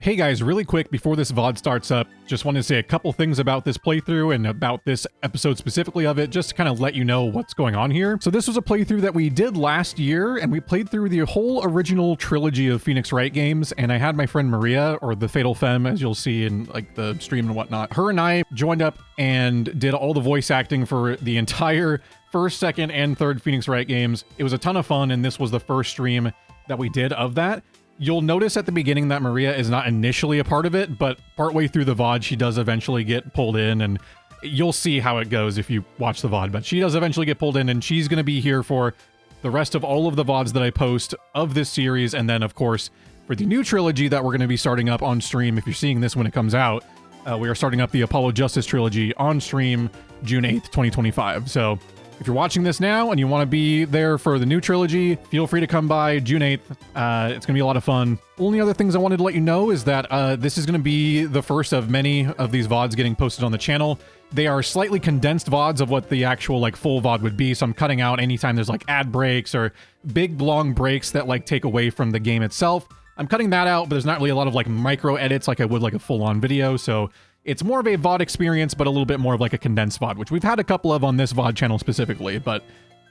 Hey guys, really quick before this VOD starts up, just wanted to say a couple things about this playthrough and about this episode specifically of it, just to kind of let you know what's going on here. So this was a playthrough that we did last year, and we played through the whole original trilogy of Phoenix Wright games, and I had my friend Maria, or the Fatal Femme, as you'll see in like the stream and whatnot. Her and I joined up and did all the voice acting for the entire first, second, and third Phoenix Wright games. It was a ton of fun, and this was the first stream that we did of that. You'll notice at the beginning that Maria is not initially a part of it, but partway through the VOD, she does eventually get pulled in, and you'll see how it goes if you watch the VOD, but she does eventually get pulled in, and she's going to be here for the rest of all of the VODs that I post of this series, and then, of course, for the new trilogy that we're going to be starting up on stream, if you're seeing this when it comes out, we are starting up the Apollo Justice trilogy on stream June 8th, 2025, so if you're watching this now and you want to be there for the new trilogy, feel free to come by June 8th. It's going to be a lot of fun. Only other things I wanted to let you know is that this is going to be the first of many of these VODs getting posted on the channel. They are slightly condensed VODs of what the actual like full VOD would be, so I'm cutting out anytime there's like ad breaks or big long breaks that like take away from the game itself. I'm cutting that out, but there's not really a lot of like micro edits like I would like a full-on video, so it's more of a VOD experience, but a little bit more of like a condensed VOD, which we've had a couple of on this VOD channel specifically, but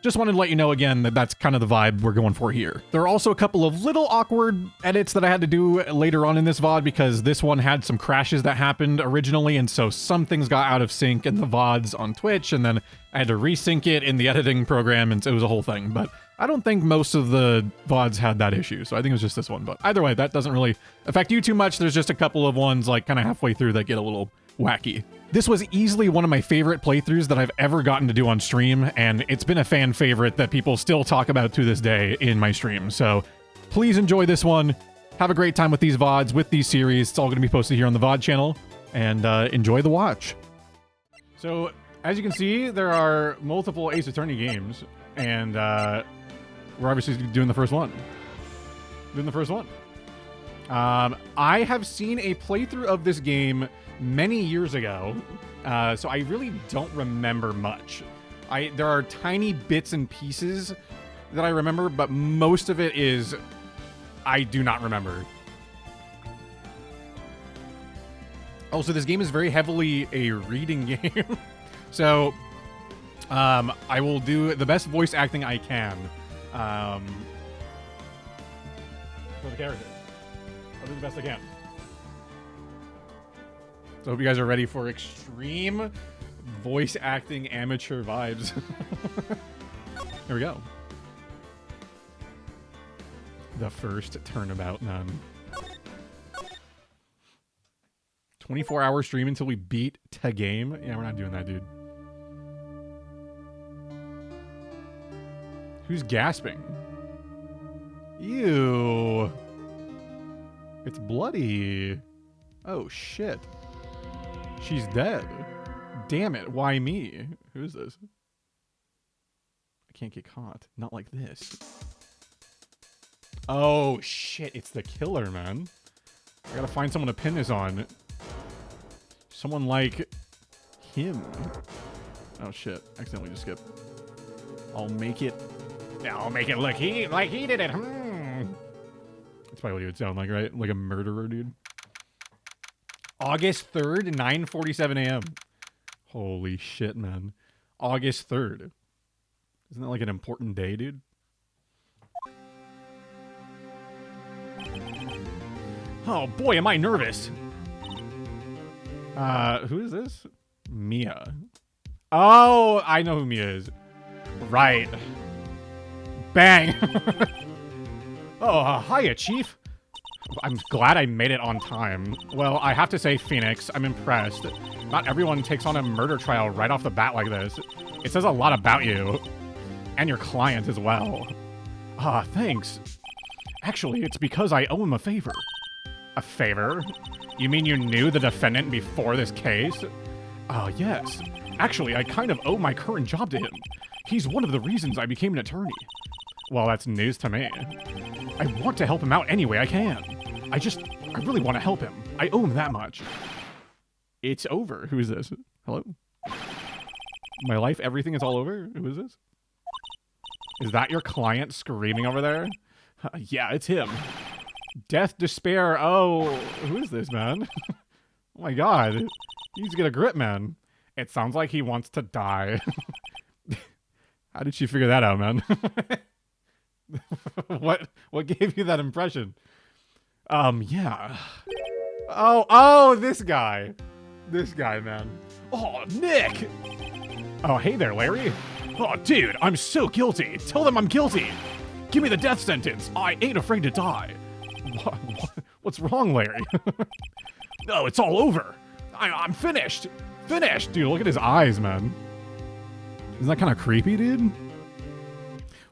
just wanted to let you know again that that's kind of the vibe we're going for here. There are also a couple of little awkward edits that I had to do later on in this VOD because this one had some crashes that happened originally, and so some things got out of sync in the VODs on Twitch, and then I had to resync it in the editing program, and so it was a whole thing, but I don't think most of the VODs had that issue, so I think it was just this one. But either way, that doesn't really affect you too much. There's just a couple of ones like kind of halfway through that get a little wacky. This was easily one of my favorite playthroughs that I've ever gotten to do on stream, and it's been a fan favorite that people still talk about to this day in my stream. So please enjoy this one. Have a great time with these VODs, with these series. It's all going to be posted here on the VOD channel, and enjoy the watch. So as you can see, there are multiple Ace Attorney games, and we're obviously doing the first one. I have seen a playthrough of this game many years ago, so I really don't remember much. There are tiny bits and pieces that I remember, but most of it is I do not remember. Also, this game is very heavily a reading game, so I will do the best voice acting I can. For the character. I'll do the best I can. So I hope you guys are ready for extreme voice acting amateur vibes. Here we go. The first turnabout, none. 24-hour stream until we beat the game? Yeah, we're not doing that, dude. Who's gasping? Ew. It's bloody. Oh, shit. She's dead. Damn it. Why me? Who is this? I can't get caught. Not like this. Oh, shit. It's the killer, man. I gotta find someone to pin this on. Someone like him. Oh, shit. Accidentally just skipped. I'll make it look like he did it. That's probably what he would sound like, right? Like a murderer, dude. August 3rd, 9:47 a.m. Holy shit, man. August 3rd. Isn't that like an important day, dude? Oh boy, am I nervous. Who is this? Mia. Oh, I know who Mia is. Right. Bang. Oh, hiya, Chief. I'm glad I made it on time. Well, I have to say, Phoenix, I'm impressed. Not everyone takes on a murder trial right off the bat like this. It says a lot about you. And your client as well. Ah, thanks. Actually, it's because I owe him a favor. A favor? You mean you knew the defendant before this case? Yes. Actually, I kind of owe my current job to him. He's one of the reasons I became an attorney. Well, that's news to me. I want to help him out any way I can. I really want to help him. I owe him that much. It's over. Who is this? Hello? My life, everything is all over? Who is this? Is that your client screaming over there? Yeah, it's him. Death, despair. Oh, who is this, man? Oh my god. He needs to get a grip, man. It sounds like he wants to die. How did she figure that out, man? What gave you that impression? Yeah. Oh, this guy. This guy, man. Oh, Nick! Oh, hey there, Larry. Oh, dude, I'm so guilty. Tell them I'm guilty. Give me the death sentence. I ain't afraid to die. What's wrong, Larry? No, it's all over. I'm finished. Finished. Dude, look at his eyes, man. Isn't that kind of creepy, dude?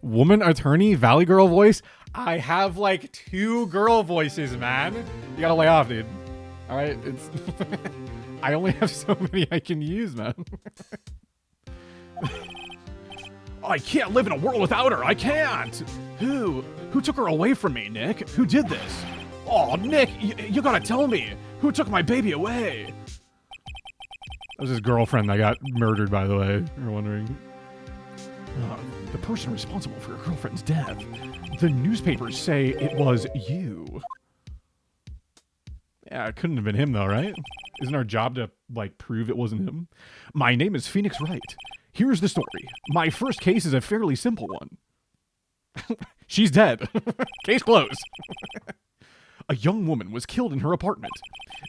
Woman attorney, Valley Girl voice. I have like 2 girl voices, man. You gotta lay off, dude. All right, it's... I only have so many I can use, man. I can't live in a world without her. I can't. Who took her away from me, Nick? Who did this? Oh, Nick, you gotta tell me. Who took my baby away? That was his girlfriend that got murdered, by the way. You're wondering. The person responsible for your girlfriend's death. The newspapers say it was you. Yeah, it couldn't have been him, though, right? Isn't our job to, like, prove it wasn't him? My name is Phoenix Wright. Here's the story. My first case is a fairly simple one. She's dead. Case closed. A young woman was killed in her apartment.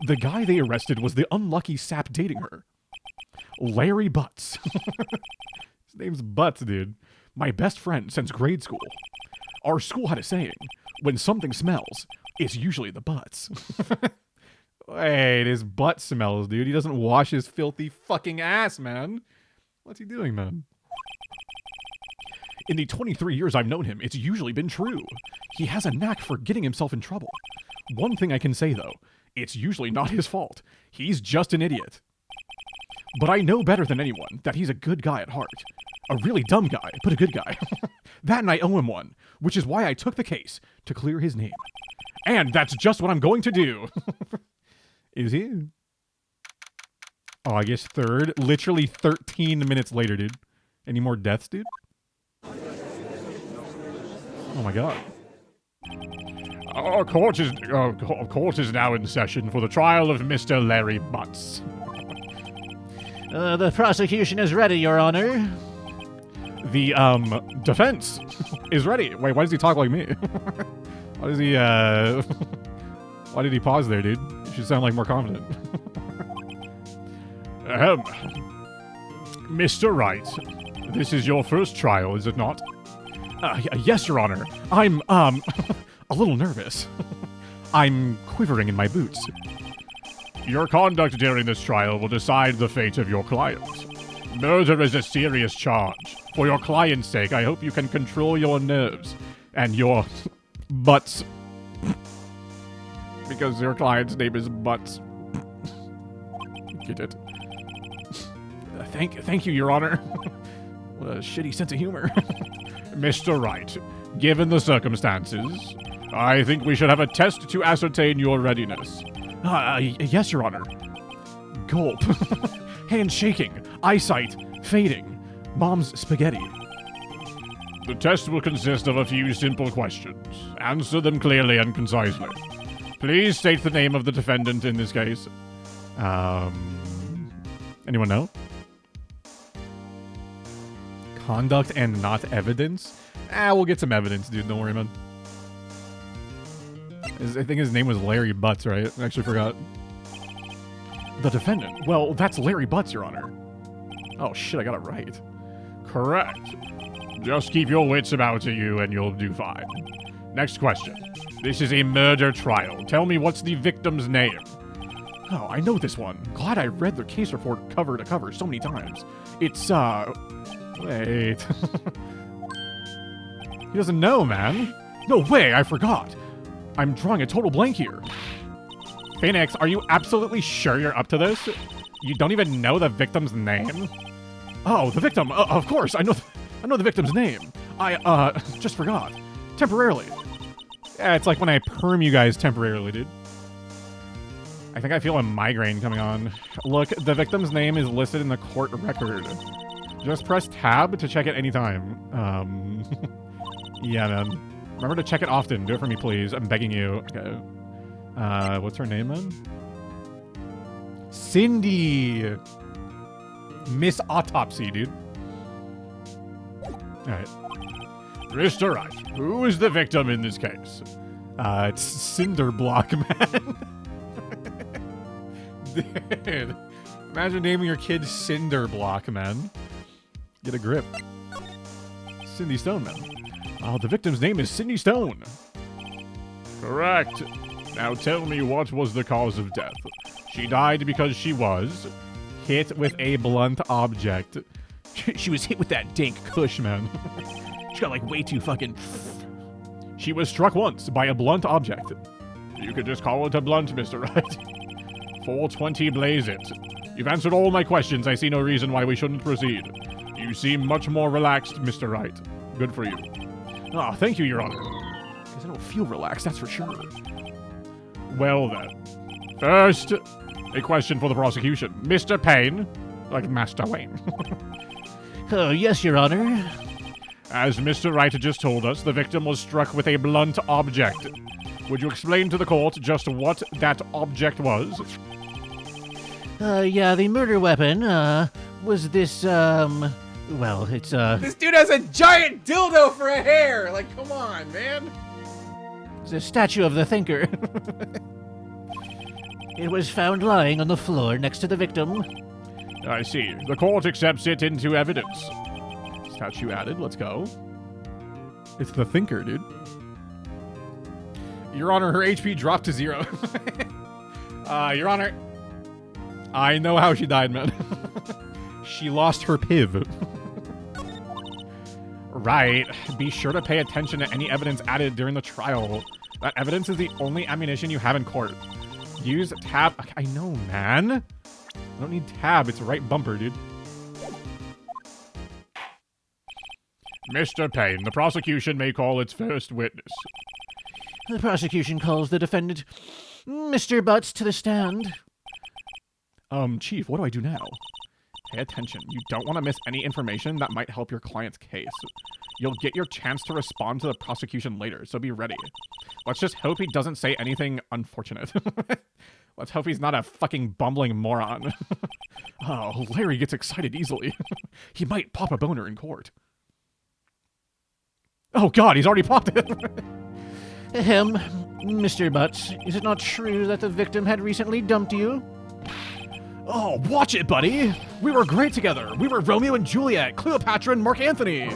The guy they arrested was the unlucky sap dating her. Larry Butts. His name's Butts, dude. My best friend since grade school. Our school had a saying, when something smells, it's usually the butts. Wait, his butt smells, dude. He doesn't wash his filthy fucking ass, man. What's he doing, man? In the 23 years I've known him, it's usually been true. He has a knack for getting himself in trouble. One thing I can say, though, it's usually not his fault. He's just an idiot. But I know better than anyone that he's a good guy at heart. A really dumb guy, but a good guy. That and I owe him one, which is why I took the case to clear his name. And that's just what I'm going to do. Is he? Oh, I guess third. Literally 13 minutes later, dude. Any more deaths, dude? Oh my god. Court is now in session for the trial of Mr. Larry Butts. The prosecution is ready, Your Honor. The, defense is ready. Wait, why does he talk like me? Why does he, why did he pause there, dude? You should sound like more confident. Mr. Wright, this is your first trial, is it not? Yes, Your Honor. I'm, a little nervous. I'm quivering in my boots. Your conduct during this trial will decide the fate of your client. Murder is a serious charge. For your client's sake, I hope you can control your nerves and your butts. Because your client's name is Butts. Get it? Thank you, Your Honor. What a shitty sense of humor. Mr. Wright, given the circumstances, I think we should have a test to ascertain your readiness. Yes, Your Honor. Gulp. Hand shaking. Eyesight fading. Mom's spaghetti. The test will consist of a few simple questions. Answer them clearly and concisely. Please state the name of the defendant in this case. Anyone know? Conduct and not evidence? We'll get some evidence, dude. Don't worry, man. I think his name was Larry Butts, right? I actually forgot. The defendant. Well, that's Larry Butts, Your Honor. Oh, shit, I got it right. Correct. Just keep your wits about you and you'll do fine. Next question. This is a murder trial. Tell me what's the victim's name? Oh, I know this one. Glad I read the case report cover to cover so many times. It's, wait. He doesn't know, man. No way, I forgot. I'm drawing a total blank here. Phoenix, are you absolutely sure you're up to this? You don't even know the victim's name? Oh, the victim. Of course, I know the victim's name. I, just forgot. Temporarily. Yeah, it's like when I perm you guys temporarily, dude. I think I feel a migraine coming on. Look, the victim's name is listed in the court record. Just press tab to check it anytime. Yeah, man. Remember to check it often. Do it for me, please. I'm begging you. Okay. What's her name, then? Cindy! Miss Autopsy, dude. Alright. Mr. Wright, who is the victim in this case? It's Cinder Block, man. Dude. Imagine naming your kid Cinder Block, man. Get a grip. Cindy Stone, man. Oh, the victim's name is Cindy Stone. Correct. Now tell me, what was the cause of death? She died because she was hit with a blunt object. She was hit with that dank kush, man. She got, like, way too fucking... She was struck once by a blunt object. You could just call it a blunt, Mr. Wright. 420 blaze it. You've answered all my questions. I see no reason why we shouldn't proceed. You seem much more relaxed, Mr. Wright. Good for you. Ah, thank you, Your Honor. Because I don't feel relaxed, that's for sure. Well, then. First, a question for the prosecution. Mr. Payne, like Master Wayne. Oh, yes, Your Honor. As Mr. Wright just told us, the victim was struck with a blunt object. Would you explain to the court just what that object was? Yeah, the murder weapon, was this, well, it's, This dude has a giant dildo for a hair! Like, come on, man! it's a statue of the thinker. It was found lying on the floor next to the victim. I see. The court accepts it into evidence. Statue added. Let's go. It's the thinker, dude. Your Honor, her HP dropped to 0. Your Honor, I know how she died, man. She lost her piv. Right. Be sure to pay attention to any evidence added during the trial. That evidence is the only ammunition you have in court. Use tab. I know, man. I don't need tab. It's right bumper, dude. Mr. Payne, the prosecution may call its first witness. The prosecution calls the defendant, Mr. Butts, to the stand. Chief, what do I do now? Pay attention. You don't want to miss any information that might help your client's case. You'll get your chance to respond to the prosecution later, so be ready. Let's just hope he doesn't say anything unfortunate. Let's hope he's not a fucking bumbling moron. Oh, Larry gets excited easily. He might pop a boner in court. Oh god, he's already popped it! Ahem, Mr. Butts, is it not true that the victim had recently dumped you? Oh, watch it, buddy! We were great together! We were Romeo and Juliet, Cleopatra and Mark Anthony!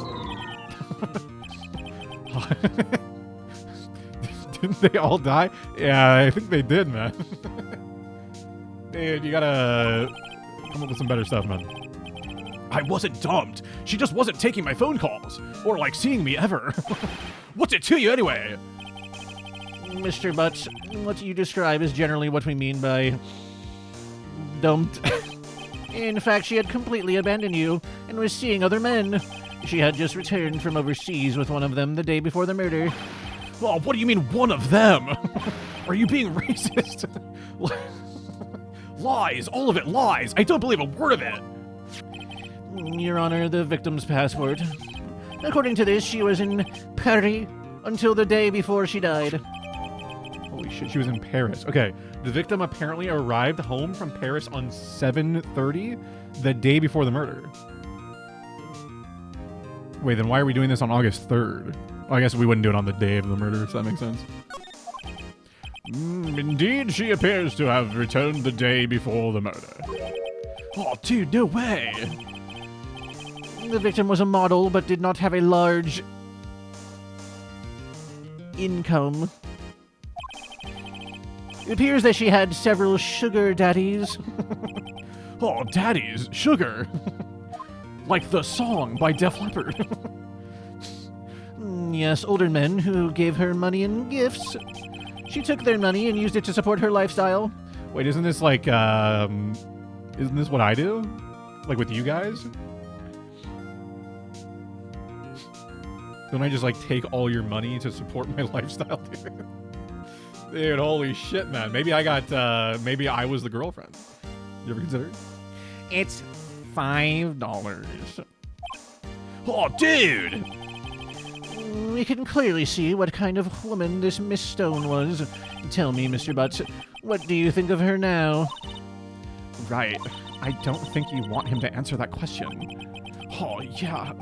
Didn't they all die? Yeah, I think they did, man. Dude, you gotta come up with some better stuff, man. I wasn't dumped. She just wasn't taking my phone calls. Or, like, seeing me ever. What's it to you, anyway? Mr. Butts, what you describe is generally what we mean by dumped. In fact, she had completely abandoned you and was seeing other men. She had just returned from overseas with one of them the day before the murder. Oh, what do you mean, one of them? Are you being racist? Lies, all of it lies. I don't believe a word of it. Your Honor, the victim's passport. According to this, she was in Paris until the day before she died. Holy shit, she was in Paris. Okay, the victim apparently arrived home from Paris on 7:30, the day before the murder. Wait, then why are we doing this on August 3rd? Well, I guess we wouldn't do it on the day of the murder, if that makes sense. Indeed, she appears to have returned the day before the murder. Oh, dude, no way! The victim was a model, but did not have a large income. It appears that she had several sugar daddies. Oh, daddies, sugar. Like the song by Def Leppard. Yes, older men who gave her money and gifts. She took their money and used it to support her lifestyle. Wait, isn't this like, isn't this what I do? Like with you guys? Don't I just like take all your money to support my lifestyle, dude? Dude, holy shit, man. Maybe I got, maybe I was the girlfriend. You ever consider it? It's $5. Oh, dude! We can clearly see what kind of woman this Miss Stone was. Tell me, Mr. Butts, what do you think of her now? Right. I don't think you want him to answer that question. Oh, yeah.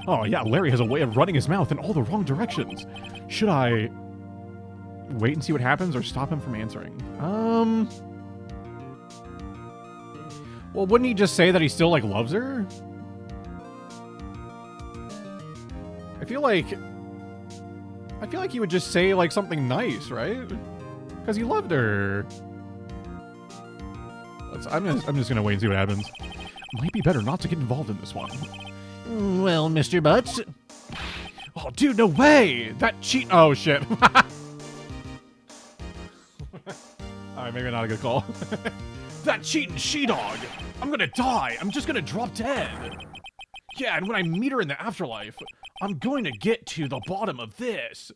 Oh, yeah, Larry has a way of running his mouth in all the wrong directions. Should I wait and see what happens or stop him from answering? Well, wouldn't he just say that he still, like, loves her? I feel like he would just say, like, something nice, right? Because he loved her. I'm just gonna wait and see what happens. Might be better not to get involved in this one. Well, Mr. Butts. Oh, dude, no way! That cheat. Oh, shit. Alright, maybe not a good call. That cheating she-dog! I'm gonna die! I'm just gonna drop dead! Yeah, and when I meet her in the afterlife, I'm going to get to the bottom of this!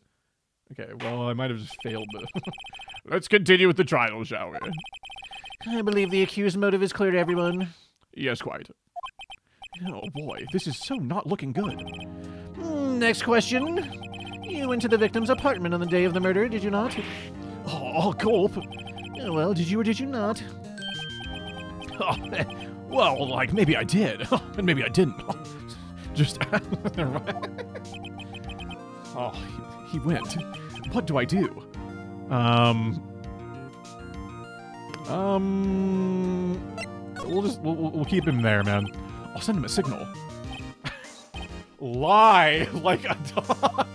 Okay, well, I might have just failed, but... Let's continue with the trial, shall we? I believe the accused motive is clear to everyone. Yes, quite. Oh boy, this is so not looking good. Next question. You went to the victim's apartment on the day of the murder, did you not? Oh, gulp! Well, did you or did you not? Oh, well, like, maybe I did, and maybe I didn't. Just... Oh, he went. What do I do? We'll keep him there, man. I'll send him a signal. Lie like a dog.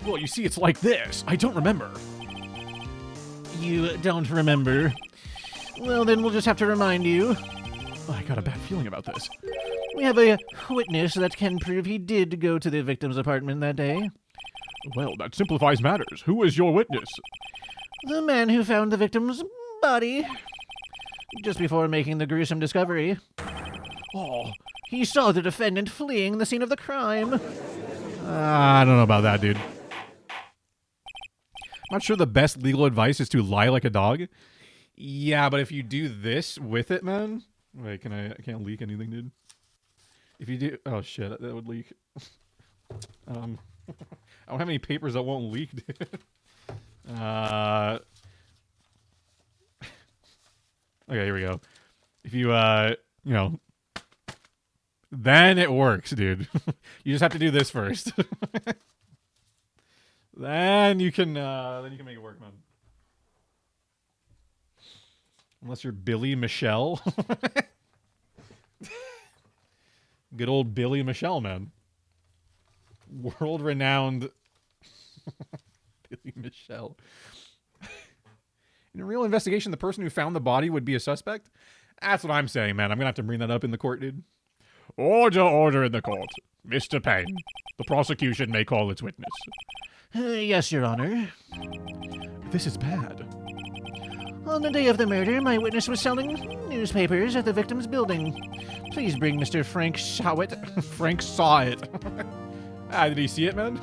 Well, you see, it's like this. I don't remember. You don't remember? Well, then we'll just have to remind you. I got a bad feeling about this. We have a witness that can prove he did go to the victim's apartment that day. Well, that simplifies matters. Who is your witness? The man who found the victim's body just before making the gruesome discovery. Oh, He saw the defendant fleeing the scene of the crime. I don't know about that, dude. Not sure the best legal advice is to lie like a dog. Yeah, but if you do this with it, man. Wait, I can't leak anything, dude. If you do, oh shit, that would leak. I don't have any papers that won't leak, dude. Okay, here we go. If you, you know, then it works, dude. You just have to do this first. Then you can make it work, man. Unless you're Billy Michelle. Good old Billy Michelle, man. World-renowned Billy Michelle. In a real investigation, the person who found the body would be a suspect? That's what I'm saying, man. I'm going to have to bring that up in the court, dude. Order in the court. Mr. Payne, the prosecution may call its witness. Yes, Your Honor. This is bad. On the day of the murder, my witness was selling newspapers at the victim's building. Please bring Mr. Frank Sawit. Frank saw it. Did he see it, man?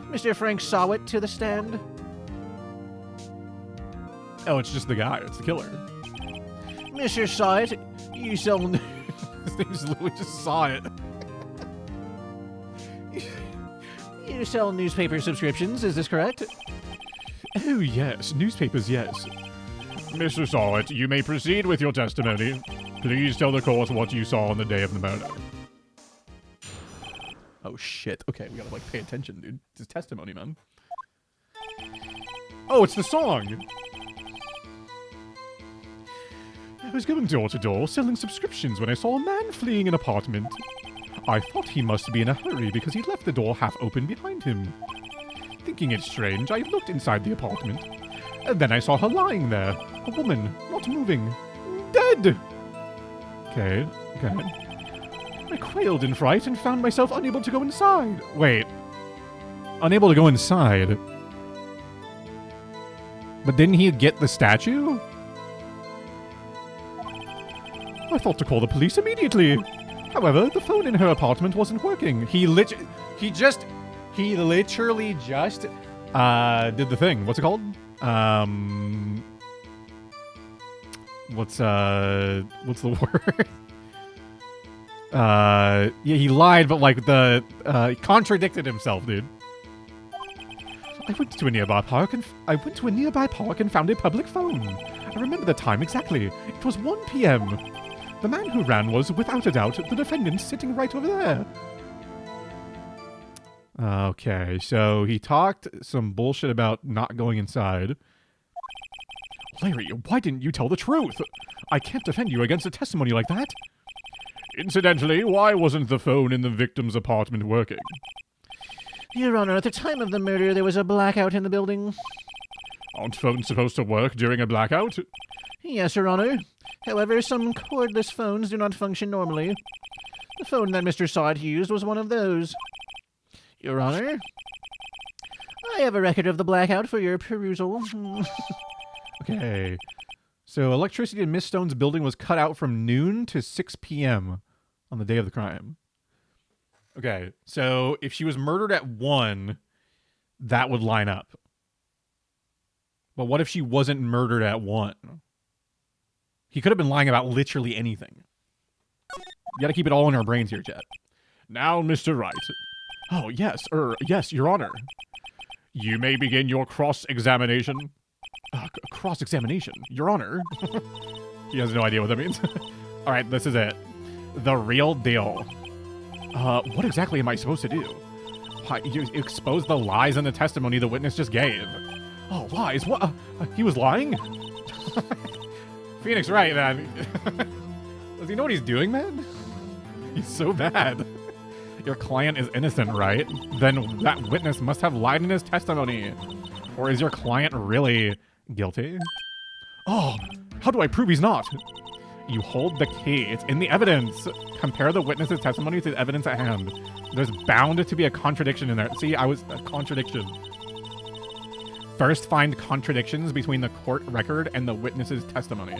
Mr. Frank Sawit to the stand. Oh, it's just the guy. It's the killer. Mr. Sawit, you sell... His name's literally just saw it. You sell newspaper subscriptions, is this correct? Oh, yes. Newspapers, yes. Mr. Sawit, you may proceed with your testimony. Please tell the court what you saw on the day of the murder. Oh, shit. Okay, we gotta, like, pay attention, dude. It's his testimony, man. Oh, it's the song! I was going door to door selling subscriptions when I saw a man fleeing an apartment. I thought he must be in a hurry because he'd left the door half open behind him. Thinking it strange, I looked inside the apartment. And then I saw her lying there. A woman, not moving. Dead! Okay, go ahead. I quailed in fright and found myself unable to go inside. Wait. Unable to go inside? But didn't he get the statue? I thought to call the police immediately. However, the phone in her apartment wasn't working. He literally just did the thing. What's it called? What's the word? Yeah, he lied, but like he contradicted himself, dude. I went to a nearby park and found a public phone. I remember the time exactly. It was 1 p.m. The man who ran was, without a doubt, the defendant sitting right over there. Okay, so he talked some bullshit about not going inside. Larry, why didn't you tell the truth? I can't defend you against a testimony like that. Incidentally, why wasn't the phone in the victim's apartment working? Your Honor, at the time of the murder, there was a blackout in the building. Aren't phones supposed to work during a blackout? Yes, Your Honor. However, some cordless phones do not function normally. The phone that Mr. Sod used was one of those. Your Honor, I have a record of the blackout for your perusal. Okay. So electricity in Miss Stone's building was cut out from noon to 6 p.m. on the day of the crime. Okay, so if she was murdered at 1, that would line up. But what if she wasn't murdered at 1? He could have been lying about literally anything. You gotta keep it all in our brains here, Chet. Now, Mr. Wright. Oh, yes, Your Honor. You may begin your cross-examination. Cross-examination? Your Honor? He has no idea what that means. All right, this is it. The real deal. What exactly am I supposed to do? You expose the lies in the testimony the witness just gave. Oh, lies? What? He was lying? Phoenix Wright, man. Does he know what he's doing, man? He's so bad. Your client is innocent, right? Then that witness must have lied in his testimony. Or is your client really guilty? Oh, how do I prove he's not? You hold the key. It's in the evidence. Compare the witness's testimony to the evidence at hand. There's bound to be a contradiction in there. See, a contradiction. First, find contradictions between the court record and the witness's testimony.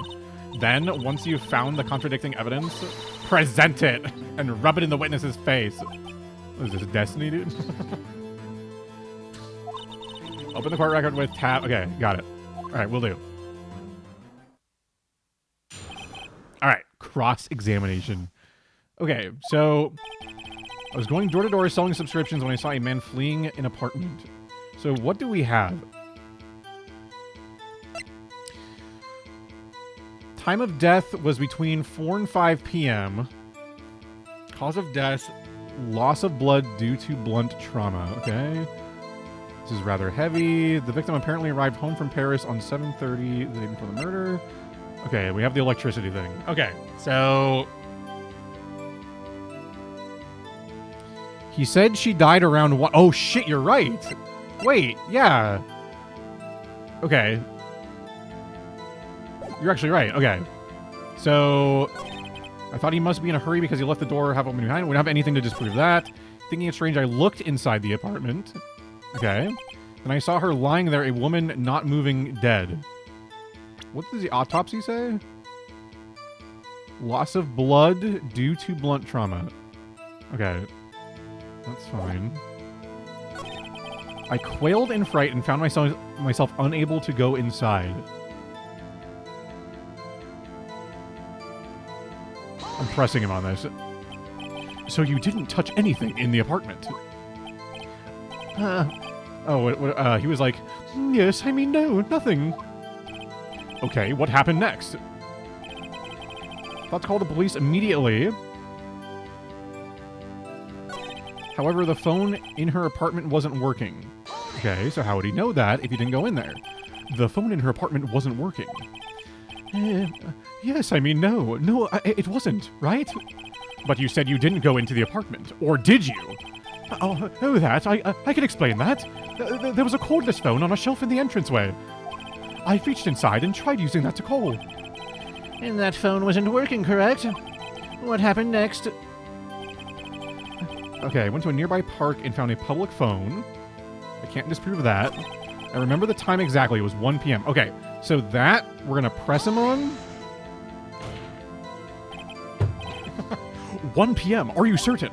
Then, once you've found the contradicting evidence, present it and rub it in the witness's face. What is this, Destiny, dude? Open the court record with tab. Okay, got it. All right, will do. All right, cross-examination. Okay, so I was going door to door selling subscriptions when I saw a man fleeing an apartment. So what do we have? Time of death was between 4 and 5 p.m. Cause of death, loss of blood due to blunt trauma. Okay. This is rather heavy. The victim apparently arrived home from Paris on 7:30 the day before the murder. Okay, we have the electricity thing. Okay, so he said she died around 1. Oh shit, you're right. Wait, yeah. Okay. You're actually right. Okay. So I thought he must be in a hurry because he left the door half open behind. We don't have anything to disprove that. Thinking it strange, I looked inside the apartment. Okay. And I saw her lying there, a woman not moving, dead. What does the autopsy say? Loss of blood due to blunt trauma. Okay. That's fine. I quailed in fright and found myself unable to go inside. I'm pressing him on this. So you didn't touch anything in the apartment? He was like, yes, I mean, no, nothing. Okay, what happened next? Thought to call the police immediately. However, the phone in her apartment wasn't working. Okay, so how would he know that if he didn't go in there? The phone in her apartment wasn't working. Yes, I mean, no, it wasn't, right? But you said you didn't go into the apartment, or did you? That, I can explain that. There was a cordless phone on a shelf in the entranceway. I reached inside and tried using that to call. And that phone wasn't working, correct? What happened next? Okay, I went to a nearby park and found a public phone. I can't disprove that. I remember the time exactly. It was 1 p.m. Okay, so that we're going to press him on. 1 p.m. Are you certain?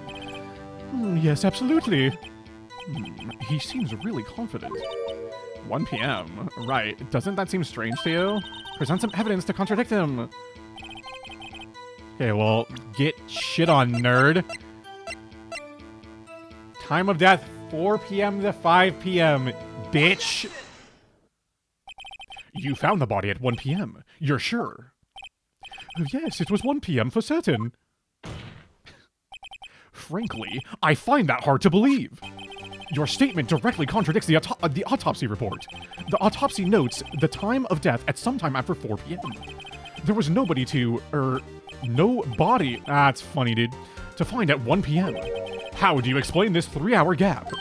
Yes, absolutely. He seems really confident. 1 p.m. Right. Doesn't that seem strange to you? Present some evidence to contradict him. Okay, well, get shit on, nerd. Time of death, 4 p.m. to 5 p.m., bitch. You found the body at 1 p.m. You're sure? Oh, yes, it was 1 p.m. for certain. Frankly, I find that hard to believe. Your statement directly contradicts the autopsy report. The autopsy notes the time of death at some time after 4 p.m. There was nobody no body, it's funny, dude, to find at 1 p.m. How do you explain this 3-hour gap?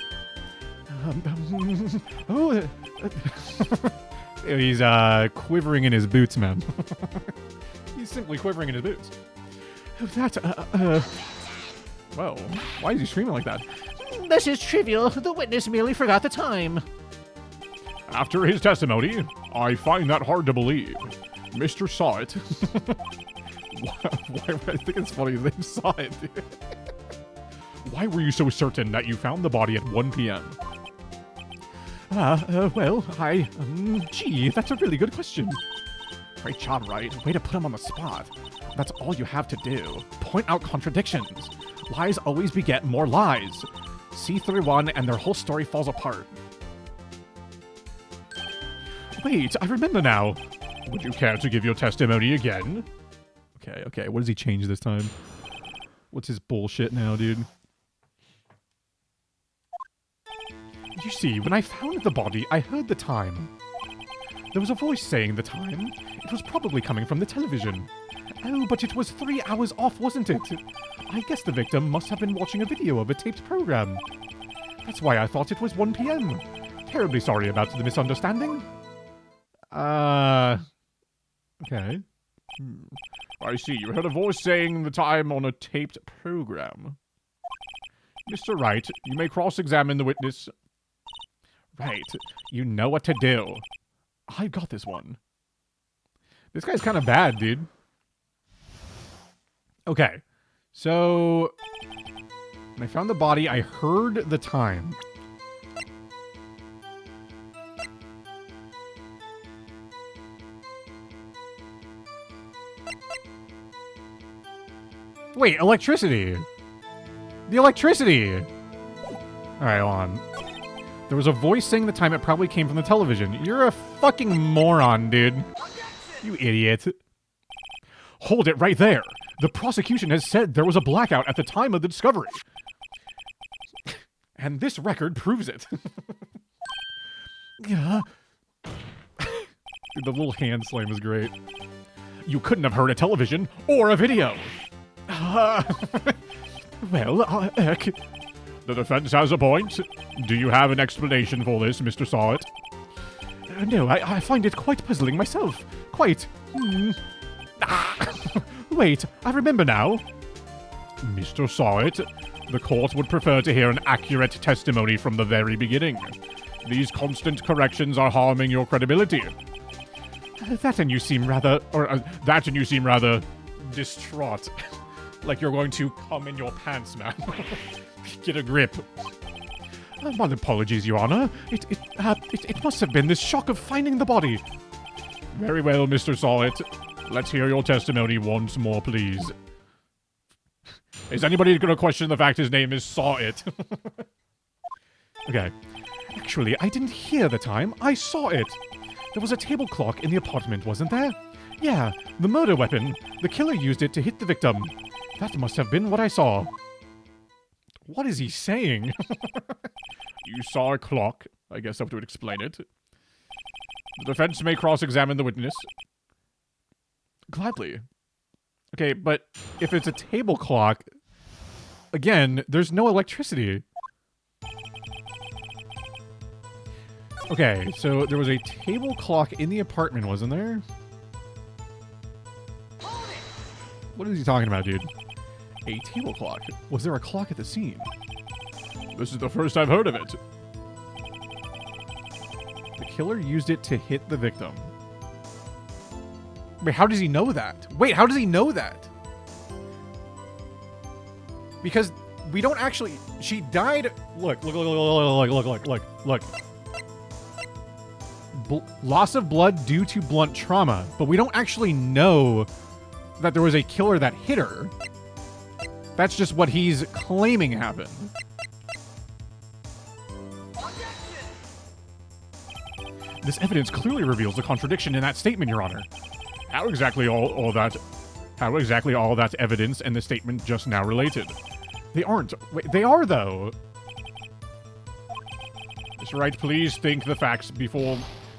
He's quivering in his boots, man. He's simply quivering in his boots. Well, why is he screaming like that? This is trivial. The witness merely forgot the time. After his testimony, I find that hard to believe. Mr. Saw It. Why I think it's funny they saw it. Why were you so certain that you found the body at 1 p.m.? Gee, that's a really good question. Great job, Wright. Way to put him on the spot. That's all you have to do. Point out contradictions. Lies always beget more lies. See through one and their whole story falls apart. Wait, I remember now. Would you care to give your testimony again? Okay, what does he change this time? What's his bullshit now, dude? You see, when I found the body, I heard the time. There was a voice saying the time. It was probably coming from the television. Oh, but it was 3 hours off, wasn't it? I guess the victim must have been watching a video of a taped program. That's why I thought it was 1 p.m. Terribly sorry about the misunderstanding. Okay. I see, you heard a voice saying the time on a taped program. Mr. Wright, you may cross-examine the witness. Right, you know what to do. I've got this one. This guy's kind of bad, dude. Okay, so when I found the body, I heard the time. Wait, electricity. The electricity. All right, hold on. There was a voice saying the time. It probably came from the television. You're a fucking moron, dude. You idiot. Hold it right there. The prosecution has said there was a blackout at the time of the discovery. And this record proves it. Yeah. The little hand slam is great. You couldn't have heard a television or a video. Eck. The defense has a point. Do you have an explanation for this, Mr. Sawit? No, I find it quite puzzling myself. Quite. Wait, I remember now. Mr. Sawit, the court would prefer to hear an accurate testimony from the very beginning. These constant corrections are harming your credibility. That and you seem rather distraught. Like you're going to come in your pants, man. Get a grip. My apologies, Your Honor. It must have been this shock of finding the body. Very well, Mr. Sawit. Let's hear your testimony once more, please. Is anybody going to question the fact his name is Sawit? Okay. Actually, I didn't hear the time. I saw it. There was a table clock in the apartment, wasn't there? Yeah, the murder weapon. The killer used it to hit the victim. That must have been what I saw. What is he saying? You saw a clock. I guess that would explain it. The defense may cross-examine the witness. Gladly. Okay, but if it's a table clock, again, there's no electricity. Okay, so there was a table clock in the apartment, wasn't there? What is he talking about, dude? A table clock? Was there a clock at the scene? This is the first I've heard of it. The killer used it to hit the victim. Wait, how does he know that? Wait, how does he know that? Because we don't actually... She died... Look. Loss of blood due to blunt trauma. But we don't actually know that there was a killer that hit her. That's just what he's claiming happened. This evidence clearly reveals a contradiction in that statement, Your Honor. How exactly all that evidence and the statement just now related? They aren't. Wait, they are, though. Mr. Wright, please think the facts before...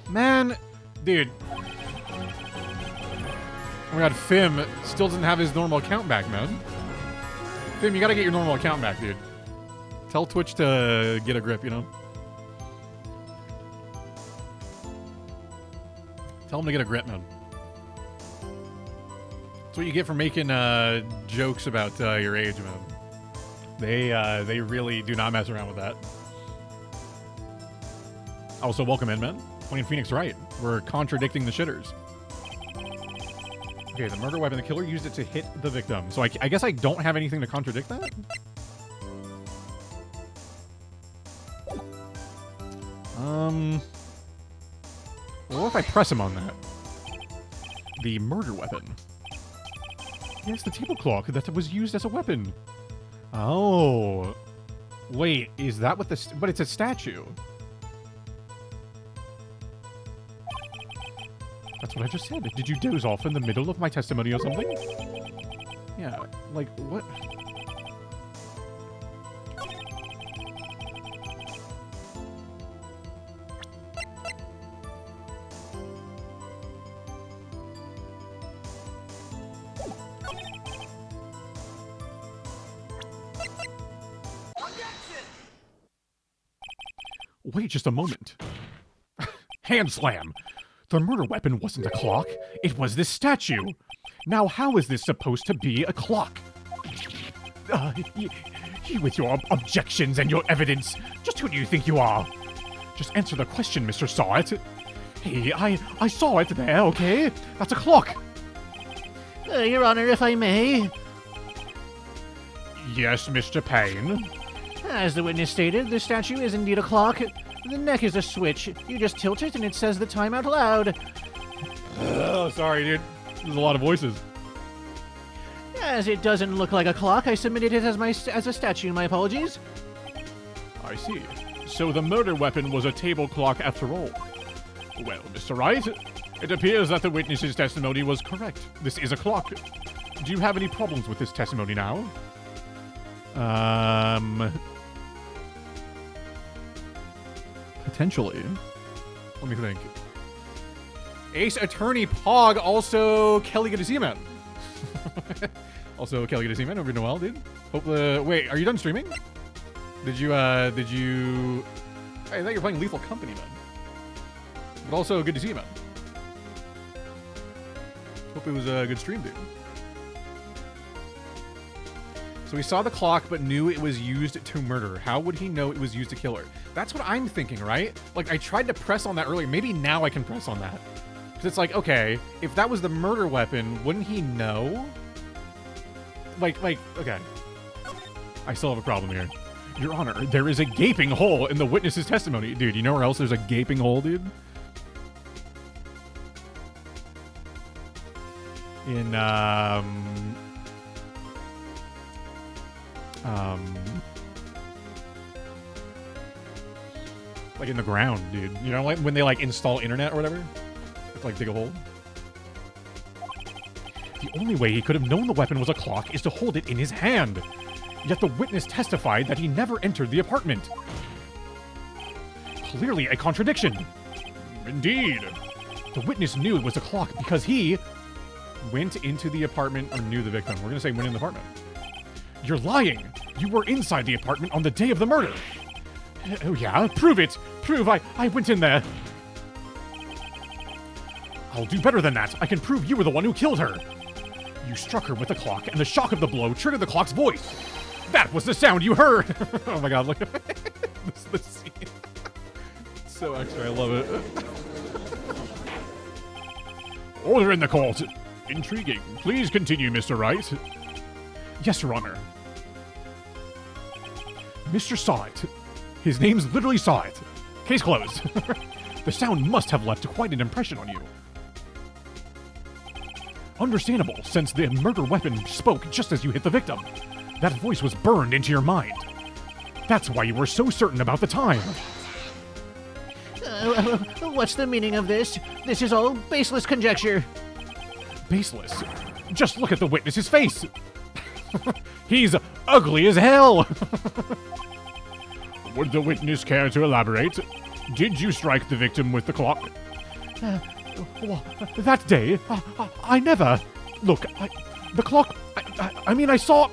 Man, dude. Oh my god, Fim still doesn't have his normal account back, man. Fim, you gotta get your normal account back, dude. Tell Twitch to get a grip, you know? Tell him to get a grip, man. That's what you get for making jokes about your age, man. They really do not mess around with that. Also, welcome in, man. Playing Phoenix Wright. We're contradicting the shitters. Okay, the murder weapon. The killer used it to hit the victim. So I guess I don't have anything to contradict that? Well, what if I press him on that? The murder weapon. Yes, the table clock that was used as a weapon. Oh. Wait, is that what the... But it's a statue. That's what I just said. Did you doze off in the middle of my testimony or something? Yeah, like, what? Wait just a moment. Hand slam! The murder weapon wasn't a clock. It was this statue. Now, how is this supposed to be a clock? You with your objections and your evidence. Just who do you think you are? Just answer the question, Mr. Saw It. Hey, I saw it there, okay? That's a clock. Your Honor, if I may. Yes, Mr. Payne. As the witness stated, the statue is indeed a clock. The neck is a switch. You just tilt it and it says the time out loud. Oh, sorry, dude. There's a lot of voices. As it doesn't look like a clock, I submitted it as a statue. My apologies. I see. So the murder weapon was a table clock after all. Well, Mr. Wright, it appears that the witness's testimony was correct. This is a clock. Do you have any problems with this testimony now? Potentially. Let me think. Ace Attorney Pog, also Kelly, good to see you, man. Also Kelly, good to see you, man. Over Noel, dude. Hope the... Wait, are you done streaming? Did you... I thought you were playing Lethal Company, man. But also, good to see you, man. Hope it was a good stream, dude. So he saw the clock, but knew it was used to murder. How would he know it was used to kill her? That's what I'm thinking, right? Like, I tried to press on that earlier. Maybe now I can press on that. Because it's like, okay, if that was the murder weapon, wouldn't he know? Like, okay. I still have a problem here. Your Honor, there is a gaping hole in the witness's testimony. Dude, you know where else there's a gaping hole, dude? In, like in the ground, dude. You know, like when they like install internet or whatever? It's like dig a hole. The only way he could have known the weapon was a clock is to hold it in his hand. Yet the witness testified that he never entered the apartment. Clearly a contradiction. Indeed. The witness knew it was a clock because he went into the apartment or knew the victim. We're gonna say went in the apartment. You're lying. You were inside the apartment on the day of the murder. Oh yeah? Prove it. Prove I went in there. I'll do better than that. I can prove you were the one who killed her. You struck her with the clock, and the shock of the blow triggered the clock's voice. That was the sound you heard. Oh my god, look at this scene. So extra, I love it. Order in the court. Intriguing. Please continue, Mr. Wright. Yes, Your Honor. Mr. Saw It. His name's literally Saw It. Case closed. The sound must have left quite an impression on you. Understandable, since the murder weapon spoke just as you hit the victim. That voice was burned into your mind. That's why you were so certain about the time. What's the meaning of this? This is all baseless conjecture. Baseless? Just look at the witness's face. He's ugly as hell. Would the witness care to elaborate? Did you strike the victim with the clock? That day, I never. Look, the clock. I saw.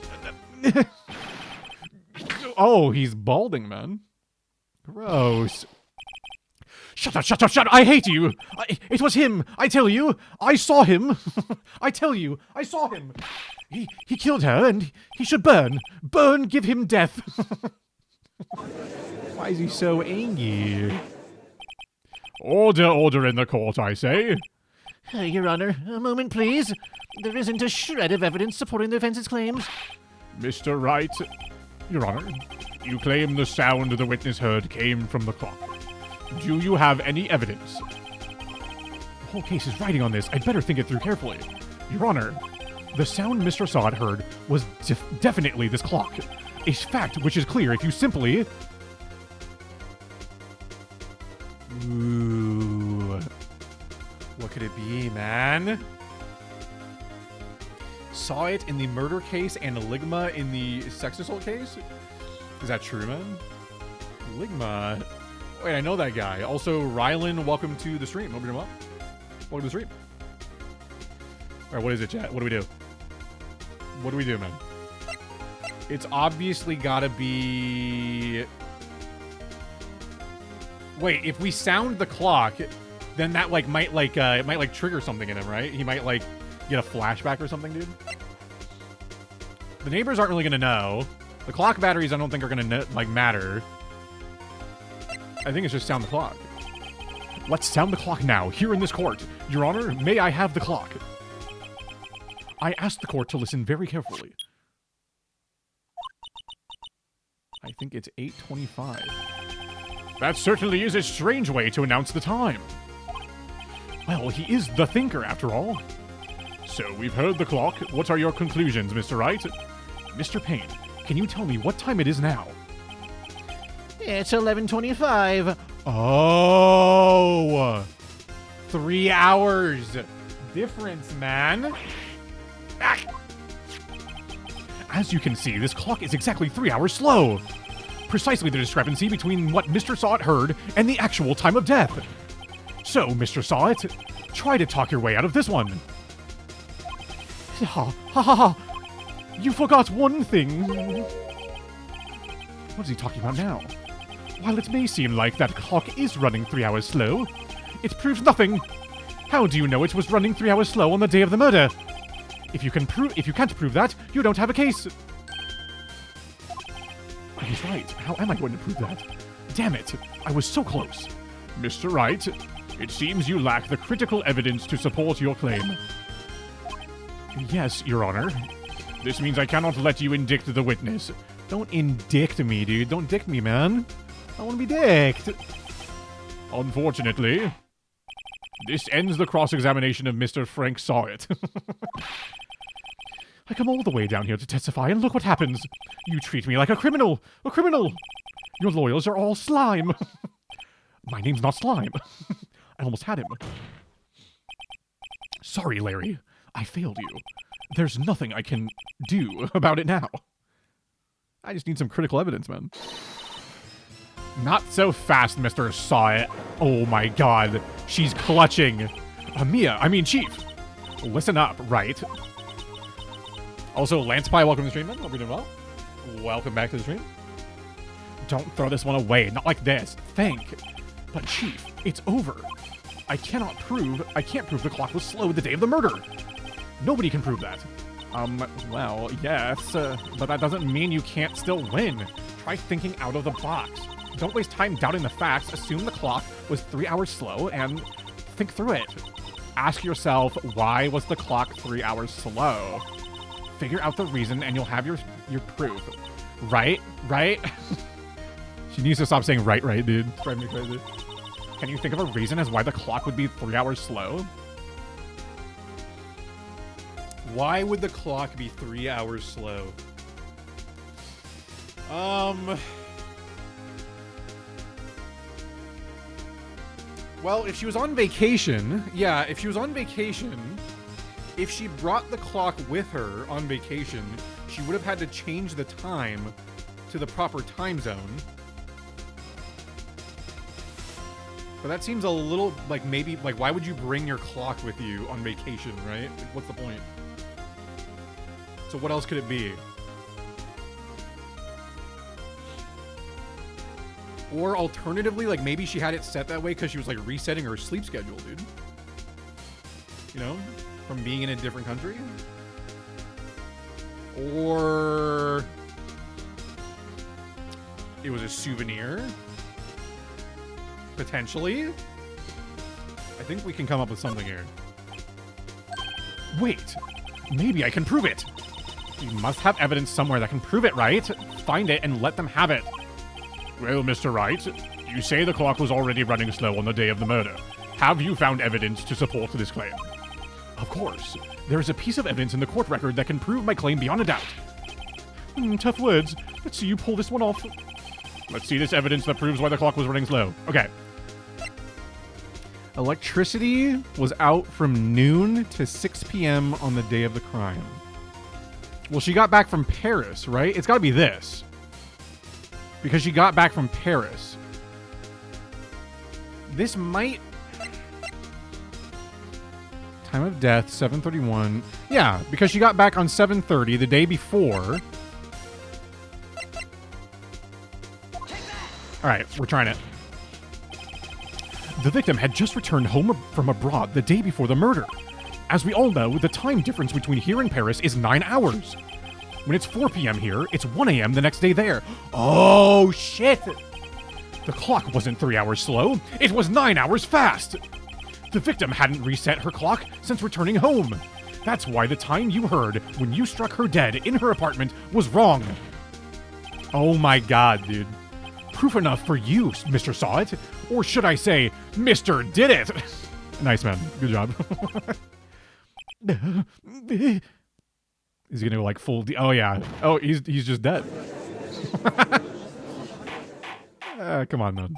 Oh, he's balding, man. Gross. Shut up, I hate you. It was him, I tell you. I saw him. I tell you, I saw him. He killed her, and he should burn. Burn, give him death. Why is he so angry? Order in the court, I say. Your Honor, a moment, please. There isn't a shred of evidence supporting the defense's claims. Mr. Wright, Your Honor, you claim the sound the witness heard came from the clock. Do you have any evidence? The whole case is riding on this. I'd better think it through carefully. Your Honor, the sound Mr. Sod heard was definitely this clock. A fact which is clear if you simply... Ooh. What could it be, man? Saw it in the murder case and Ligma in the sex assault case? Is that true, man? Ligma? Wait, I know that guy. Also, Rylan, welcome to the stream. Hope you're doing well. Welcome to the stream. All right, what is it, chat? What do we do? What do we do, man? It's obviously gotta be... Wait, if we sound the clock, then that might trigger something in him, right? He might get a flashback or something, dude. The neighbors aren't really gonna know. The clock batteries I don't think are gonna matter. I think it's just sound the clock. Let's sound the clock now, here in this court. Your Honor, may I have the clock? I asked the court to listen very carefully. I think it's 8:25. That certainly is a strange way to announce the time. Well, he is the thinker, after all. So, we've heard the clock. What are your conclusions, Mr. Wright? Mr. Payne, can you tell me what time it is now? It's 11:25. Oh! 3 hours difference, man. Ah. As you can see, this clock is exactly 3 hours slow. Precisely the discrepancy between what Mr. Sawit heard and the actual time of death. So, Mr. Sawit, try to talk your way out of this one. Ha ha ha! You forgot one thing. What is he talking about now? While it may seem like that clock is running 3 hours slow, it proves nothing. How do you know it was running 3 hours slow on the day of the murder? If you can't prove that, you don't have a case. He's right. How am I going to prove that? Damn it! I was so close. Mr. Wright, it seems you lack the critical evidence to support your claim. Yes, Your Honor. This means I cannot let you indict the witness. Don't indict me, dude. Don't dict me, man. I want to be dicked. Unfortunately, this ends the cross-examination of Mr. Frank Sawit. I come all the way down here to testify, and look what happens. You treat me like a criminal. A criminal. Your lawyers are all slime. My name's not Slime. I almost had him. Sorry, Larry. I failed you. There's nothing I can do about it now. I just need some critical evidence, man. Not so fast, Mr. Sawit. Oh my god. She's clutching. Chief. Listen up, right? Also, Lance Pie, welcome to the stream, man. Hope you're doing well. Welcome back to the stream. Don't throw this one away. Not like this. Think. But Chief, it's over. I can't prove the clock was slow the day of the murder. Nobody can prove that. Well, yes, but that doesn't mean you can't still win. Try thinking out of the box. Don't waste time doubting the facts. Assume the clock was 3 hours slow and think through it. Ask yourself, why was the clock 3 hours slow? Figure out the reason and you'll have your proof. Right? She needs to stop saying right, dude. It's driving me crazy. Can you think of a reason as why the clock would be 3 hours slow? Why would the clock be 3 hours slow? Well, if she was on vacation, yeah, if she was on vacation, if she brought the clock with her on vacation, she would have had to change the time to the proper time zone. But that seems a little, like, maybe, like, why would you bring your clock with you on vacation, right? Like, what's the point? So what else could it be? Or alternatively, like, maybe she had it set that way because she was, like, resetting her sleep schedule, dude. You know? From being in a different country? Or it was a souvenir? Potentially? I think we can come up with something here. Wait! Maybe I can prove it! You must have evidence somewhere that can prove it, right? Find it and let them have it. Well, Mr. Wright, you say the clock was already running slow on the day of the murder. Have you found evidence to support this claim? Of course. There is a piece of evidence in the court record that can prove my claim beyond a doubt. Tough words. Let's see you pull this one off. Let's see this evidence that proves why the clock was running slow. Okay. Electricity was out from noon to 6 p.m. on the day of the crime. Well, she got back from Paris, right? It's got to be this. Because she got back from Paris. This might... Time of death, 7:31. Yeah, because she got back on 7:30 the day before. All right, we're trying it. The victim had just returned home from abroad the day before the murder. As we all know, the time difference between here and Paris is 9 hours. When it's 4 p.m. here, it's 1 a.m. the next day there. Oh, shit! The clock wasn't 3 hours slow. It was 9 hours fast. The victim hadn't reset her clock since returning home. That's why the time you heard when you struck her dead in her apartment was wrong. Oh my god, dude. Proof enough for you, Mr. Saw It. Or should I say, Mr. Did It. Nice, man. Good job. Is he gonna go like full oh yeah. Oh, he's just dead. Come on, man.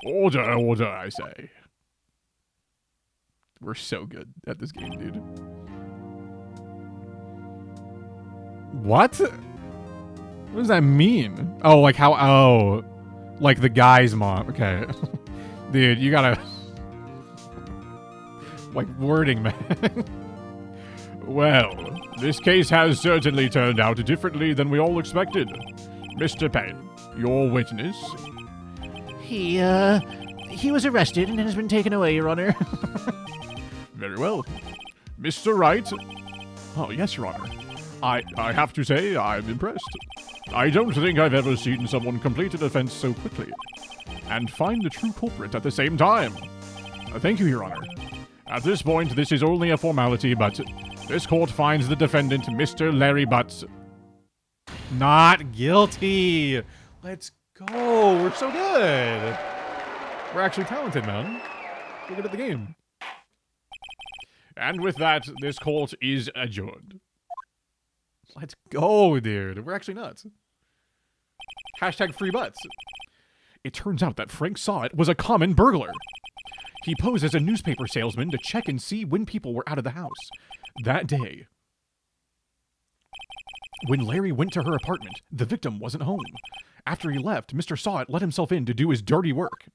Order, order, I say. We're so good at this game, dude. What? What does that mean? Oh, like how... Oh. Like the guy's mom. Okay. Dude, you gotta... Like wording, man. Well, this case has certainly turned out differently than we all expected. Mr. Payne, your witness... He was arrested and has been taken away, Your Honor. Very well. Mr. Wright? Oh, yes, Your Honor. I have to say, I'm impressed. I don't think I've ever seen someone complete an offense so quickly. And find the true culprit at the same time. Thank you, Your Honor. At this point, this is only a formality, but this court finds the defendant, Mr. Larry Butts, not guilty. Let's go. We're so good. We're actually talented, man. We're good at the game. And with that, this court is adjourned. Let's go, dude. We're actually nuts. Hashtag free butts. It turns out that Frank Saw It was a common burglar. He posed as a newspaper salesman to check and see when people were out of the house. That day, when Larry went to her apartment, the victim wasn't home. After he left, Mr. Saw It let himself in to do his dirty work.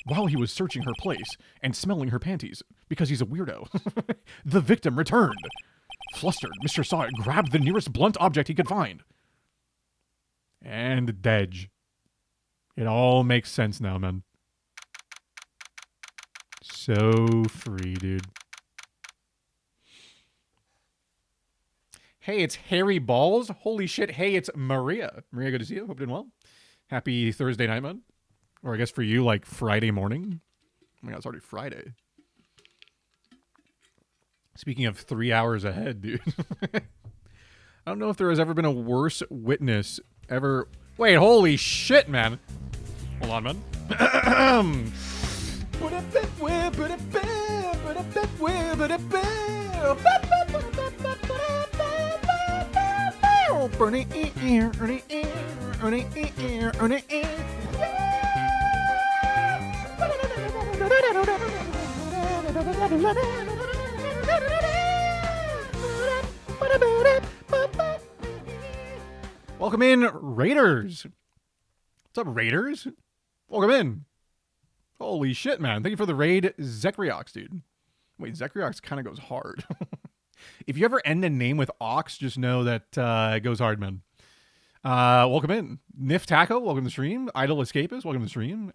While he was searching her place and smelling her panties, because he's a weirdo, the victim returned. Flustered, Mr. Saw It grabbed the nearest blunt object he could find. And Dej. It all makes sense now, man. So free, dude. Hey, it's Harry Balls. Holy shit. Hey, it's Maria. Maria, good to see you. Hope you're doing well. Happy Thursday night, man. Or I guess for you, like Friday morning. Oh my god, it's already Friday. Speaking of 3 hours ahead, dude. I don't know if there has ever been a worse witness ever. Wait, holy shit, man. Hold on, man. Welcome in, Raiders. What's up, Raiders? Welcome in. Holy shit, man. Thank you for the raid, Zekriox, dude. Wait, Zekriox kind of goes hard. If you ever end a name with Ox, just know that it goes hard, man. Welcome in. Nif Taco, welcome to the stream. Idle Escapist, welcome to the stream.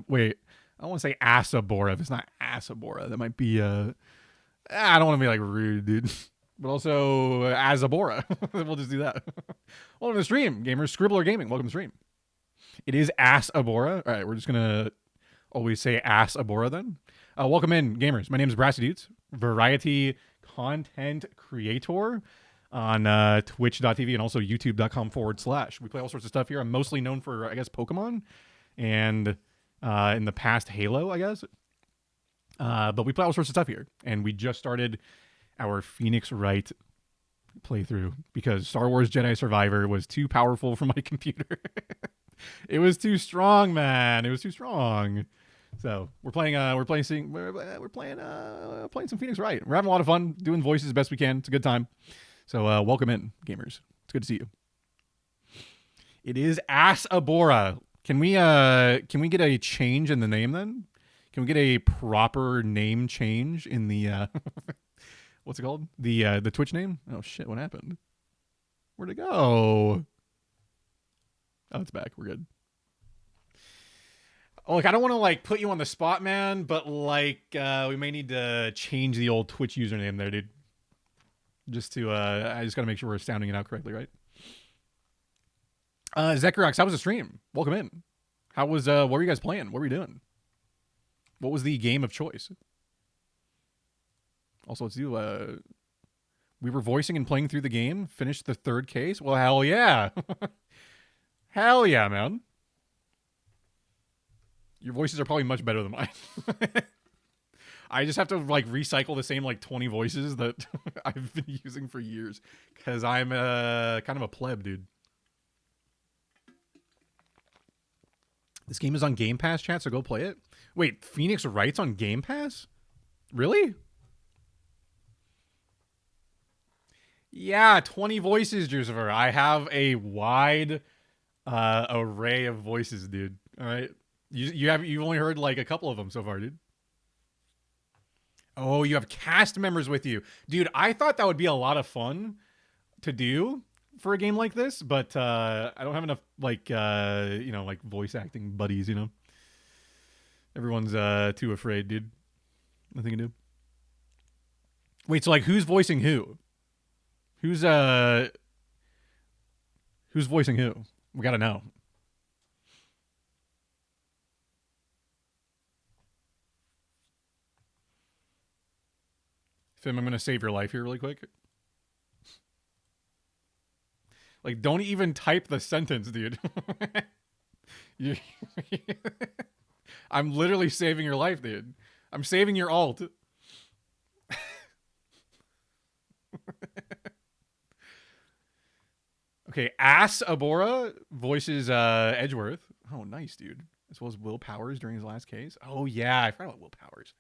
Wait, I don't want to say Asabora if it's not Asabora. That might be, I don't want to be like rude, dude. But also Azabora. We'll just do that. Welcome to the stream, gamers. Scribbler Gaming, welcome to the stream. It is Asabora. All right, we're just going to always say Asabora then. Welcome in, gamers. My name is Brassydoots, variety content creator on twitch.tv and also youtube.com/. We play all sorts of stuff here. I'm mostly known for, I guess, Pokemon and in the past Halo, I guess. But we play all sorts of stuff here. And we just started our Phoenix Wright playthrough because Star Wars Jedi Survivor was too powerful for my computer. It was too strong, man. It was too strong. So we're playing some Phoenix Wright. We're having a lot of fun doing voices as best we can. It's a good time. So welcome in, gamers. It's good to see you. It is Asabora. Can we get a change in the name then? Can we get a proper name change in the what's it called? The Twitch name? Oh shit, what happened? Where'd it go? Oh, it's back. We're good. Oh, look, I don't want to like put you on the spot, man, but like we may need to change the old Twitch username there, dude. Just to I just gotta make sure we're sounding it out correctly, right? Zekriox, how was the stream? Welcome in. How was what were you guys playing? What were you doing? What was the game of choice? Also, let's do we were voicing and playing through the game, finished the third case. Well, hell yeah. Hell yeah, man. Your voices are probably much better than mine. I just have to like recycle the same like 20 voices that I've been using for years because I'm kind of a pleb, dude. This game is on Game Pass, chat, so go play it. Wait, Phoenix Wright's on Game Pass? Really? Yeah, 20 voices, Jucifer. I have a wide array of voices, dude. All right. You've only heard like a couple of them so far, dude. Oh, you have cast members with you. Dude, I thought that would be a lot of fun to do for a game like this, but I don't have enough like like voice acting buddies, you know. Everyone's too afraid, dude. Nothing to do. Wait, so like who's voicing who? Who's voicing who? We gotta know. Fim, I'm gonna save your life here really quick. Like, don't even type the sentence, dude. I'm literally saving your life, dude. I'm saving your alt. Okay, Asabora voices Edgeworth. Oh, nice, dude. As well as Will Powers during his last case. Oh, yeah, I forgot about Will Powers.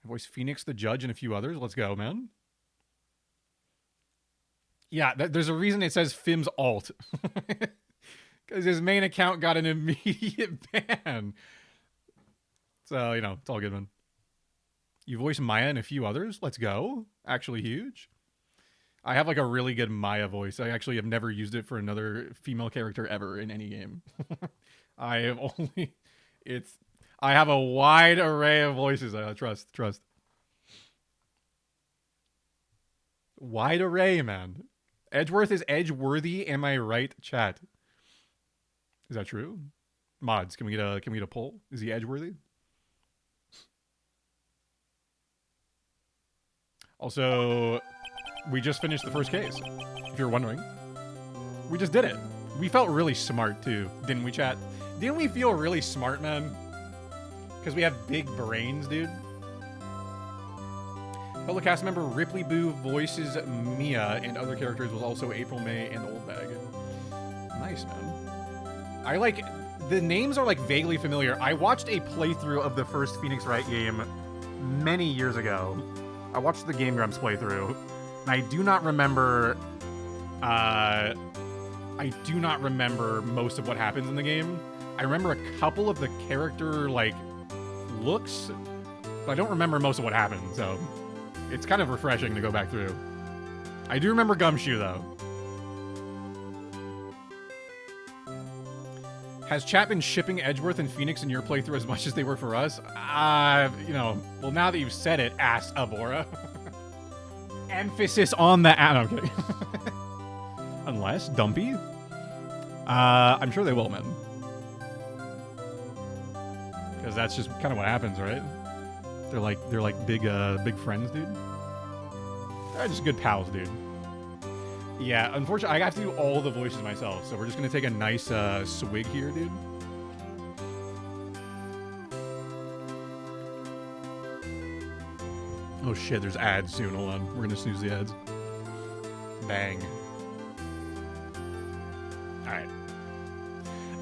I voiced Phoenix the Judge and a few others. Let's go, man. Yeah, there's a reason it says Fim's alt. Because his main account got an immediate ban. So, it's all good, man. You voiced Maya and a few others. Let's go. Actually huge. I have like a really good Maya voice. I actually have never used it for another female character ever in any game. I have a wide array of voices. Trust. Wide array, man. Edgeworth is edge-worthy, am I right, chat? Is that true? Mods, can we get a poll? Is he edge-worthy? Also, we just finished the first case, if you're wondering. We just did it. We felt really smart, too, didn't we, chat? Didn't we feel really smart, man? Because we have big brains, dude. Fellow cast member Ripley Boo voices Mia, and other characters was also April May and Oldbag. Nice, man. I like... The names are like vaguely familiar. I watched a playthrough of the first Phoenix Wright game many years ago. I watched the Game Grumps playthrough, and I do not remember... I do not remember most of what happens in the game. I remember a couple of the character, like, looks, but I don't remember most of what happened, so it's kind of refreshing to go back through. I do remember Gumshoe, though. Has chat been shipping Edgeworth and Phoenix in your playthrough as much as they were for us? You know, well, now that you've said it, ass Abora. Emphasis on the... No, I'm kidding. Unless, Dumpy? I'm sure they will, man. Because that's just kind of what happens, right? They're like big friends, dude. They're just good pals, dude. Yeah, unfortunately, I have to do all the voices myself, so we're just gonna take a nice swig here, dude. Oh shit, there's ads soon. Hold on, we're gonna snooze the ads. Bang. All right.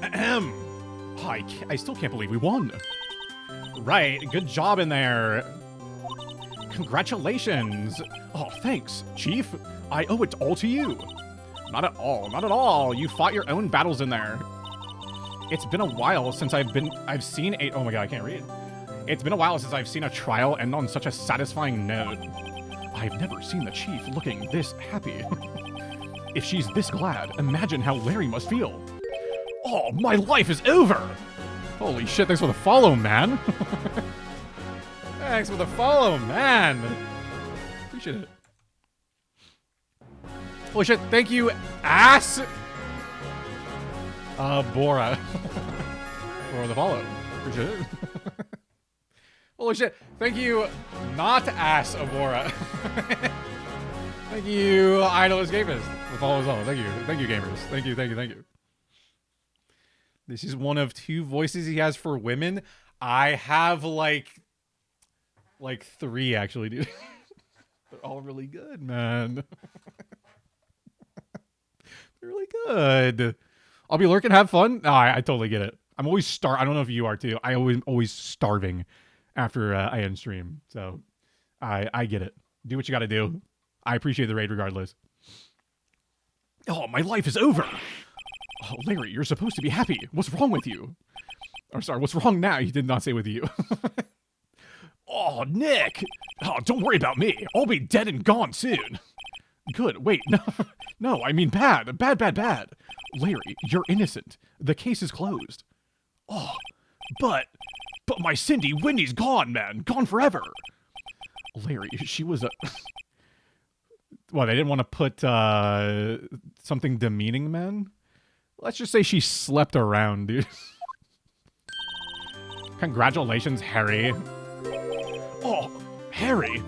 Ahem. Oh, I still can't believe we won. Right, good job in there. Congratulations. Oh, thanks, Chief. I owe it all to you. Not at all, not at all. You fought your own battles in there. It's been a while since I've seen a... Oh my god, I can't read. It's been a while since I've seen a trial end on such a satisfying note. I've never seen the Chief looking this happy. If she's this glad, imagine how Larry must feel. Oh, my life is over! Holy shit, thanks for the follow, man. Thanks for the follow, man. Appreciate it. Holy shit, thank you, ass! Bora. For the follow. Appreciate it. Holy shit, thank you, not ass Abora. Thank you, Idol Escapist. The follow as well. Thank you, gamers. Thank you. This is one of 2 voices he has for women. I have like 3 actually, dude. They're all really good, man. They're really good. I'll be lurking, have fun. No, I totally get it. I'm always I don't know if you are too. I always starving after I end stream. So I get it. Do what you got to do. I appreciate the raid regardless. Oh, my life is over. Oh, Larry, you're supposed to be happy. What's wrong with you? Or sorry, what's wrong now? You did not say with you. Oh, Nick. Oh, don't worry about me. I'll be dead and gone soon. Good. Wait, no. No, I mean bad. Bad. Larry, you're innocent. The case is closed. Oh, but my Cindy, Wendy's gone, man. Gone forever. Larry, she was a... Well, they didn't want to put something demeaning, man? Let's just say she slept around, dude. Congratulations, Harry. Oh, Harry.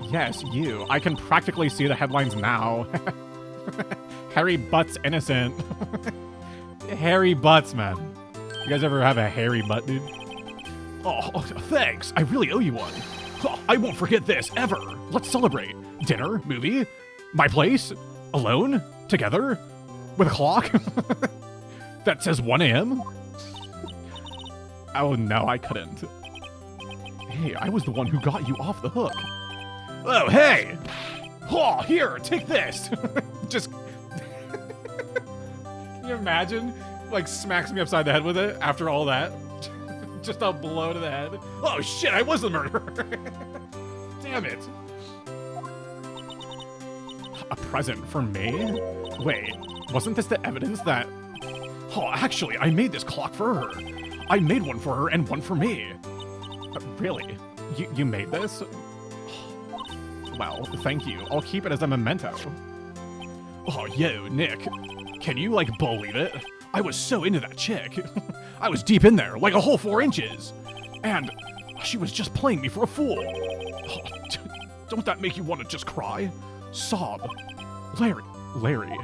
Yes, you. I can practically see the headlines now. Harry Butt's innocent. Harry Butts, man. You guys ever have a hairy butt, dude? Oh, thanks. I really owe you one. Oh, I won't forget this, ever. Let's celebrate. Dinner? Movie? My place? Alone? Together? With a clock? That says 1 a.m.? Oh, no, I couldn't. Hey, I was the one who got you off the hook. Oh, hey! Oh, here, take this! Just... Can you imagine? Like, smacks me upside the head with it after all that? Just a blow to the head. Oh, shit, I was the murderer! Damn it. A present for me? Wait, wasn't this the evidence that... Oh, actually, I made this clock for her. I made one for her and one for me. Really? You made this? Well, thank you. I'll keep it as a memento. Oh, yo, Nick. Can you, like, believe it? I was so into that chick. I was deep in there, like a whole 4 inches. And she was just playing me for a fool. Oh, don't that make you want to just cry? Sob. Larry.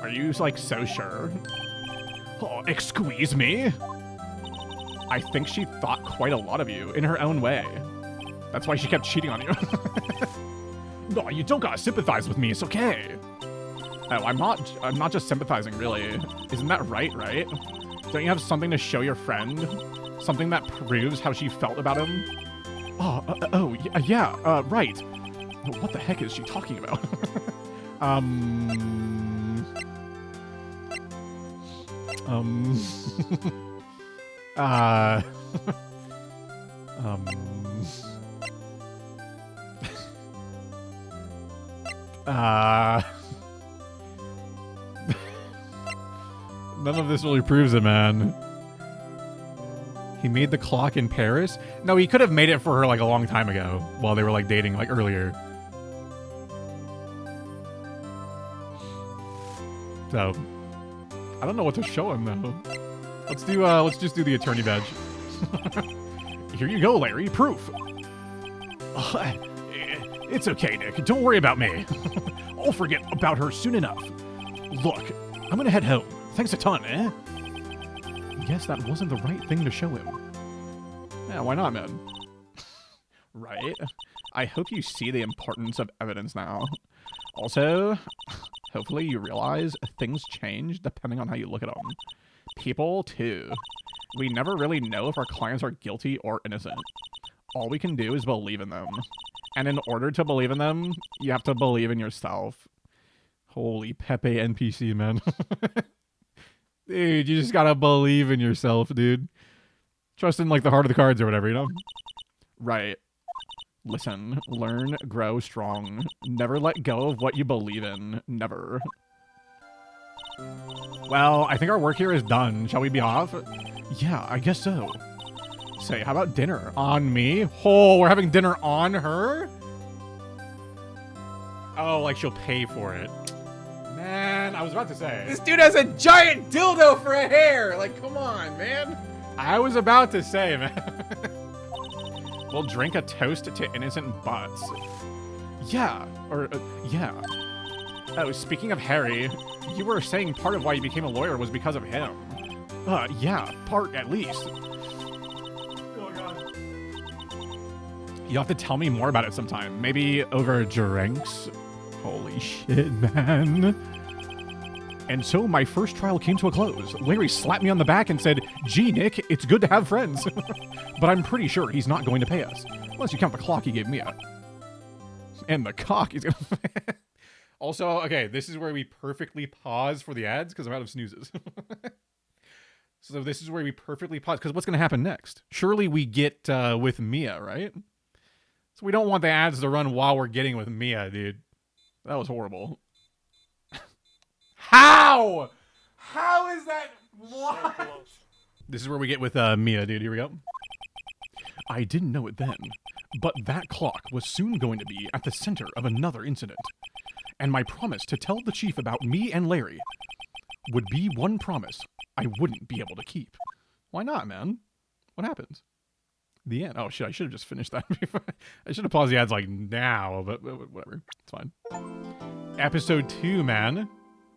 Are you, like, so sure? Oh, excuse me? I think she thought quite a lot of you in her own way. That's why she kept cheating on you. No, you don't gotta sympathize with me. It's okay. Oh, I'm not just sympathizing, really. Isn't that right? Don't you have something to show your friend? Something that proves how she felt about him? Yeah, right. What the heck is she talking about? None of this really proves it, man. He made the clock in Paris? No, he could have made it for her like a long time ago while they were like dating like earlier. So, I don't know what to show him though. Let's just do the attorney badge. Here you go, Larry. Proof. It's okay, Nick. Don't worry about me. I'll forget about her soon enough. Look, I'm gonna head home. Thanks a ton, eh? Guess that wasn't the right thing to show him. Yeah, why not, man? Right? I hope you see the importance of evidence now. Also, hopefully you realize things change depending on how you look at them. People, too. We never really know if our clients are guilty or innocent. All we can do is believe in them. And in order to believe in them, you have to believe in yourself. Holy Pepe NPC, man. Dude, you just gotta believe in yourself, dude. Trust in, like, the heart of the cards or whatever, you know? Right. Listen, learn, grow strong. Never let go of what you believe in. Never. Well, I think our work here is done. Shall we be off? Yeah, I guess so. Say, how about dinner? On me? Oh, we're having dinner on her? Oh, like she'll pay for it. Man, I was about to say. This dude has a giant dildo for a hair. Like, come on, man. I was about to say, man. We'll drink a toast to innocent butts. Yeah, yeah. Oh, speaking of Harry, you were saying part of why you became a lawyer was because of him. Yeah, part at least. Oh, God. You'll have to tell me more about it sometime. Maybe over drinks. Holy shit, man. And so my first trial came to a close. Larry slapped me on the back and said, "Gee, Nick, it's good to have friends." But I'm pretty sure he's not going to pay us. Unless you count the clock he gave me out. And the cock he's gonna... Also, okay, this is where we perfectly pause for the ads because I'm out of snoozes. So this is where we perfectly pause because what's going to happen next? Surely we get with Mia, right? So we don't want the ads to run while we're getting with Mia, dude. That was horrible. How? How is that? What? So this is where we get with Mia, dude. Here we go. I didn't know it then, but that clock was soon going to be at the center of another incident. And my promise to tell the chief about me and Larry would be one promise I wouldn't be able to keep. Why not, man? What happens? The end. Oh, shit, I should have just finished that before. I should have paused the ads, like, now, but whatever. It's fine. Episode 2, man.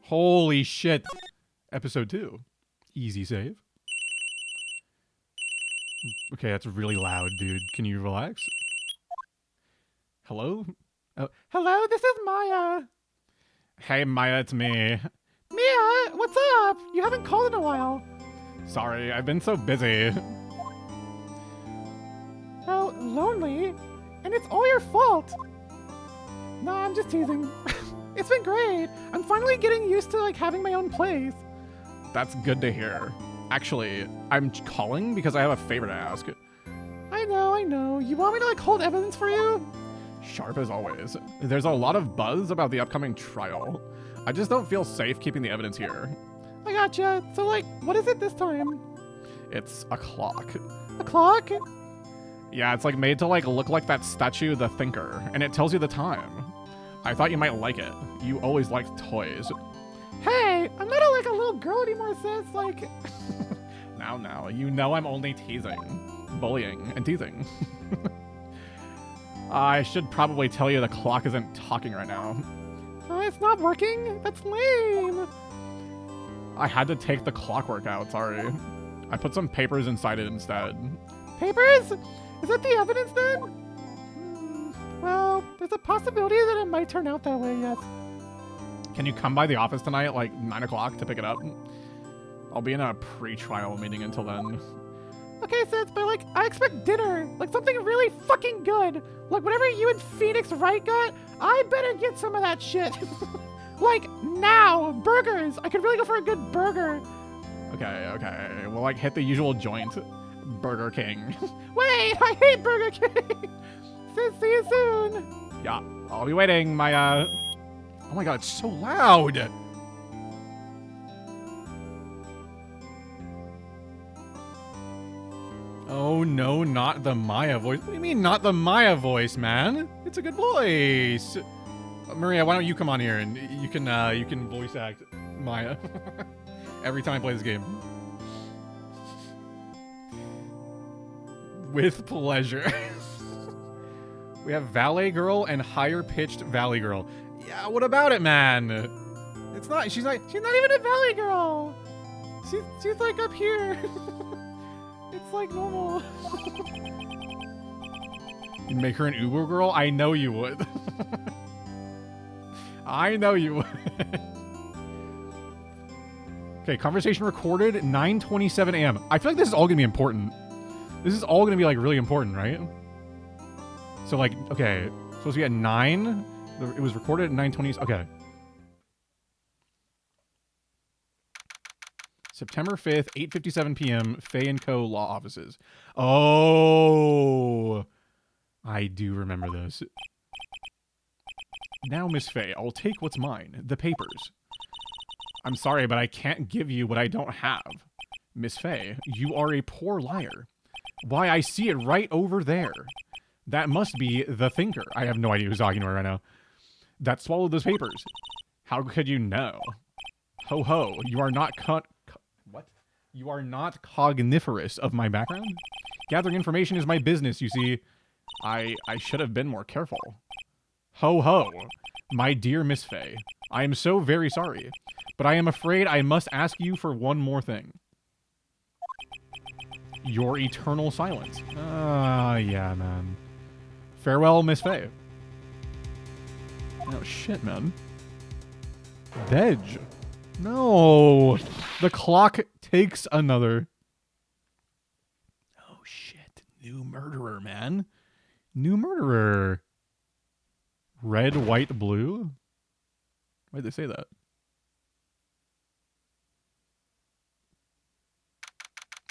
Holy shit. Episode 2. Easy save. Okay, that's really loud, dude. Can you relax? Hello? Oh, hello, this is Maya. Hey, Maya, it's me. Mia, what's up? You haven't called in a while. Sorry, I've been so busy. Well, lonely, and it's all your fault. No, I'm just teasing. It's been great. I'm finally getting used to, like, having my own place. That's good to hear. Actually, I'm calling because I have a favor to ask. I know. You want me to, like, hold evidence for you? Sharp as always. There's a lot of buzz about the upcoming trial. I just don't feel safe keeping the evidence here. I gotcha. So, like, what is it this time? It's a clock. A clock? Yeah, it's, like, made to, like, look like that statue, The Thinker, and it tells you the time. I thought you might like it. You always liked toys. Hey, I'm not like a little girl anymore, sis. Like... Now, you know I'm only teasing. Bullying and teasing. I should probably tell you the clock isn't talking right now. It's not working? That's lame. I had to take the clockwork out, sorry. I put some papers inside it instead. Papers? Is that the evidence then? Well, there's a possibility that it might turn out that way, yes. Can you come by the office tonight at like 9 o'clock to pick it up? I'll be in a pre-trial meeting until then. Okay, sis, but like, I expect dinner. Like something really fucking good. Like whatever you and Phoenix Wright got, I better get some of that shit. Like, now! Burgers! I could really go for a good burger. Okay. We'll like hit the usual joint. Burger King. Wait, I hate Burger King! Sis, see you soon! Yeah, I'll be waiting. Oh my god, it's so loud! Oh no, not the Maya voice. What do you mean, not the Maya voice, man? It's a good voice. Maria, why don't you come on here and you can voice act Maya every time I play this game. With pleasure. We have Valet Girl and Higher Pitched Valley Girl. Yeah, what about it, man? She's not even a Valley Girl! She's like up here. It's like normal. You'd make her an Uber girl? I know you would. I know you would. Okay, conversation recorded 9:27 a.m. I feel like this is all gonna be important. This is all gonna be like really important, right? So like, okay, supposed to be at 9. It was recorded at 9:20. Okay. September 5th, 8:57 p.m. Fay & Co. Law Offices. Oh, I do remember this. Now, Miss Fay, I'll take what's mine, the papers. I'm sorry, but I can't give you what I don't have. Miss Fay, you are a poor liar. Why, I see it right over there. That must be the thinker. I have no idea who's talking to her right now. That swallowed those papers. How could you know? Ho ho, you are not what? You are not cogniferous of my background? Gathering information is my business, you see. I should have been more careful. Ho ho, my dear Miss Fay. I am so very sorry, but I am afraid I must ask you for one more thing. Your eternal silence. Yeah, man. Farewell, Miss Fay. Oh, shit, man. Veg. No. The clock takes another. Oh, shit. New murderer, man. New murderer. Red, white, blue? Why'd they say that?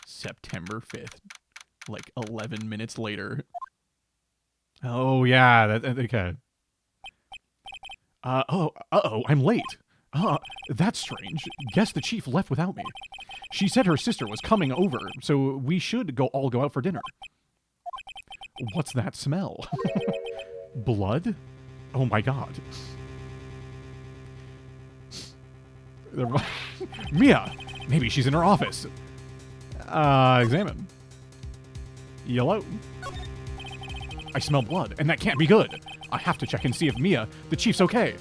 September 5th. Like 11 minutes later. Oh, yeah. Okay. Uh-oh, I'm late. That's strange. Guess the chief left without me. She said her sister was coming over, so we should all go out for dinner. What's that smell? Blood? Oh my god. Mia! Maybe she's in her office. Examine. Yellow. I smell blood, and that can't be good. I have to check and see if Mia, the chief's okay.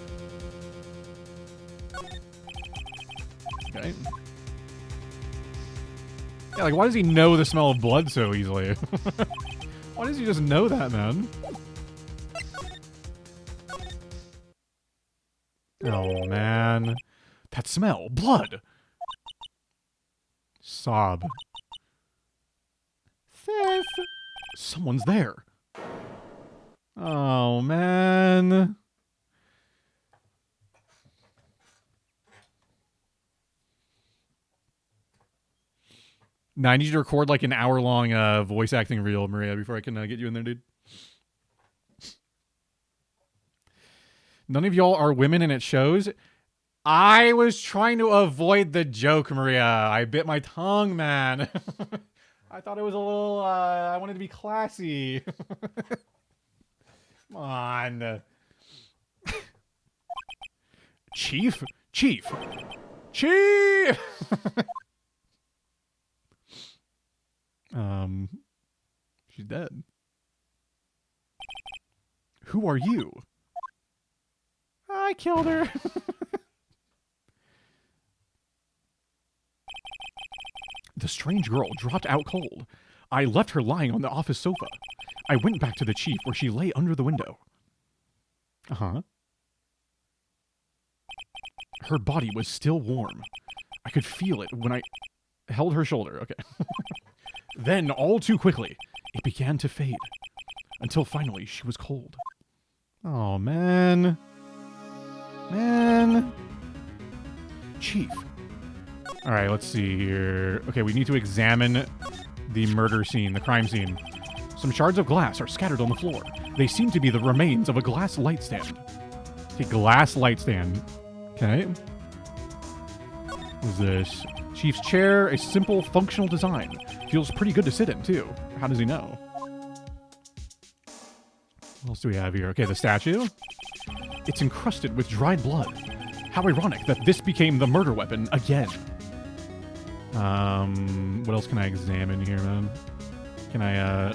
Okay. Yeah, like, why does he know the smell of blood so easily? Why does he just know that, man? Oh, man. That smell. Blood. Sob. Sis. Someone's there. Oh, man. Now, I need you to record like an hour-long voice acting reel, Maria, before I can get you in there, dude. None of y'all are women and it shows. I was trying to avoid the joke, Maria. I bit my tongue, man. I thought it was a little, I wanted to be classy. Come on. Chief? Chief! Chief! She's dead. Who are you? I killed her. The strange girl dropped out cold. I left her lying on the office sofa. I went back to the chief where she lay under the window. Uh-huh. Her body was still warm. I could feel it when I held her shoulder. Okay. Then, all too quickly, it began to fade. Until finally, she was cold. Oh, man. Man. Chief. All right, let's see here. Okay, we need to examine the murder scene, the crime scene. Some shards of glass are scattered on the floor. They seem to be the remains of a glass light stand. Okay, glass light stand. Okay. What's this? Chief's chair, a simple, functional design. Feels pretty good to sit in, too. How does he know? What else do we have here? Okay, the statue. It's encrusted with dried blood. How ironic that this became the murder weapon again. What else can I examine here, man? Can I,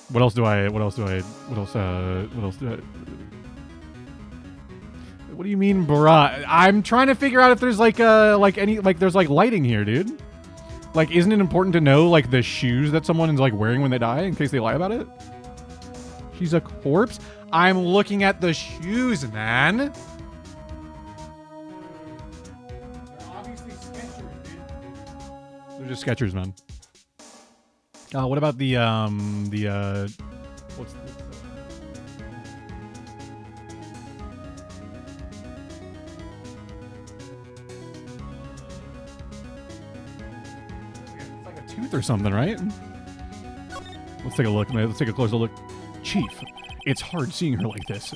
What else do I... What do you mean, bruh? I'm trying to figure out if there's like there's like lighting here, dude. Like, isn't it important to know like the shoes that someone is like wearing when they die in case they lie about it? She's a corpse? I'm looking at the shoes, man. They're obviously Skechers, dude. They're just Skechers, man. What about the what's it's like a tooth or something, right? Let's take a look, man. Let's take a closer look. Chief, it's hard seeing her like this.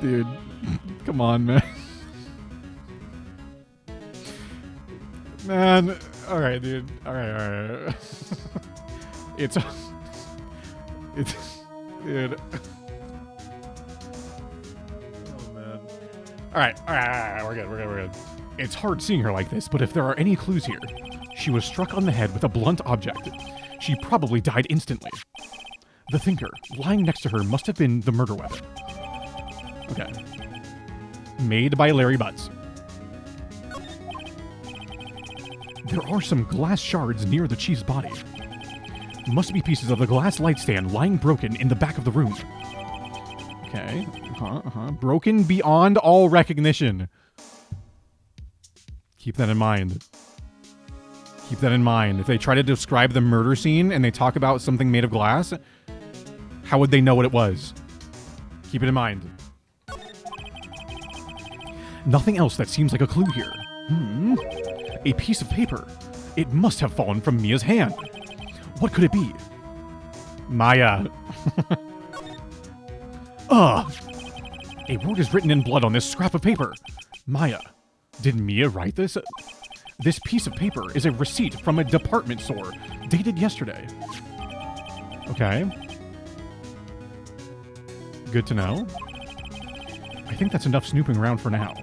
Dude, come on, man. Man, all right, dude. All right. It's, dude. Oh man. All right. We're good. It's hard seeing her like this, but if there are any clues here, she was struck on the head with a blunt object. She probably died instantly. The thinker lying next to her must have been the murder weapon. Okay. Made by Larry Butts. There are some glass shards near the chief's body. Must be pieces of the glass light stand lying broken in the back of the room. Okay. Broken beyond all recognition. Keep that in mind. Keep that in mind. If they try to describe the murder scene and they talk about something made of glass, how would they know what it was? Keep it in mind. Nothing else that seems like a clue here. A piece of paper. It must have fallen from Mia's hand. What could it be? Maya. Ugh. A word is written in blood on this scrap of paper. Maya. Did Mia write this? This piece of paper is a receipt from a department store, dated yesterday. Okay. Good to know. I think that's enough snooping around for now.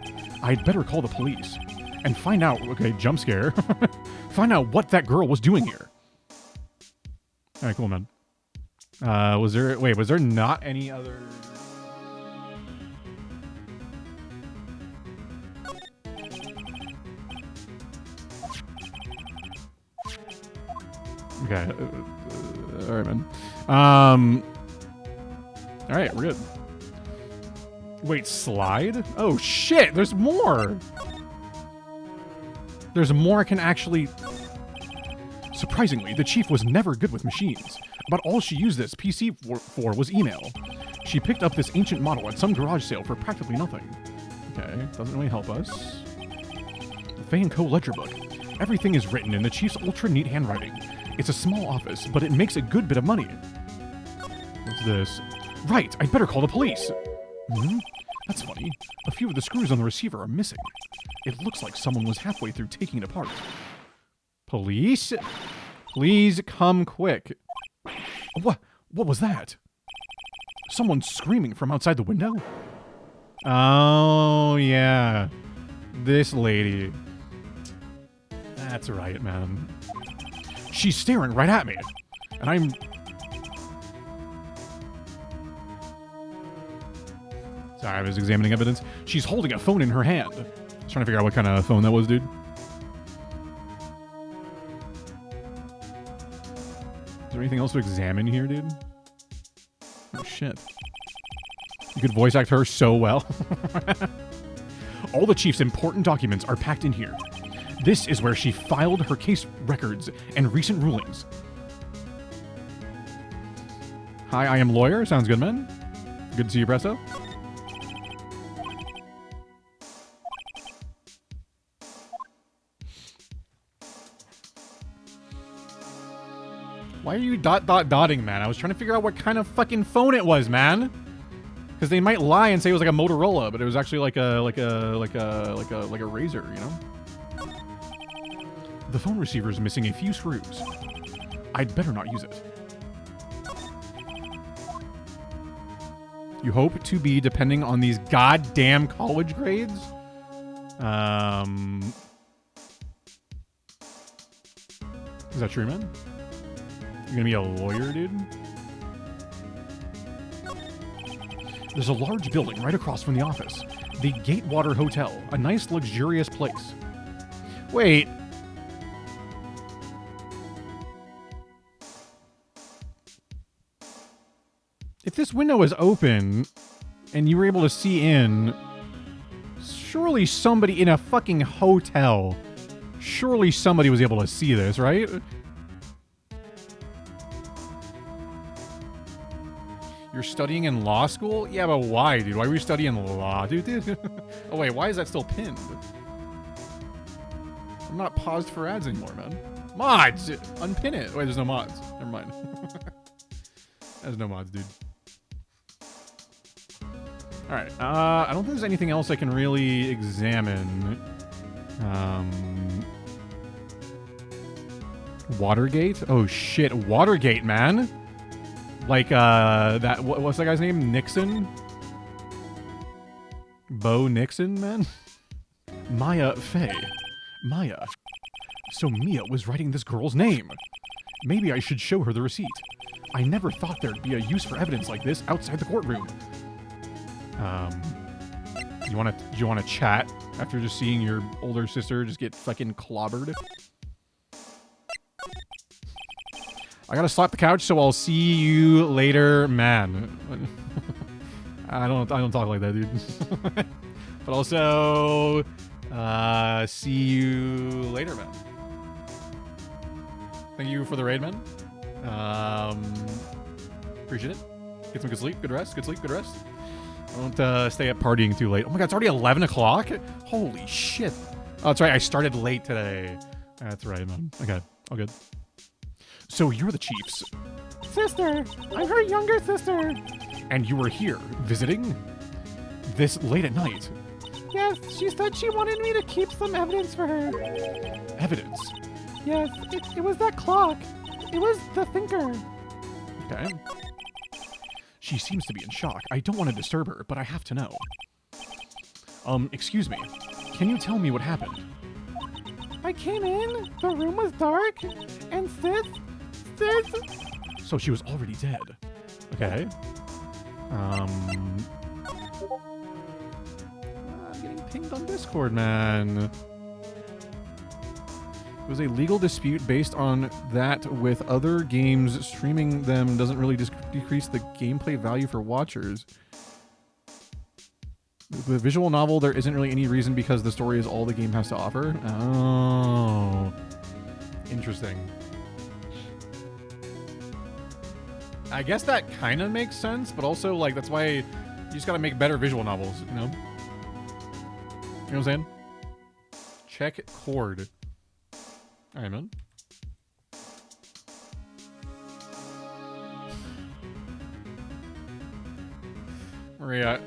I'd better call the police. And find out, okay, jump scare. Find out what that girl was doing here. All right, cool, man. Was there not any other... Okay. All right, man. All right, we're good. Wait, slide? Oh, shit, there's more! There's more I can actually... Surprisingly, the chief was never good with machines, but all she used this PC for was email. She picked up this ancient model at some garage sale for practically nothing. Okay, doesn't really help us. Fay & Co. ledger book. Everything is written in the chief's ultra-neat handwriting. It's a small office, but it makes a good bit of money. What's this? Right, I'd better call the police. That's funny. A few of the screws on the receiver are missing. It looks like someone was halfway through taking it apart. Police? Please come quick. What was that? Someone screaming from outside the window? Oh, yeah. This lady. That's right, man. She's staring right at me. And I'm... Sorry, I was examining evidence. She's holding a phone in her hand. I was trying to figure out what kind of phone that was, dude. Is there anything else to examine here, dude? Oh, shit. You could voice act her so well. All the chief's important documents are packed in here. This is where she filed her case records and recent rulings. Hi, I am lawyer. Sounds good, man. Good to see you, Presto. Why are you dotting, man? I was trying to figure out what kind of fucking phone it was, man. Because they might lie and say it was like a Motorola, but it was actually like a Razor, you know? The phone receiver is missing a few screws. I'd better not use it. You hope to be depending on these goddamn college grades? Is that true, man? You're gonna be a lawyer, dude? There's a large building right across from the office. The Gatewater Hotel. A nice, luxurious place. Wait. If this window is open and you were able to see in, surely somebody in a fucking hotel, surely somebody was able to see this, right? You're studying in law school? Yeah, but why, dude? Why were you studying law, dude? Oh, wait, why is that still pinned? I'm not paused for ads anymore, man. Mods! Unpin it. Wait, there's no mods. Never mind. There's no mods, dude. Alright, I don't think there's anything else I can really examine. Watergate? Oh shit, Watergate, man! Like, what's that guy's name? Nixon? Bo Nixon, man? Maya Fey. Maya. So Mia was writing this girl's name. Maybe I should show her the receipt. I never thought there'd be a use for evidence like this outside the courtroom. Do you wanna chat after just seeing your older sister just get fucking clobbered? I gotta slap the couch, so I'll see you later, man. I don't talk like that, dude. But also, see you later, man. Thank you for the raid, man. Appreciate it. Get some good sleep, good rest, good sleep, good rest. Don't stay up partying too late. Oh my god, it's already 11 o'clock? Holy shit. Oh, that's right, I started late today. That's right, man. Okay, all good. So you're the chief's Sister! I'm her younger sister! and you were here visiting this late at night. Yes, she said she wanted me to keep some evidence for her. Evidence. Yes, it was that clock. It was the thinker. Okay. She seems to be in shock. I don't want to disturb her, but I have to know. Excuse me. Can you tell me what happened? I came in, the room was dark, and Sis... So she was already dead. Okay. I'm getting pinged on Discord, man. It was a legal dispute based on that with other games. Streaming them doesn't really decrease the gameplay value for watchers. The visual novel, there isn't really any reason because the story is all the game has to offer. Oh. Interesting. I guess that kind of makes sense, but also, like, that's why you just gotta make better visual novels, you know? You know what I'm saying? Check chord. Alright, man. Maria.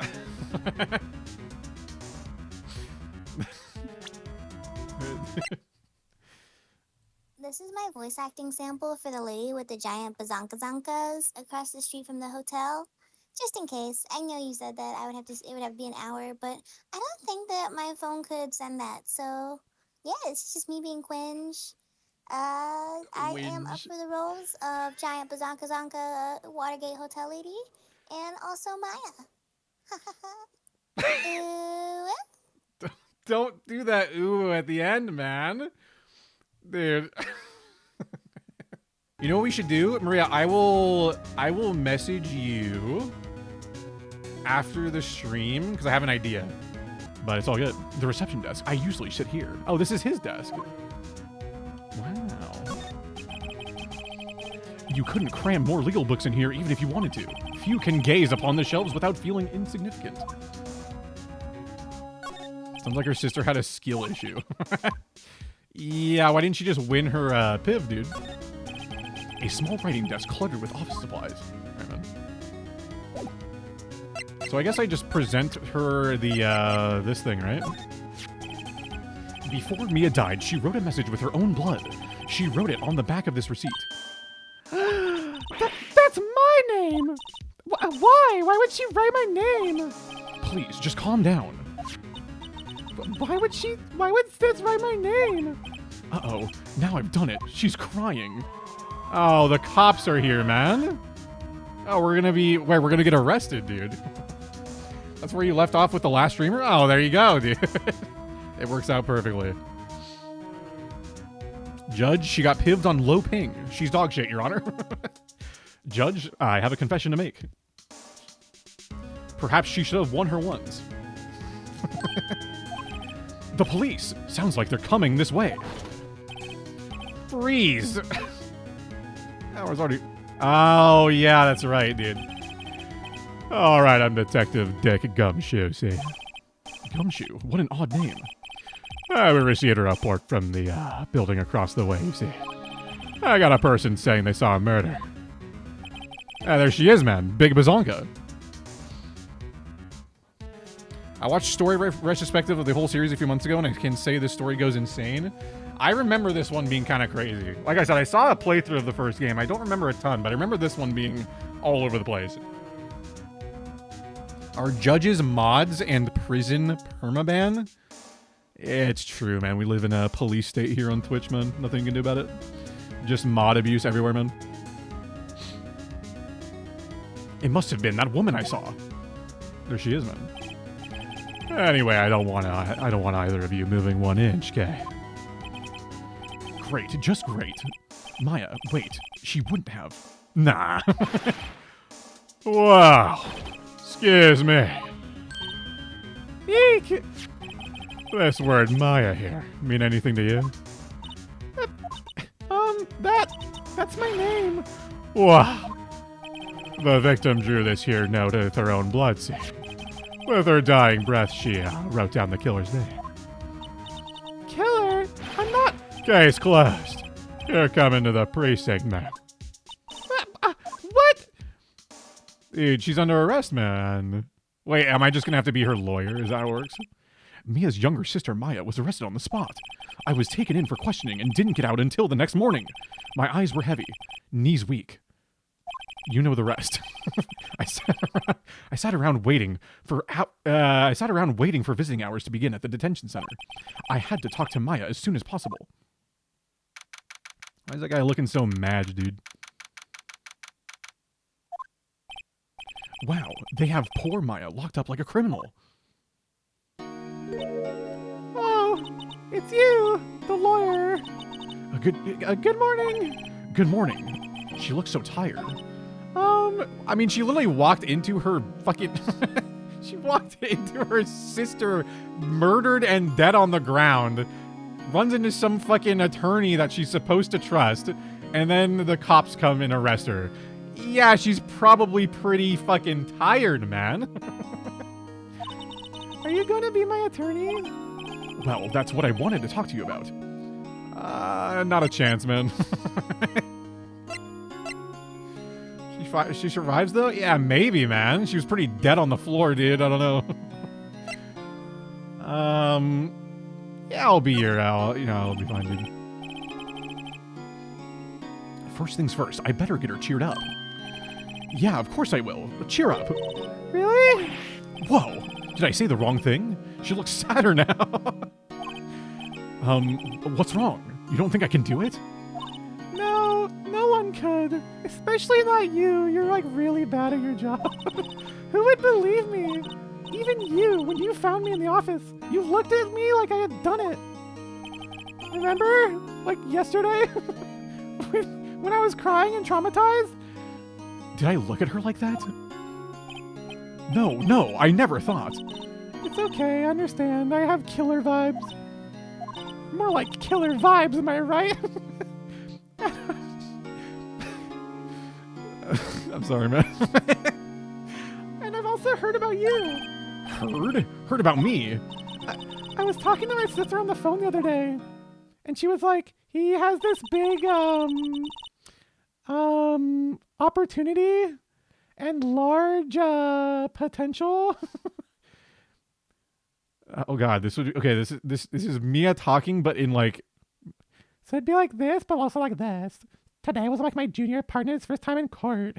This is my voice acting sample for the lady with the giant bazonka-zonkas across the street from the hotel. Just in case. I know you said that it would have to be an hour, but I don't think that my phone could send that. So, yeah, it's just me being Quinge. I am up for the roles of giant bazonka-zonka Watergate hotel lady and also Maya. Ooh. Don't do that ooh at the end, man. Dude. You know what we should do? Maria, I will message you after the stream because I have an idea. But it's all good. The reception desk. I usually sit here. Oh, this is his desk. Wow. You couldn't cram more legal books in here even if you wanted to. Few can gaze upon the shelves without feeling insignificant. Sounds like her sister had a skill issue. Yeah, why didn't she just win her PIV, dude? A small writing desk cluttered with office supplies. All right, man. So I guess I just present her the this thing, right? Before Mia died, she wrote a message with her own blood. She wrote it on the back of this receipt. That's my name! Why? Why would she write my name? Please, just calm down. Why would Sis write my name? Uh-oh, now I've done it. She's crying. Oh, the cops are here, man. Oh, we're gonna get arrested, dude. That's where you left off with the last streamer? Oh, there you go, dude. It works out perfectly. Judge, she got pived on low ping. She's dog shit, Your Honor. Judge, I have a confession to make. Perhaps she should have won her ones. The police! Sounds like they're coming this way. Freeze! Hours already... Oh, yeah, that's right, dude. Alright, I'm Detective Dick Gumshoe, see. Gumshoe? What an odd name. We received a report from the building across the way, you see. I got a person saying they saw a murder. There she is, man. Big Bazonka. I watched story retrospective of the whole series a few months ago, and I can say this story goes insane. I remember this one being kind of crazy. Like I said, I saw a playthrough of the first game. I don't remember a ton, but I remember this one being all over the place. Are judges mods and prison permaban? It's true, man. We live in a police state here on Twitch, man. Nothing you can do about it. Just mod abuse everywhere, man. It must have been that woman I saw. There she is, man. Anyway, I don't want either of you moving 1 inch, okay? Great, just great. Maya, wait, she wouldn't have. Nah. Wow. Excuse me. Eek! This word Maya here mean anything to you? That's my name. Wow. The victim drew this here note with her own blood, see. With her dying breath, she wrote down the killer's name. Killer? I'm not... Case closed. You're coming to the precinct, man. What? Dude, she's under arrest, man. Wait, am I just gonna have to be her lawyer? Is that how it works? Mia's younger sister, Maya, was arrested on the spot. I was taken in for questioning and didn't get out until the next morning. My eyes were heavy, knees weak. You know the rest. I sat around waiting for visiting hours to begin at the detention center. I had to talk to Maya as soon as possible. Why is that guy looking so mad, dude? Wow, they have poor Maya locked up like a criminal. Oh, it's you, the lawyer. Good morning. Good morning. She looks so tired. I mean, she literally walked into her fucking... she walked into her sister murdered and dead on the ground, runs into some fucking attorney that she's supposed to trust, and then the cops come and arrest her. Yeah, she's probably pretty fucking tired, man. Are you gonna be my attorney? Well, that's what I wanted to talk to you about. Not a chance, man. She survives, though? Yeah, maybe, man. She was pretty dead on the floor, dude. I don't know. Yeah, I'll be here. I'll be fine, dude. First things first, I better get her cheered up. Yeah, of course I will. Cheer up. Really? Whoa. Did I say the wrong thing? She looks sadder now. What's wrong? You don't think I can do it? No, no one could. Especially not you. You're like really bad at your job. Who would believe me? even you, when you found me in the office, you looked at me like I had done it. Remember? Like yesterday? when I was crying and traumatized? Did I look at her like that? No, I never thought. It's okay, I understand. I have killer vibes. More like killer vibes, am I right? I'm sorry, man. And I've also heard about you. Heard about me? I was talking to my sister on the phone the other day, and she was like, he has this big, opportunity and large, potential. Oh God, this would okay. This is Mia talking, but in like. So it'd be like this, but also like this. Today was like my junior partner's first time in court.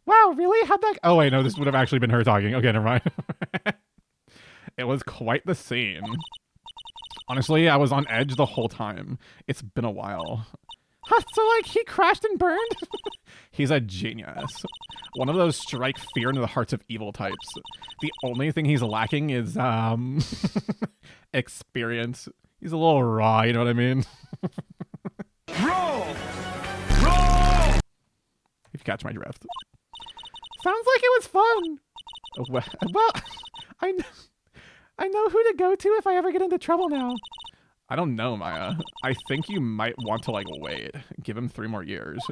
Wow, really? How'd that? Oh wait, no, this would have actually been her talking. Okay, never mind. It was quite the scene. Honestly, I was on edge the whole time. It's been a while. Huh, so like he crashed and burned? He's a genius. One of those strike fear into the hearts of evil types. The only thing he's lacking is experience. He's a little raw, you know what I mean? Roll! If you catch my drift. Sounds like it was fun. Oh, well, I know who to go to if I ever get into trouble now. I don't know, Maya. I think you might want to, like, wait. Give him 3 more years.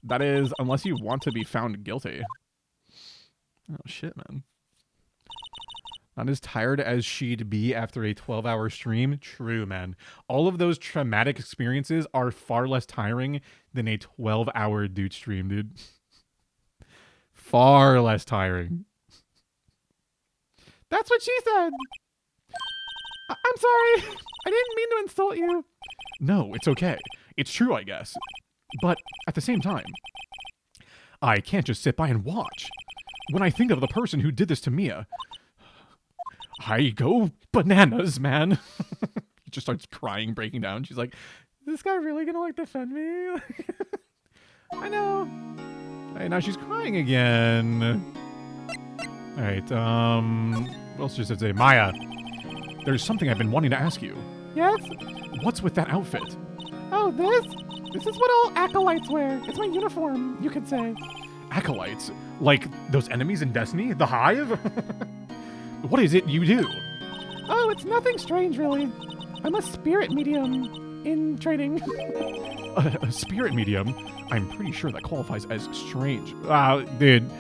That is, unless you want to be found guilty. Oh, shit, man. Not as tired as she'd be after a 12-hour stream? True, man. All of those traumatic experiences are far less tiring than a 12-hour dude stream, dude. Far less tiring. That's what she said. I'm sorry. I didn't mean to insult you. No, it's okay. It's true, I guess. But at the same time, I can't just sit by and watch. When I think of the person who did this to Mia, I go bananas, man. He just starts crying, breaking down. She's like, is this guy really gonna like defend me? I know. Hey, now she's crying again. All right, what else should I say? Maya, there's something I've been wanting to ask you. Yes? What's with that outfit? Oh, this? This is what all acolytes wear. It's my uniform, you could say. Acolytes? Like those enemies in Destiny? The Hive? What is it you do? Oh, it's nothing strange, really. I'm a spirit medium in training. A spirit medium? I'm pretty sure that qualifies as strange. Dude.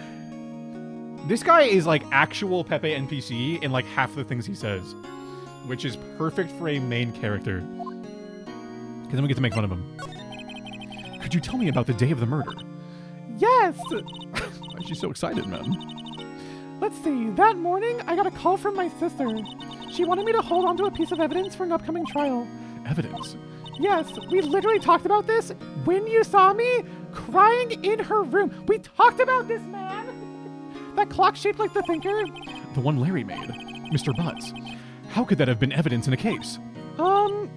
This guy is like actual Pepe NPC in like half the things he says. Which is perfect for a main character. Because then we get to make fun of him. Could you tell me about the day of the murder? Yes! Why is she so excited, man? Let's see. That morning, I got a call from my sister. She wanted me to hold on to a piece of evidence for an upcoming trial. Evidence? Yes, we literally talked about this when you saw me crying in her room. We talked about this, man! That clock shaped like the thinker. The one Larry made. Mr. Butts. How could that have been evidence in a case?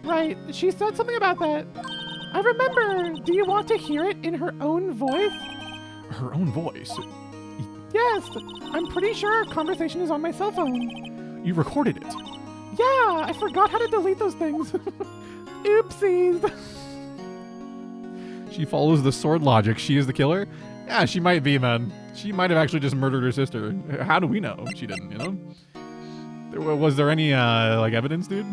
Right. She said something about that. I remember. Do you want to hear it in her own voice? Her own voice? Yes. I'm pretty sure our conversation is on my cell phone. You recorded it? Yeah, I forgot how to delete those things. Oopsies. She follows the sword logic. She is the killer? Yeah, she might be, man. She might have actually just murdered her sister. How do we know she didn't, you know? Was there any, like, evidence, dude?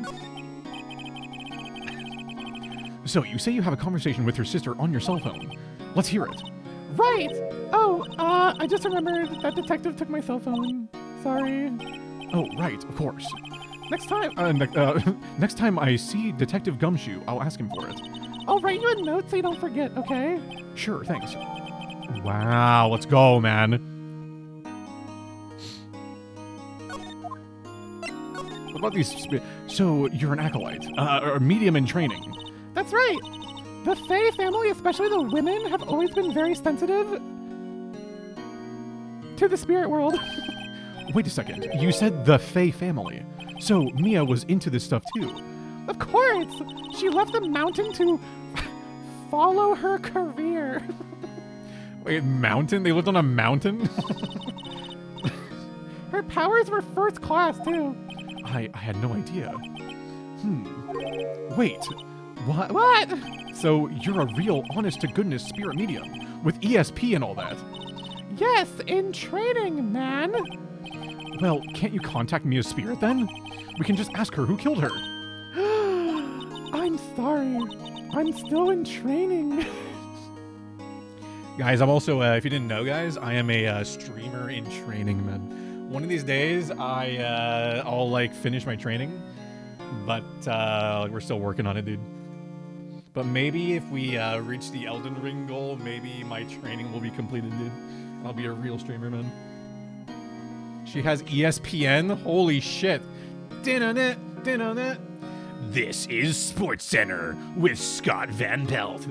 So, you say you have a conversation with your sister on your cell phone. Let's hear it. Right! Oh, I just remembered that detective took my cell phone. Sorry. Oh, right, of course. Next time I see Detective Gumshoe, I'll ask him for it. I'll write you a note so you don't forget, okay? Sure, thanks. Wow, let's go, man. What about these... So, you're an acolyte, or medium in training. That's right. The Fae family, especially the women, have always been very sensitive to the spirit world. Wait a second. You said the Fae family. So Mia was into this stuff too. Of course. She left the mountain to follow her career. Wait, mountain? They lived on a mountain? Her powers were first class, too. I had no idea. Wait, what? What? So you're a real honest-to-goodness spirit medium with ESP and all that. Yes, in training, man. Well, can't you contact me as spirit then? We can just ask her who killed her. I'm sorry. I'm still in training. Guys, I'm also, if you didn't know, guys, I am a streamer in training, man. One of these days, I'll like finish my training, but we're still working on it, dude. But maybe if we reach the Elden Ring goal, maybe my training will be completed, dude. I'll be a real streamer, man. She has ESPN? Holy shit. This is Sports Center with Scott Van Pelt.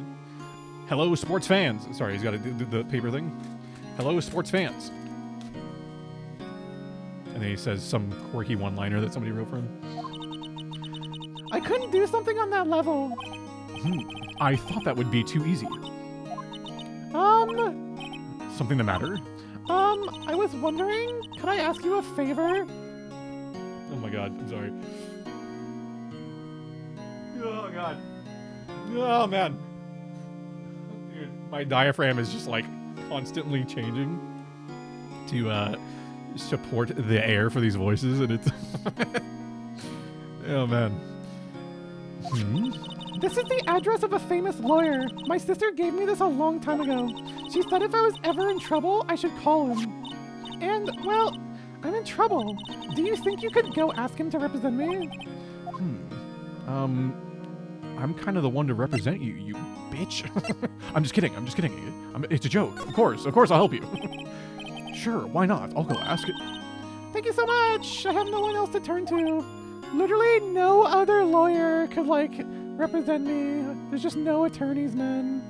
Hello, sports fans. Sorry, he's got to do the paper thing. Hello, sports fans. And then he says some quirky one-liner that somebody wrote for him. I couldn't do something on that level. I thought that would be too easy. Something the matter? I was wondering, could I ask you a favor? Oh my god, I'm sorry. Oh god. Oh man. Dude, my diaphragm is just like constantly changing to support the air for these voices, and it's oh man. This is the address of a famous lawyer. My sister gave me this a long time ago. She said if I was ever in trouble, I should call him. And, well, I'm in trouble. Do you think you could go ask him to represent me? I'm kind of the one to represent you, you bitch. I'm just kidding. It's a joke. Of course, I'll help you. Sure, why not? I'll go ask it. Thank you so much. I have no one else to turn to. Literally no other lawyer could, like, represent me. There's just no attorneys, man.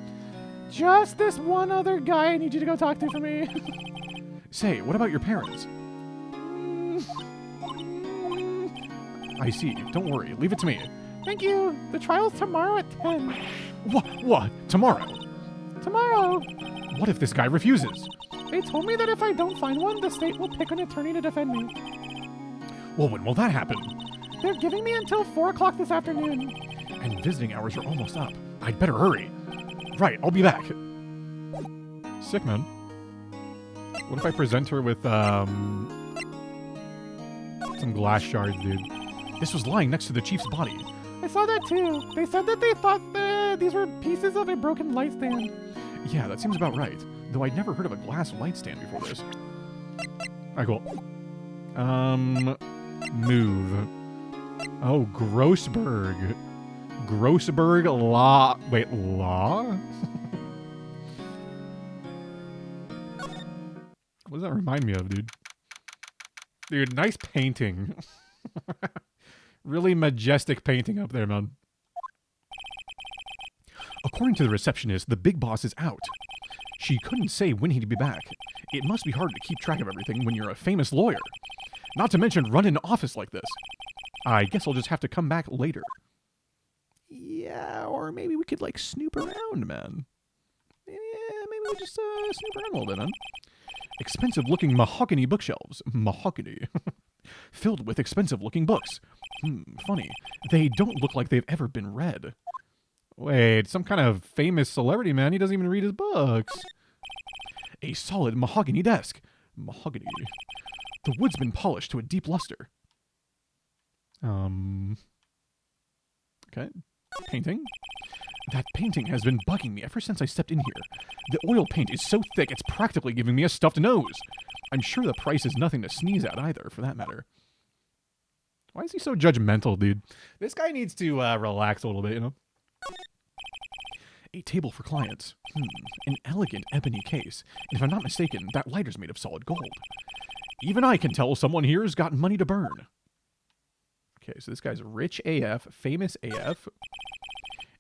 Just this one other guy I need you to go talk to for me. Say, what about your parents? I see. Don't worry. Leave it to me. Thank you. The trial's tomorrow at 10. What? Tomorrow? Tomorrow. What if this guy refuses? They told me that if I don't find one, the state will pick an attorney to defend me. Well, when will that happen? They're giving me until 4 o'clock this afternoon. And visiting hours are almost up. I'd better hurry. Right, I'll be back. Sick, man. What if I present her with, some glass shards, dude? This was lying next to the chief's body. I saw that too. They said that they thought these were pieces of a broken light stand. Yeah, that seems about right. Though I'd never heard of a glass light stand before this. Alright, cool. Move. Oh, Grossberg. Grossberg Law. Wait, Law? What does that remind me of, dude? Dude, nice painting. Really majestic painting up there, man. According to the receptionist, the big boss is out. She couldn't say when he'd be back. It must be hard to keep track of everything when you're a famous lawyer. Not to mention run an office like this. I guess I'll just have to come back later. Yeah, or maybe we could, like, snoop around, man. Yeah, maybe we'll just snoop around a little bit, man. Expensive-looking mahogany bookshelves. Mahogany. Filled with expensive-looking books. Funny. They don't look like they've ever been read. Wait, some kind of famous celebrity, man. He doesn't even read his books. A solid mahogany desk. Mahogany. The wood's been polished to a deep luster. Okay. Painting. That painting has been bugging me ever since I stepped in here. The oil paint is so thick it's practically giving me a stuffed nose. I'm sure the price is nothing to sneeze at either, for that matter. Why is he so judgmental, dude? This guy needs to relax a little bit, you know? A table for clients. An elegant ebony case. And if I'm not mistaken, that lighter's made of solid gold. Even I can tell someone here has got money to burn. Okay, so this guy's rich AF, famous AF.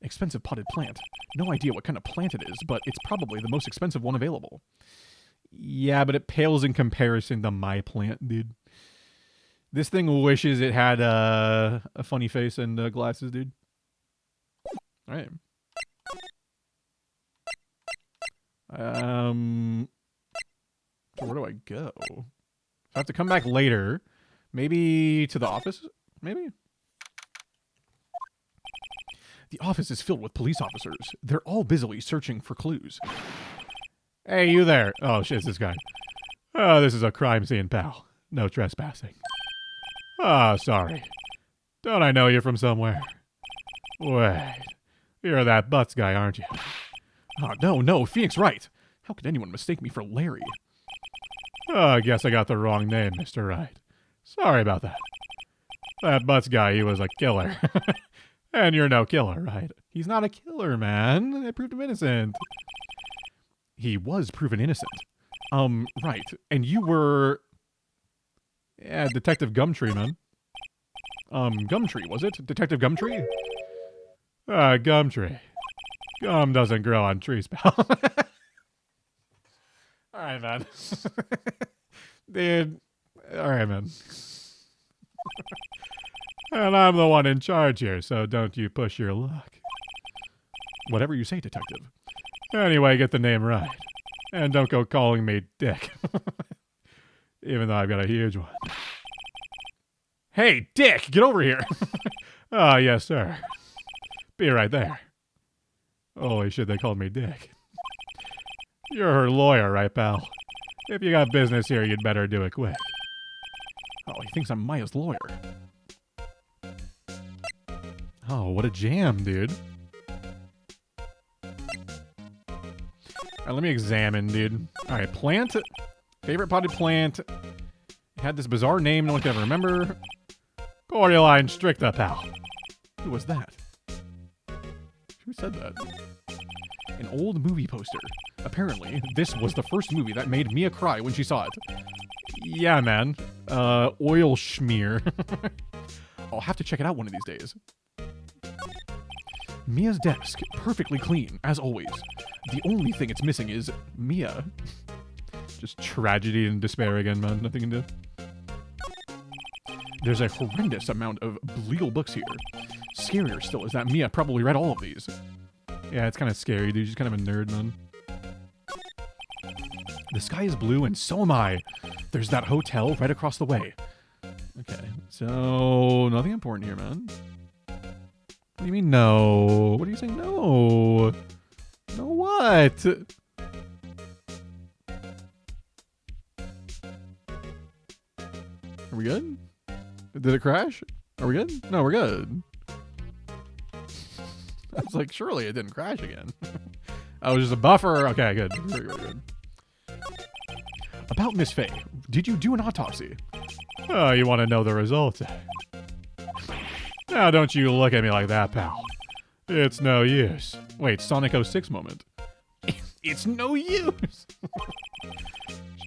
Expensive potted plant. No idea what kind of plant it is, but it's probably the most expensive one available. Yeah, but it pales in comparison to my plant, dude. This thing wishes it had a funny face and glasses, dude. All right. So where do I go? I have to come back later. Maybe to the office? Maybe? The office is filled with police officers. They're all busily searching for clues. Hey, you there. Oh, shit, it's this guy. Oh, this is a crime scene, pal. No trespassing. Oh, sorry. Don't I know you from somewhere? Wait. You're that Butts guy, aren't you? Oh, no, Phoenix Wright. How could anyone mistake me for Larry? Oh, I guess I got the wrong name, Mr. Wright. Sorry about that. That Butts guy, he was a killer. And you're no killer, right? He's not a killer, man. I proved him innocent. He was proven innocent. Right. And you were... Yeah, Detective Gumtree, man. Gumtree, was it? Detective Gumtree? Gumtree. Gum doesn't grow on trees, pal. Alright, man. Dude. Alright, man. And I'm the one in charge here, so don't you push your luck. Whatever you say, detective. Anyway, get the name right. And don't go calling me Dick. Even though I've got a huge one. Hey, Dick, get over here. Oh, yes, sir. Be right there. Holy shit, they called me Dick. You're her lawyer, right, pal? If you got business here, you'd better do it quick. Oh, he thinks I'm Maya's lawyer. Oh, what a jam, dude. Alright, let me examine, dude. Alright, plant. Favorite potted plant. It had this bizarre name no one can ever remember. Cordyline stricta, pal. Who was that? Who said that? An old movie poster. Apparently, this was the first movie that made Mia cry when she saw it. Yeah, man. Oil schmear. I'll have to check it out one of these days. Mia's desk, perfectly clean, as always. The only thing it's missing is Mia. Just tragedy and despair again, man. Nothing to do. There's a horrendous amount of legal books here. Scarier still is that Mia probably read all of these. Yeah, it's kind of scary, dude. She's kind of a nerd, man. The sky is blue, and so am I. There's that hotel right across the way. Okay, so nothing important here, man. What do you mean, no? What are you saying, no? No what? Are we good? Did it crash? Are we good? No, we're good. I was like, surely it didn't crash again. Oh, it was just a buffer. Okay, good. Good. About Miss Faye, did you do an autopsy? Oh, you want to know the results? Now, don't you look at me like that, pal. It's no use. Wait, Sonic 06 moment. It's no use.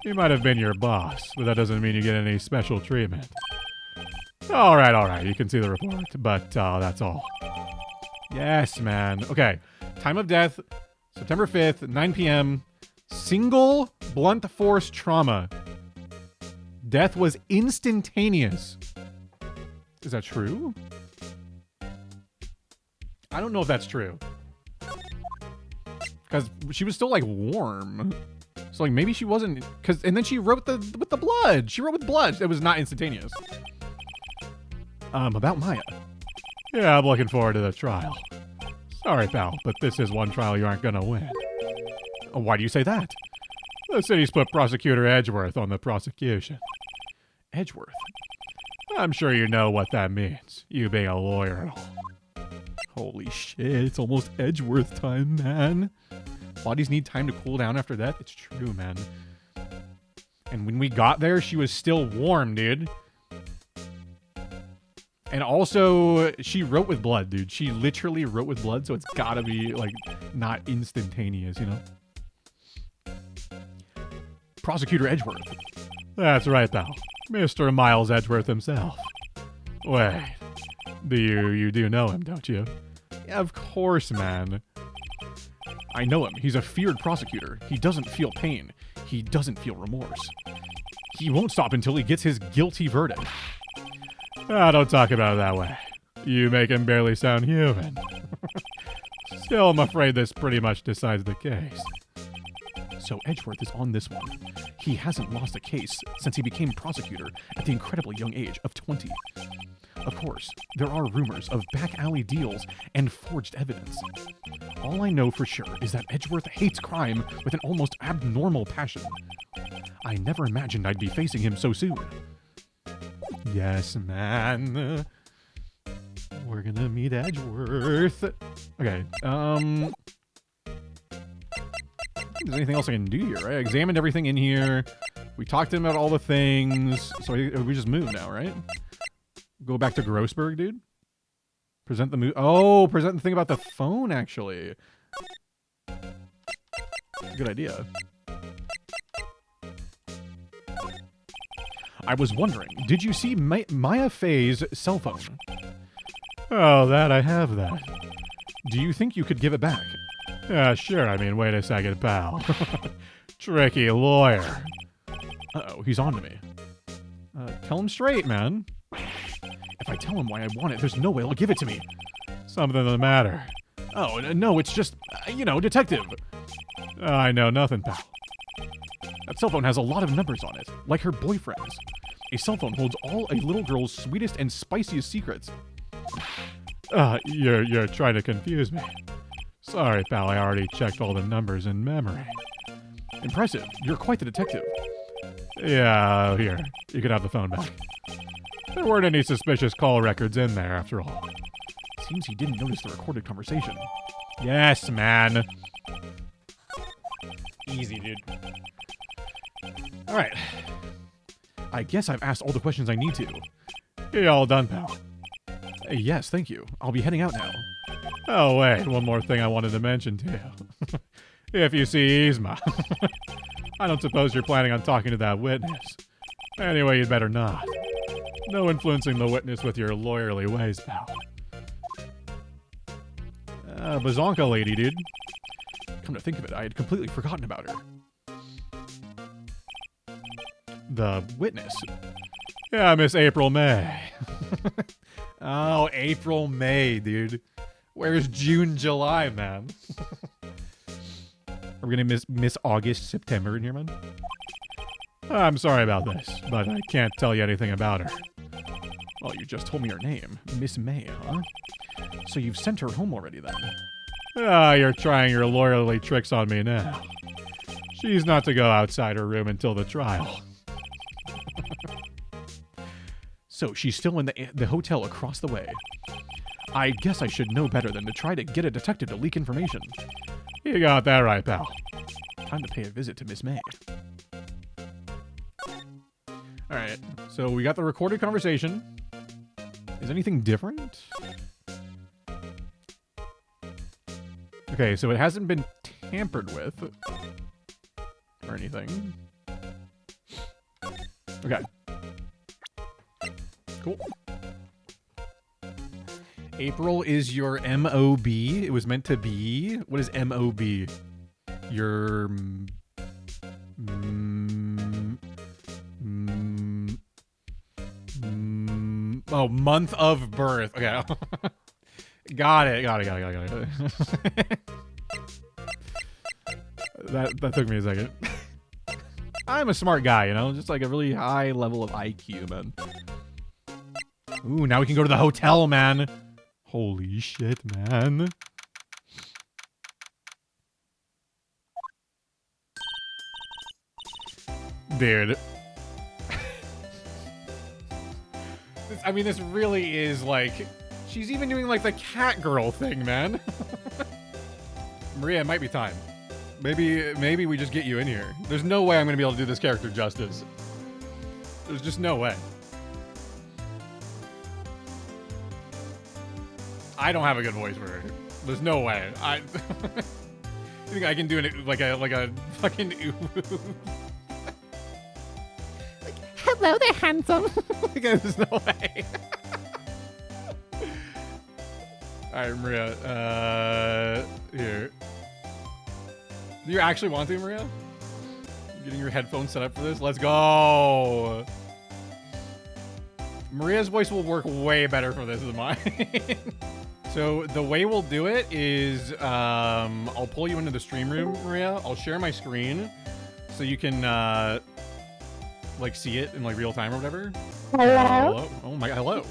She might have been your boss, but that doesn't mean you get any special treatment. All right. You can see the report, but that's all. Yes, man. Okay. Time of death, September 5th, 9 p.m. Single blunt force trauma. Death was instantaneous. Is that true? I don't know if that's true. Because she was still, like, warm. So, like, maybe she wasn't... And then she wrote with the blood. She wrote with blood. It was not instantaneous. About Maya. Yeah, I'm looking forward to the trial. Sorry, pal, but this is one trial you aren't gonna win. Why do you say that? The city's put Prosecutor Edgeworth on the prosecution. Edgeworth? I'm sure you know what that means, you being a lawyer and all. Holy shit, it's almost Edgeworth time, man. Bodies need time to cool down after death. It's true, man. And when we got there, she was still warm, dude. And also, she wrote with blood, dude. She literally wrote with blood, so it's gotta be, like, not instantaneous, you know? Prosecutor Edgeworth. That's right, pal. Mr. Miles Edgeworth himself. Wait. You do know him, don't you? Yeah, of course, man. I know him. He's a feared prosecutor. He doesn't feel pain. He doesn't feel remorse. He won't stop until he gets his guilty verdict. Don't talk about it that way. You make him barely sound human. Still, I'm afraid this pretty much decides the case. So Edgeworth is on this one. He hasn't lost a case since he became prosecutor at the incredibly young age of 20. Of course, there are rumors of back alley deals and forged evidence. All I know for sure is that Edgeworth hates crime with an almost abnormal passion. I never imagined I'd be facing him so soon. Yes, man. We're gonna meet Edgeworth. Okay, there's anything else I can do here, right? I examined everything in here. We talked to him about all the things. So we just move now, right? Go back to Grossberg, dude. Present the present the thing about the phone, actually. Good idea. I was wondering, did you see Maya Fey's cell phone? Oh, that I have that. Do you think you could give it back? Yeah, sure. I mean, wait a second, pal. Tricky lawyer. Uh-oh, he's on to me. Tell him straight, man. If I tell him why I want it, there's no way he'll give it to me. Something the matter. Oh, no, it's just, detective. I know nothing, pal. That cell phone has a lot of numbers on it, like her boyfriend's. A cell phone holds all a little girl's sweetest and spiciest secrets. You're trying to confuse me. Sorry, pal, I already checked all the numbers in memory. Impressive. You're quite the detective. Yeah, here. You can have the phone back. There weren't any suspicious call records in there, after all. Seems he didn't notice the recorded conversation. Yes, man. Easy, dude. Alright. I guess I've asked all the questions I need to. You're all done, pal. Yes, thank you. I'll be heading out now. Oh, wait. One more thing I wanted to mention to you. If you see Yzma, I don't suppose you're planning on talking to that witness. Anyway, you'd better not. No influencing the witness with your lawyerly ways, pal. Bazonka lady, dude. Come to think of it, I had completely forgotten about her. The witness. Yeah, Miss April May. Oh, April May, dude. Where's June, July, man? Are we gonna miss August, September in here, man? I'm sorry about this, but I can't tell you anything about her. Oh, you just told me her name. Miss May, huh? So you've sent her home already, then? Ah, you're trying your lawyerly tricks on me now. She's not to go outside her room until the trial. So she's still in the hotel across the way. I guess I should know better than to try to get a detective to leak information. You got that right, pal. Time to pay a visit to Miss May. Alright, so we got the recorded conversation. Is anything different? Okay, so it hasn't been tampered with. Or anything. Okay. Cool. April is your MOB. It was meant to be. What is MOB? Your... oh, month of birth. Okay. Got it. That took me a second. I'm a smart guy, just like a really high level of IQ, man. Ooh, now we can go to the hotel, man. Holy shit, man. Dude. This really is like... She's even doing like the cat girl thing, man. Maria, it might be time. Maybe we just get you in here. There's no way I'm going to be able to do this character justice. There's just no way. I don't have a good voice for her. There's no way. You think I can do it like a fucking Hello there, handsome. There's no way. Alright, Maria. Here. Do you actually want to, Maria? Getting your headphones set up for this? Let's go! Maria's voice will work way better for this than mine. So the way we'll do it is I'll pull you into the stream room, Maria. I'll share my screen so you can like see it in like real time or whatever. Hello? Oh my, hello.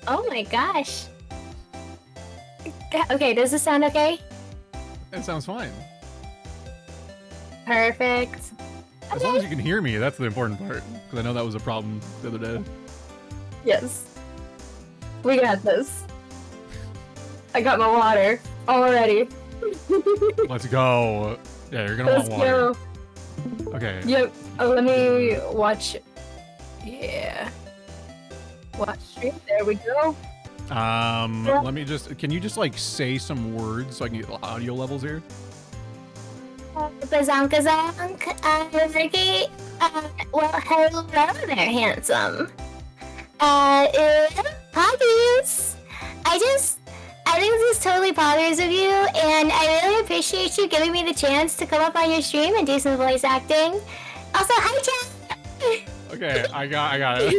Oh my gosh. Okay, does this sound okay? That sounds fine. Perfect. As long as you can hear me, that's the important part. Because I know that was a problem the other day. Yes. We got this. I got my water already. Let's go. Yeah, you're gonna Let's want water. go. Okay. Yep. Let me watch. Yeah. Watch stream. There we go. Let me just. Can you just like say some words so I can get audio levels here? Bazonkazonk. Ricky. Well, hello there, handsome. Poggies. I think this is totally poggers of you, and I really appreciate you giving me the chance to come up on your stream and do some voice acting. Also, hi, chat. Okay, I got it.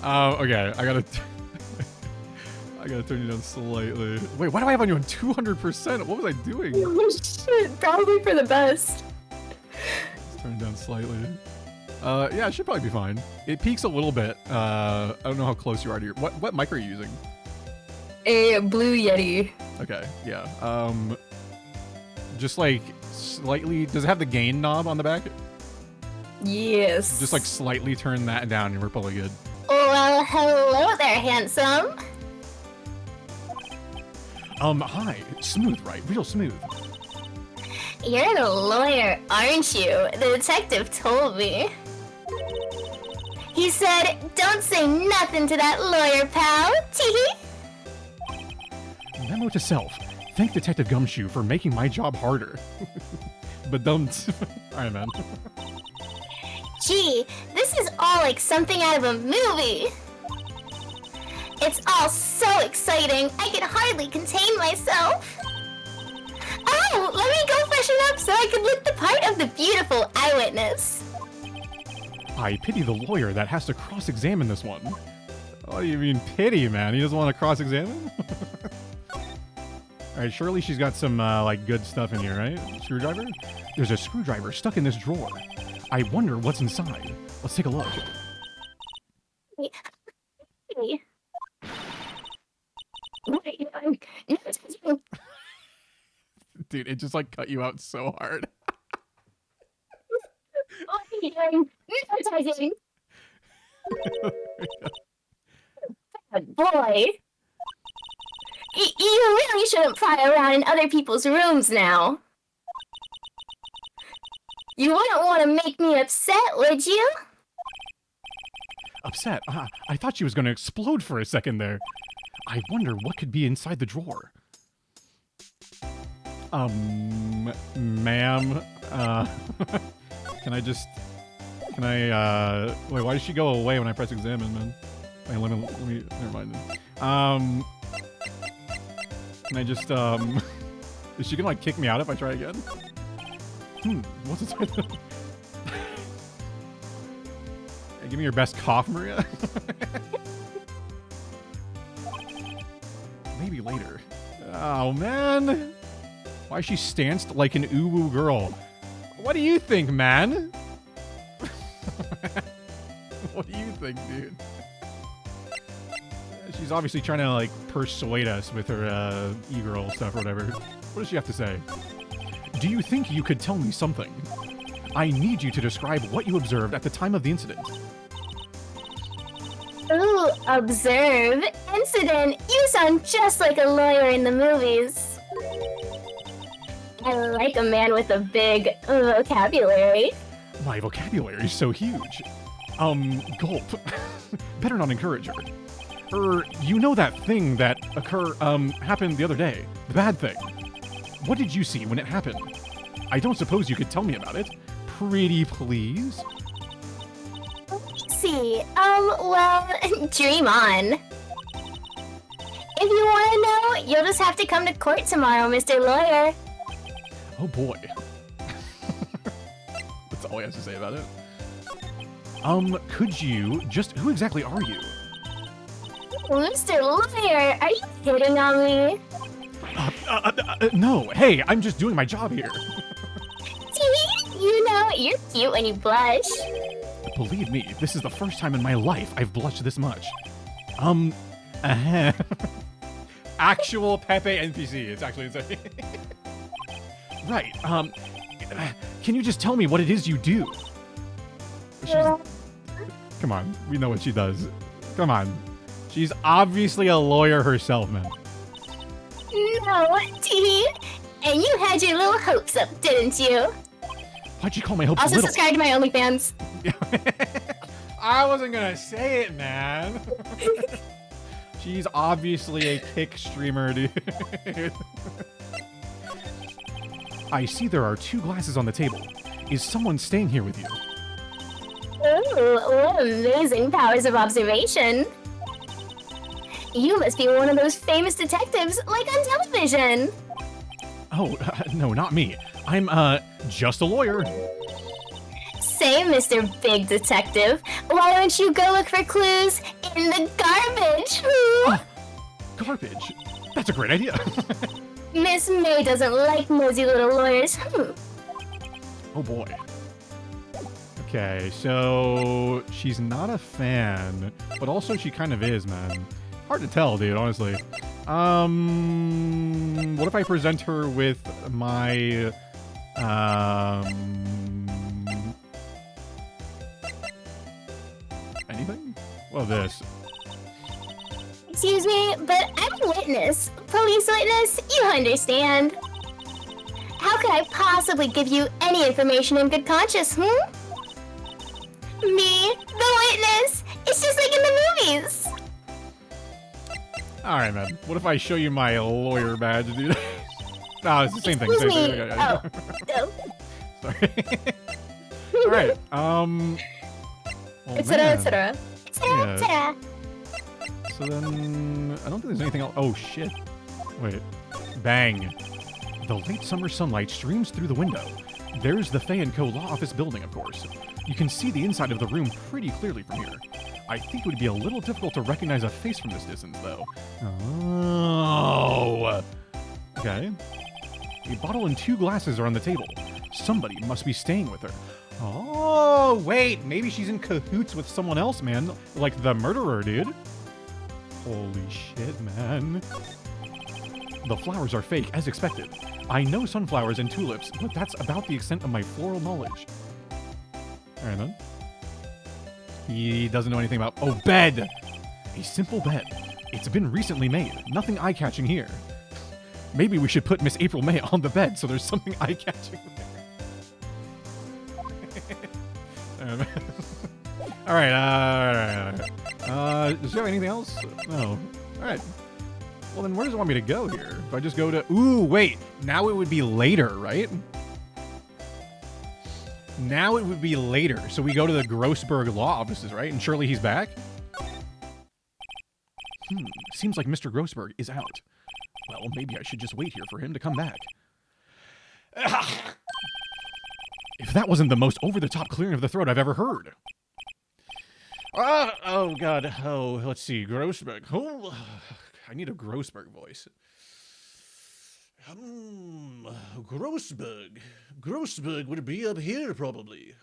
Okay, I gotta turn you down slightly. Wait, why do I have on you on 200%? What was I doing? Oh shit, probably for the best. Let's turn it down slightly. Yeah, it should probably be fine. It peaks a little bit. I don't know how close you are to your. What mic are you using? A Blue Yeti. Okay, yeah. Just like slightly. Does it have the gain knob on the back? Yes. Just like slightly turn that down, and we're probably good. Well, hello there, handsome. Hi, smooth, right? Real smooth. You're a lawyer, aren't you? The detective told me. He said, don't say nothing to that lawyer, pal. Teehee. Memo to self. Thank Detective Gumshoe for making my job harder. But don't. Alright, man. Gee, this is all like something out of a movie. It's all so exciting, I can hardly contain myself. Oh, let me go freshen up so I can look the part of the beautiful eyewitness. I pity the lawyer that has to cross-examine this one. What do you mean pity, man? He doesn't want to cross-examine? Alright, surely she's got some, like, good stuff in here, right? Screwdriver? There's a screwdriver stuck in this drawer. I wonder what's inside. Let's take a look. Hey. Dude, it just, like, cut you out so hard. Good boy. You really shouldn't pry around in other people's rooms now. You wouldn't want to make me upset, would you? Upset? I thought she was going to explode for a second there. I wonder what could be inside the drawer. Ma'am, wait, why did she go away when I press examine, man? Wait, let me, never mind. Can I just, is she gonna, like, kick me out if I try again? What's inside the... Hey, give me your best cough, Maria. Maybe later. Oh, man. Why is she stanced like an uwu girl? What do you think, man? What do you think, dude? She's obviously trying to, like, persuade us with her e-girl stuff or whatever. What does she have to say? Do you think you could tell me something? I need you to describe what you observed at the time of the incident. Ooh, observe. Incident. You sound just like a lawyer in the movies. I like a man with a big vocabulary. My vocabulary is so huge. Gulp. Better not encourage her. You know that thing that happened the other day. The bad thing. What did you see when it happened? I don't suppose you could tell me about it. Pretty please? Let's see. Well, dream on. If you want to know, you'll just have to come to court tomorrow, Mr. Lawyer. Oh boy. That's all he has to say about it. Could you who exactly are you? Mr. Lawyer, are you hitting on me? No, hey, I'm just doing my job here. You know, you're cute when you blush. Believe me, this is the first time in my life I've blushed this much. Actual Pepe NPC. It's actually insane. Right. Can you just tell me what it is you do? Come on, we know what she does. Come on. She's obviously a lawyer herself, man. No, T. And you had your little hopes up, didn't you? Why'd you call my hopes Also little? subscribe to my OnlyFans. I wasn't gonna say it, man. She's obviously a kick streamer, dude. I see there are 2 glasses on the table. Is someone staying here with you? Ooh, what amazing powers of observation. You must be one of those famous detectives like on television. Oh, no, not me. I'm, just a lawyer. Say, Mr. Big Detective, why don't you go look for clues in the garbage? Garbage? That's a great idea. Miss May doesn't like nosy little lawyers. Oh boy. Okay, so she's not a fan, but also she kind of is, man. Hard to tell, dude, honestly. What if I present her with my, anything? Well, this. Excuse me, but I'm a witness. Police witness, you understand. How could I possibly give you any information in good conscience, Me, the witness. It's just like in the movies. Alright, man. What if I show you my lawyer badge, dude? No, it's the same thing. Excuse Same me. thing. Oh. Sorry. Alright, well, Etc., man. etc. Yeah. So then, I don't think there's anything else. Oh, shit. Wait. Bang. The late summer sunlight streams through the window. There's the Fay & Co. Law Office building, of course. You can see the inside of the room pretty clearly from here. I think it would be a little difficult to recognize a face from this distance, though. Oh. Okay. A bottle and 2 glasses are on the table. Somebody must be staying with her. Oh, wait. Maybe she's in cahoots with someone else, man. Like the murderer, dude. Holy shit, man. The flowers are fake, as expected. I know sunflowers and tulips, but that's about the extent of my floral knowledge. Alright, then. He doesn't know anything about... Oh, bed! A simple bed. It's been recently made. Nothing eye-catching here. Maybe we should put Miss April May on the bed so there's something eye-catching there. Alright, does she have anything else? No. Alright. Well, then where does it want me to go here? Do I just go to... Ooh, wait. Now it would be later, right? Now it would be later. So we go to the Grossberg Law Offices, right? And surely he's back? Seems like Mr. Grossberg is out. Well, maybe I should just wait here for him to come back. If that wasn't the most over-the-top clearing of the throat I've ever heard. Oh, God. Oh, let's see. Grossberg. Oh, I need a Grossberg voice. Grossberg. Grossberg would be up here, probably.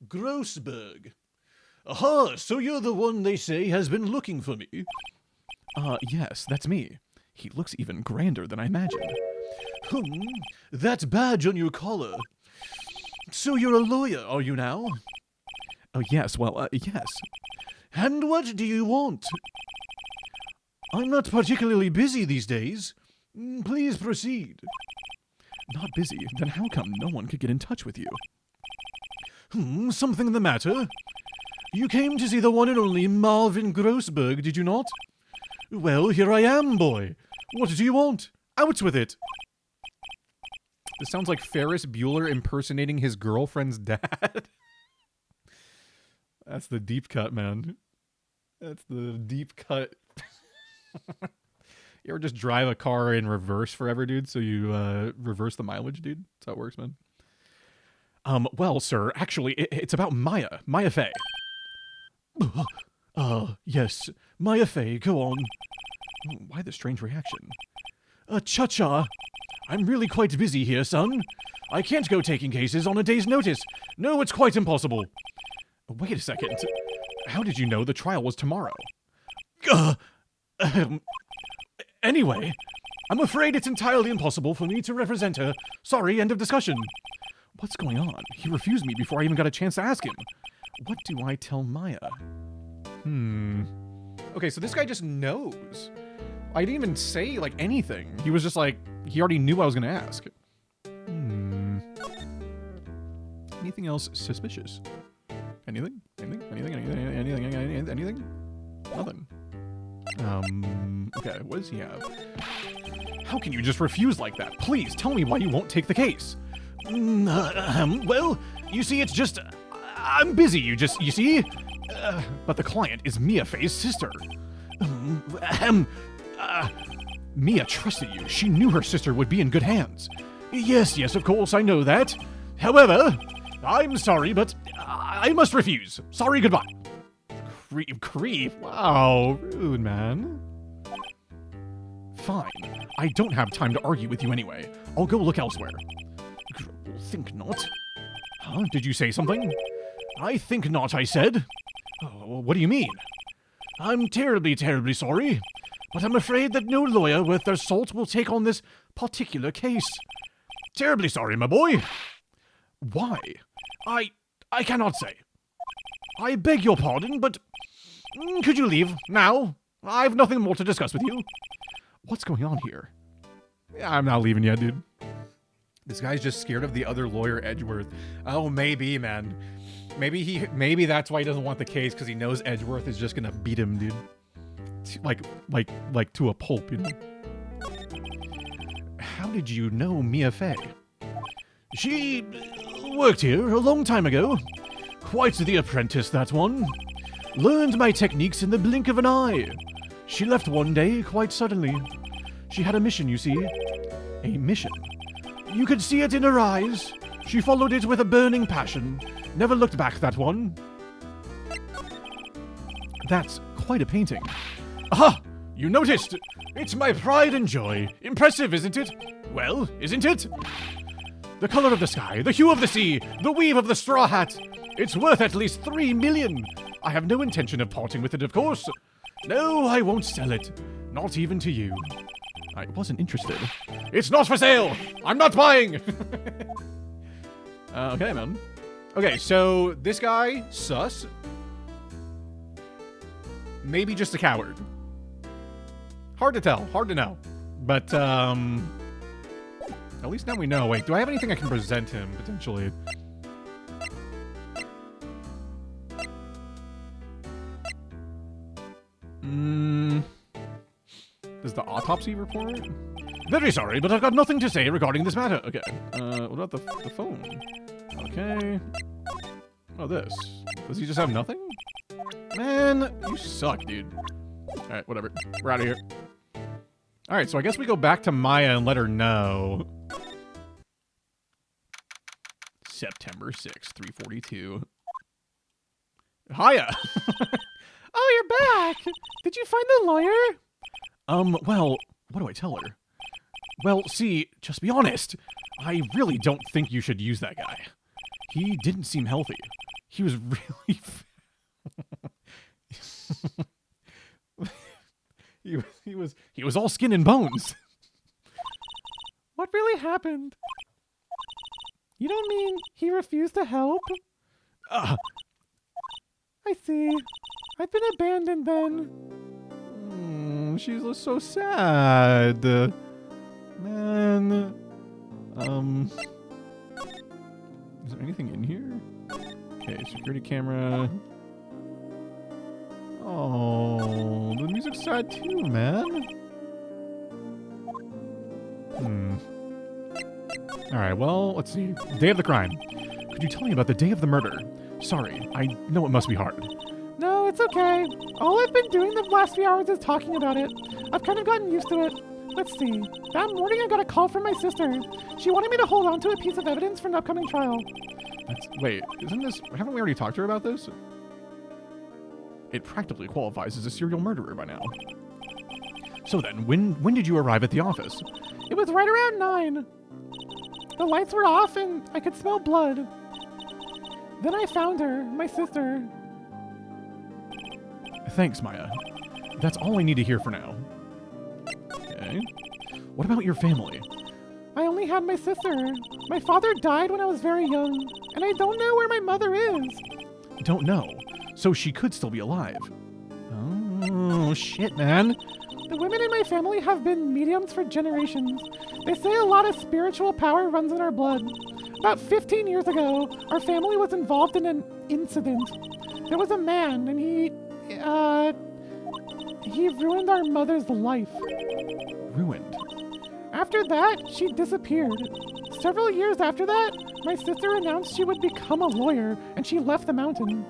Grossberg. Aha, so you're the one they say has been looking for me. Yes, that's me. He looks even grander than I imagined. That badge on your collar. So you're a lawyer, are you now? Oh, yes, well, yes. And what do you want? I'm not particularly busy these days. Please proceed. Not busy? Then how come no one could get in touch with you? Something the matter? You came to see the one and only Marvin Grossberg, did you not? Well, here I am, boy. What do you want? Out with it. This sounds like Ferris Bueller impersonating his girlfriend's dad. That's the deep cut, man. That's the deep cut. You ever just drive a car in reverse forever, dude? So you reverse the mileage, dude? That's how it works, man. Well, sir, actually, it's about Maya Fey. Yes. Maya Fey, go on. Why the strange reaction? Cha-cha. I'm really quite busy here, son. I can't go taking cases on a day's notice. No, it's quite impossible. Wait a second. How did you know the trial was tomorrow? Anyway, I'm afraid it's entirely impossible for me to represent her. Sorry, end of discussion. What's going on? He refused me before I even got a chance to ask him. What do I tell Maya? Okay, so this guy just knows. I didn't even say, like, anything. He was just like, he already knew I was gonna ask. Anything else suspicious? Anything? Anything? Nothing. Okay, what does he have? How can you just refuse like that? Please, tell me why you won't take the case. Well, you see, it's just... I'm busy, you see? But the client is Mia Fey's sister. Mia trusted you. She knew her sister would be in good hands. Yes, of course, I know that. However, I'm sorry, but I must refuse. Sorry, goodbye. Creep. Wow, rude, man. Fine. I don't have time to argue with you anyway. I'll go look elsewhere. Think not. Huh? Did you say something? I think not, I said. Oh, what do you mean? I'm terribly, terribly sorry, but I'm afraid that no lawyer worth their salt will take on this particular case. Terribly sorry, my boy. Why? I cannot say. I beg your pardon, but could you leave now? I've nothing more to discuss with you. What's going on here? Yeah, I'm not leaving yet, dude. This guy's just scared of the other lawyer, Edgeworth. Oh, maybe, man. Maybe that's why he doesn't want the case, because he knows Edgeworth is just gonna beat him, dude. Like to a pulp, you know? How did you know Mia Fey? She worked here a long time ago. Quite the apprentice, that one. Learned my techniques in the blink of an eye. She left one day, quite suddenly. She had a mission, you see. A mission. You could see it in her eyes. She followed it with a burning passion. Never looked back, that one. That's quite a painting. Aha! You noticed! It's my pride and joy. Impressive, isn't it? Well, isn't it? The color of the sky, the hue of the sea, the weave of the straw hat. It's worth at least 3 million. I have no intention of parting with it, of course. No, I won't sell it. Not even to you. I wasn't interested. It's not for sale! I'm not buying! Okay, man. Okay, so this guy, sus. Maybe just a coward. Hard to tell, hard to know. But, at least now we know. Wait, do I have anything I can present him, potentially? Does the autopsy report? Very sorry, but I've got nothing to say regarding this matter. Okay, what about the phone? Okay. Oh, this. Does he just have nothing? Man, you suck, dude. Alright, whatever. We're out of here. Alright, so I guess we go back to Maya and let her know. September 6th, 3:42. Hiya! Oh, you're back! Did you find the lawyer? Well, what do I tell her? Well, see, just be honest. I really don't think you should use that guy. He didn't seem healthy. He was really... he was all skin and bones. What really happened? You don't mean he refused to help? I see. I've been abandoned then. She's so sad. Man. Is there anything in here? Okay, security camera. Oh, the music's sad too, man. Alright, well, let's see. Day of the crime. Could you tell me about the day of the murder? Sorry, I know it must be hard. No, it's okay. All I've been doing the last few hours is talking about it. I've kind of gotten used to it. Let's see. That morning I got a call from my sister. She wanted me to hold on to a piece of evidence for an upcoming trial. Wait, haven't we already talked to her about this? It practically qualifies as a serial murderer by now. So then, when did you arrive at the office? It was right around 9. The lights were off and I could smell blood. Then I found her, my sister. Thanks, Maya. That's all I need to hear for now. Okay. What about your family? I only had my sister. My father died when I was very young, and I don't know where my mother is. Don't know. So she could still be alive. Oh, shit, man. The women in my family have been mediums for generations. They say a lot of spiritual power runs in our blood. About 15 years ago, our family was involved in an incident. There was a man, and he ruined our mother's life. Ruined? After that, she disappeared. Several years after that, my sister announced she would become a lawyer, and she left the mountain.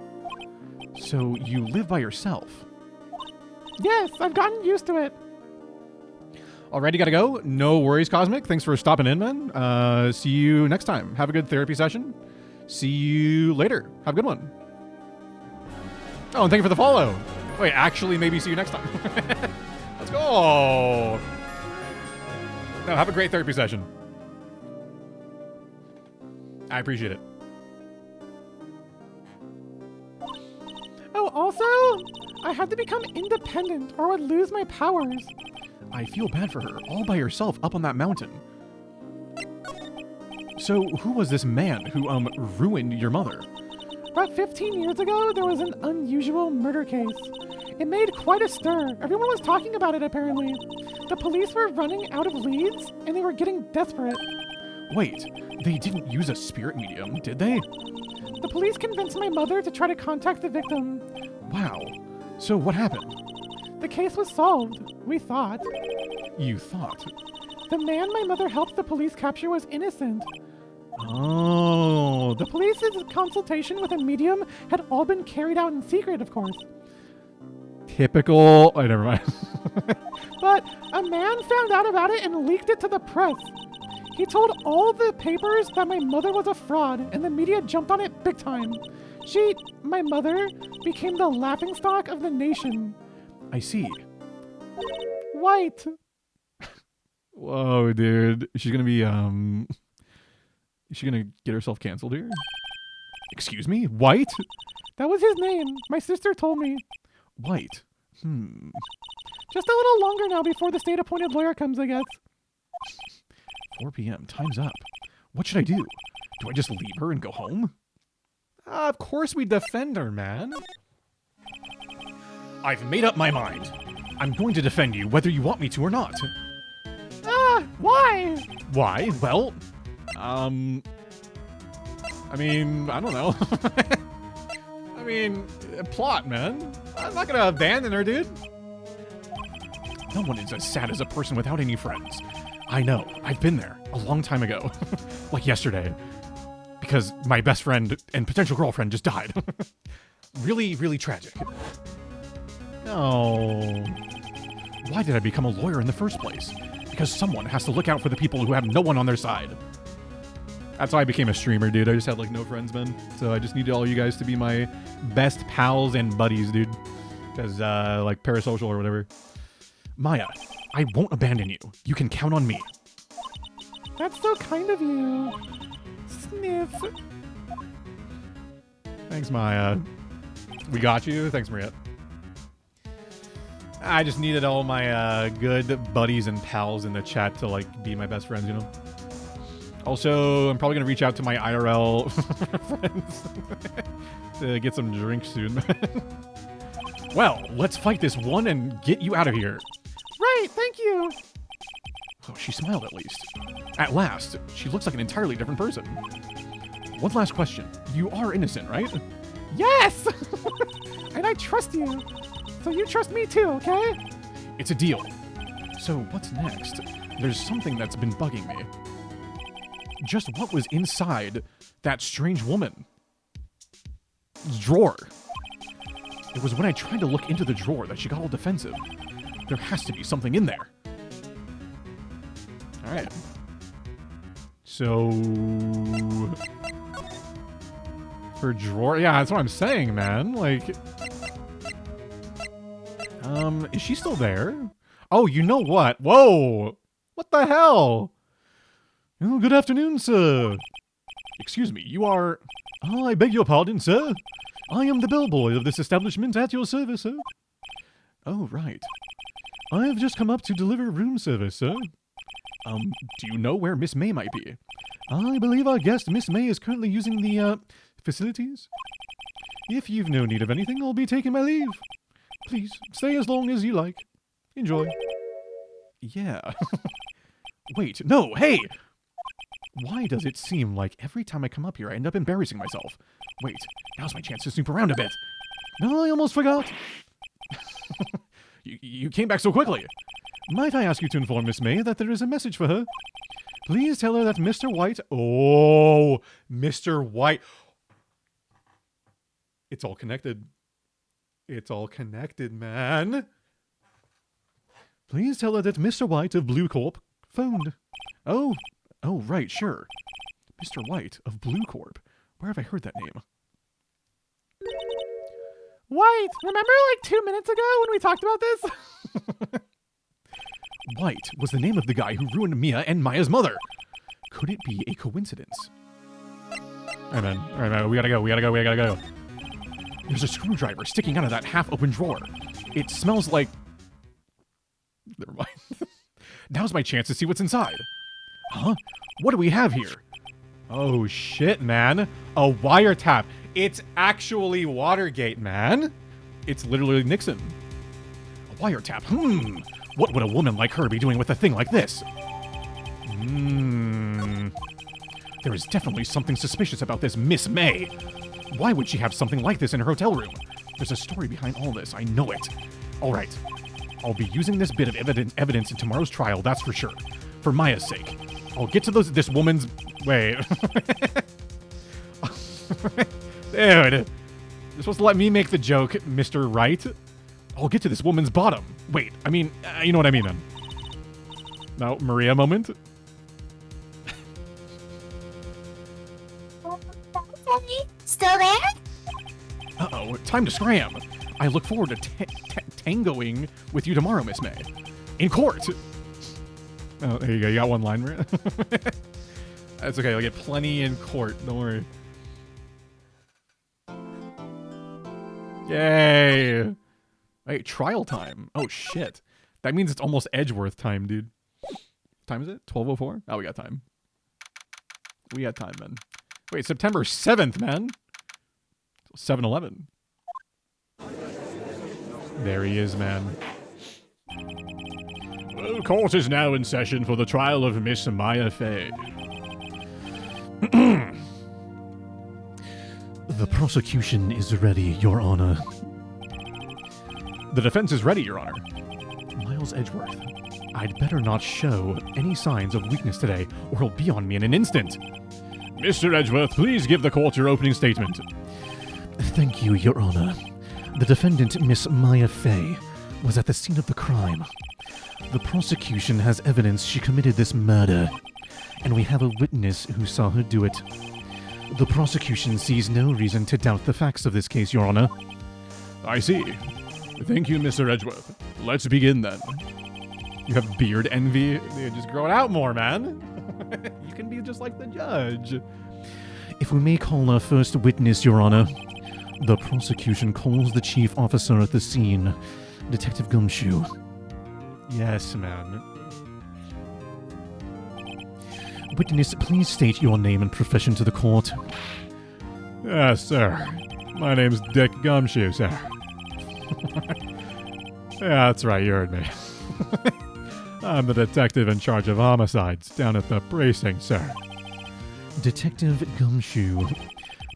So you live by yourself? Yes, I've gotten used to it. Alrighty, gotta go. No worries, Cosmic. Thanks for stopping in, man. See you next time. Have a good therapy session. See you later. Have a good one. Oh, and thank you for the follow. Wait, actually, maybe see you next time. Let's go. No, have a great therapy session. I appreciate it. Oh, also, I had to become independent or I'd lose my powers. I feel bad for her, all by herself up on that mountain. So, who was this man who, ruined your mother? About 15 years ago, there was an unusual murder case. It made quite a stir. Everyone was talking about it, apparently. The police were running out of leads, and they were getting desperate. Wait, they didn't use a spirit medium, did they? The police convinced my mother to try to contact the victim. Wow. So what happened? The case was solved, we thought. You thought? The man my mother helped the police capture was innocent. Oh. The police's consultation with a medium had all been carried out in secret, of course. Typical. Oh, never mind. But a man found out about it and leaked it to the press. He told all the papers that my mother was a fraud, and the media jumped on it big time. My mother, became the laughingstock of the nation. I see. White. Whoa, dude. She's gonna be, is she gonna get herself canceled here? Excuse me? White? That was his name. My sister told me. White. Just a little longer now before the state-appointed lawyer comes, I guess. 4 p.m. Time's up. What should I do? Do I just leave her and go home? Of course we defend her, man. I've made up my mind. I'm going to defend you whether you want me to or not. Why? Why? Well, I mean, I don't know. I mean, plot, man. I'm not gonna abandon her, dude. No one is as sad as a person without any friends. I know. I've been there a long time ago. Like yesterday. Because my best friend and potential girlfriend just died. Really, really tragic. Oh. Why did I become a lawyer in the first place? Because someone has to look out for the people who have no one on their side. That's how I became a streamer, dude. I just had, like, no friends, man. So I just needed all you guys to be my best pals and buddies, dude. Because, like, parasocial or whatever. Maya, I won't abandon you. You can count on me. That's so kind of you. Sniff. Thanks, Maya. We got you. Thanks, Mariette. I just needed all my good buddies and pals in the chat to, like, be my best friends, you know? Also, I'm probably going to reach out to my IRL friends to get some drinks soon. Well, let's fight this one and get you out of here. Right, thank you. Oh, she smiled at least. At last, she looks like an entirely different person. One last question. You are innocent, right? Yes! And I trust you. So you trust me too, okay? It's a deal. So what's next? There's something that's been bugging me. Just what was inside that strange woman's drawer? It was when I tried to look into the drawer that she got all defensive. There has to be something in there. Alright. So... her drawer? Yeah, that's what I'm saying, man. Like... Is she still there? Oh, you know what? Whoa! What the hell? Oh, good afternoon, sir. Excuse me, you are... Oh, I beg your pardon, sir. I am the bellboy of this establishment at your service, sir. Oh, right. I have just come up to deliver room service, sir. Do you know where Miss May might be? I believe our guest, Miss May, is currently using the, facilities. If you've no need of anything, I'll be taking my leave. Please, stay as long as you like. Enjoy. Yeah. Wait, no, hey! Why does it seem like every time I come up here, I end up embarrassing myself? Wait, now's my chance to snoop around a bit. No, I almost forgot. You came back so quickly. Might I ask you to inform Miss May that there is a message for her? Please tell her that Mr. White... Oh, Mr. White... It's all connected. It's all connected, man. Please tell her that Mr. White of Blue Corp phoned. Oh, right, sure. Mr. White of Blue Corp. Where have I heard that name? White, remember like 2 minutes ago when we talked about this? White was the name of the guy who ruined Mia and Maya's mother. Could it be a coincidence? Alright, man, we gotta go. There's a screwdriver sticking out of that half-open drawer. It smells like... Never mind. Now's my chance to see what's inside. Huh? What do we have here? Oh shit, man. A wiretap. It's actually Watergate, man. It's literally Nixon. A wiretap. What would a woman like her be doing with a thing like this? There is definitely something suspicious about this Miss May. Why would she have something like this in her hotel room? There's a story behind all this. I know it. All right. I'll be using this bit of evidence in tomorrow's trial, that's for sure. For Maya's sake. I'll get to this woman's... Wait. Dude. You're supposed to let me make the joke, Mr. Wright. I'll get to this woman's bottom. Wait, I mean, you know what I mean then. No, Maria moment. Still there? Uh-oh, time to scram. I look forward to tangoing with you tomorrow, Miss May. In court. Oh, there you go. You got one line, Maria. That's okay. I'll get plenty in court. Don't worry. Yay. Wait, trial time. Oh, shit. That means it's almost Edgeworth time, dude. What time is it? 12:04? Oh, we got time. We got time, man. Wait, September 7th, man. 7-11. There he is, man. Well, court is now in session for the trial of Miss Maya Fey. The prosecution is ready, Your Honor. The defense is ready, Your Honor. Miles Edgeworth, I'd better not show any signs of weakness today, or he'll be on me in an instant. Mr. Edgeworth, please give the court your opening statement. Thank you, Your Honor. The defendant, Miss Maya Fey, was at the scene of the crime. The prosecution has evidence she committed this murder, and we have a witness who saw her do it. The prosecution sees no reason to doubt the facts of this case, Your Honor. I see. Thank you, Mr. Edgeworth. Let's begin then. You have beard envy? Just grow it out more, man. You can be just like the judge. If we may call our first witness, Your Honor. The prosecution calls the chief officer at the scene, Detective Gumshoe. Yes, man. Witness, please state your name and profession to the court. Yes, sir. My name's Dick Gumshoe, sir. Yeah, that's right, you heard me. I'm the detective in charge of homicides down at the precinct, sir. Detective Gumshoe,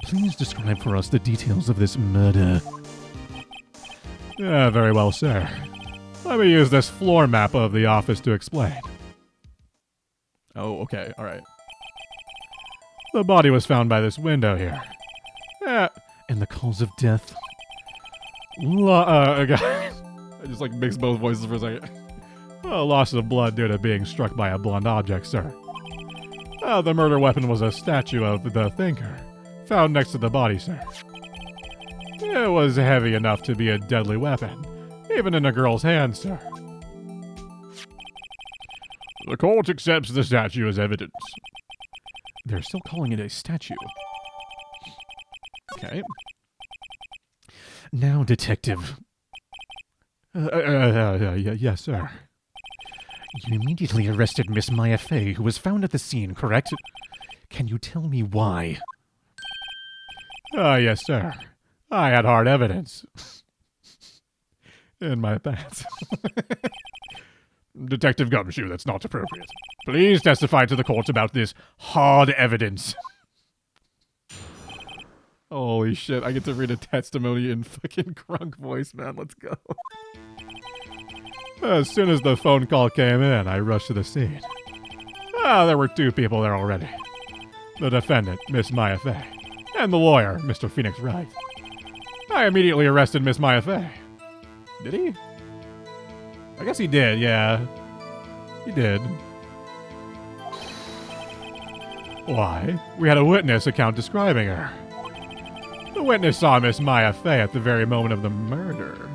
please describe for us the details of this murder. Yeah, very well, sir. Let me use this floor map of the office to explain. Oh, okay, alright. The body was found by this window here. And the cause of death? I just like mixed both voices for a second. Loss of blood due to being struck by a blunt object, sir. The murder weapon was a statue of the thinker, found next to the body, sir. It was heavy enough to be a deadly weapon. Even in a girl's hand, sir. The court accepts the statue as evidence. They're still calling it a statue. Okay. Now, detective. Yes, sir. You immediately arrested Miss Maya Fey, who was found at the scene, correct? Can you tell me why? Yes, sir. I had hard evidence. In my pants. Detective Gumshoe, that's not appropriate. Please testify to the court about this hard evidence. Holy shit, I get to read a testimony in fucking crunk voice, man. Let's go. As soon as the phone call came in, I rushed to the scene. There were 2 people there already. The defendant, Miss Maya Fey, and the lawyer, Mr. Phoenix Wright. I immediately arrested Miss Maya Fey. Did he? I guess he did, yeah. He did. Why? We had a witness account describing her. The witness saw Miss Maya Fey at the very moment of the murder.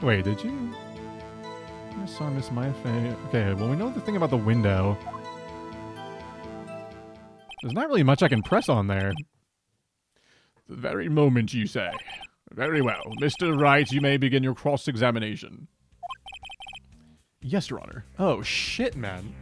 Wait, did you? I saw Miss Maya Fey. Okay, well, we know the thing about the window. There's not really much I can press on there. The very moment, you say. Very well. Mr. Wright, you may begin your cross-examination. Yes, Your Honor. Oh, shit, man.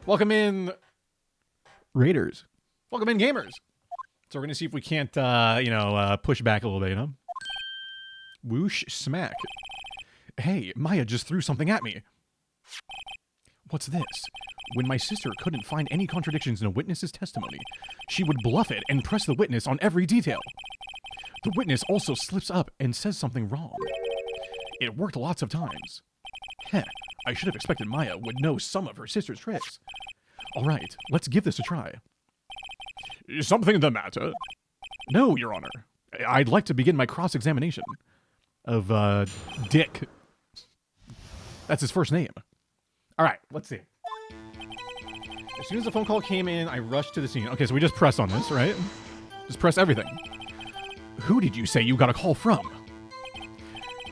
Welcome in, Raiders. Welcome in, gamers. So we're going to see if we can't, push back a little bit, you know? Whoosh, smack. Hey, Maya just threw something at me. What's this? When my sister couldn't find any contradictions in a witness's testimony, she would bluff it and press the witness on every detail. The witness also slips up and says something wrong. It worked lots of times. Heh, I should have expected Maya would know some of her sister's tricks. All right, let's give this a try. Is something the matter? No, Your Honor. I'd like to begin my cross-examination of, Dick. That's his first name. All right, let's see. As soon as the phone call came in, I rushed to the scene. Okay, so we just press on this, right? Just press everything. Who did you say you got a call from?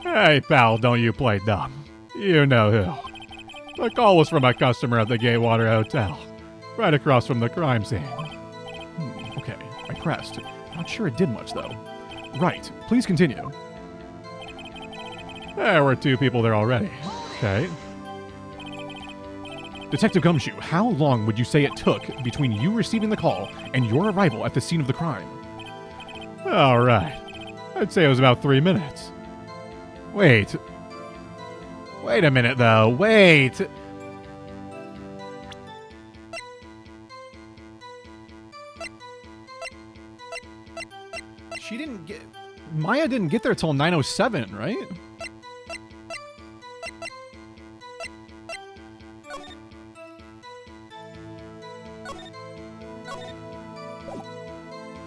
Hey, pal, don't you play dumb. You know who. The call was from a customer at the Gatewaters Hotel, right across from the crime scene. Okay, I pressed. Not sure it did much, though. Right, please continue. There were 2 people there already. Okay. Detective Gumshoe, how long would you say it took between you receiving the call and your arrival at the scene of the crime? All right. I'd say it was about 3 minutes. Wait. Wait a minute, though. Wait. She didn't get... Maya didn't get there till 9:07, right?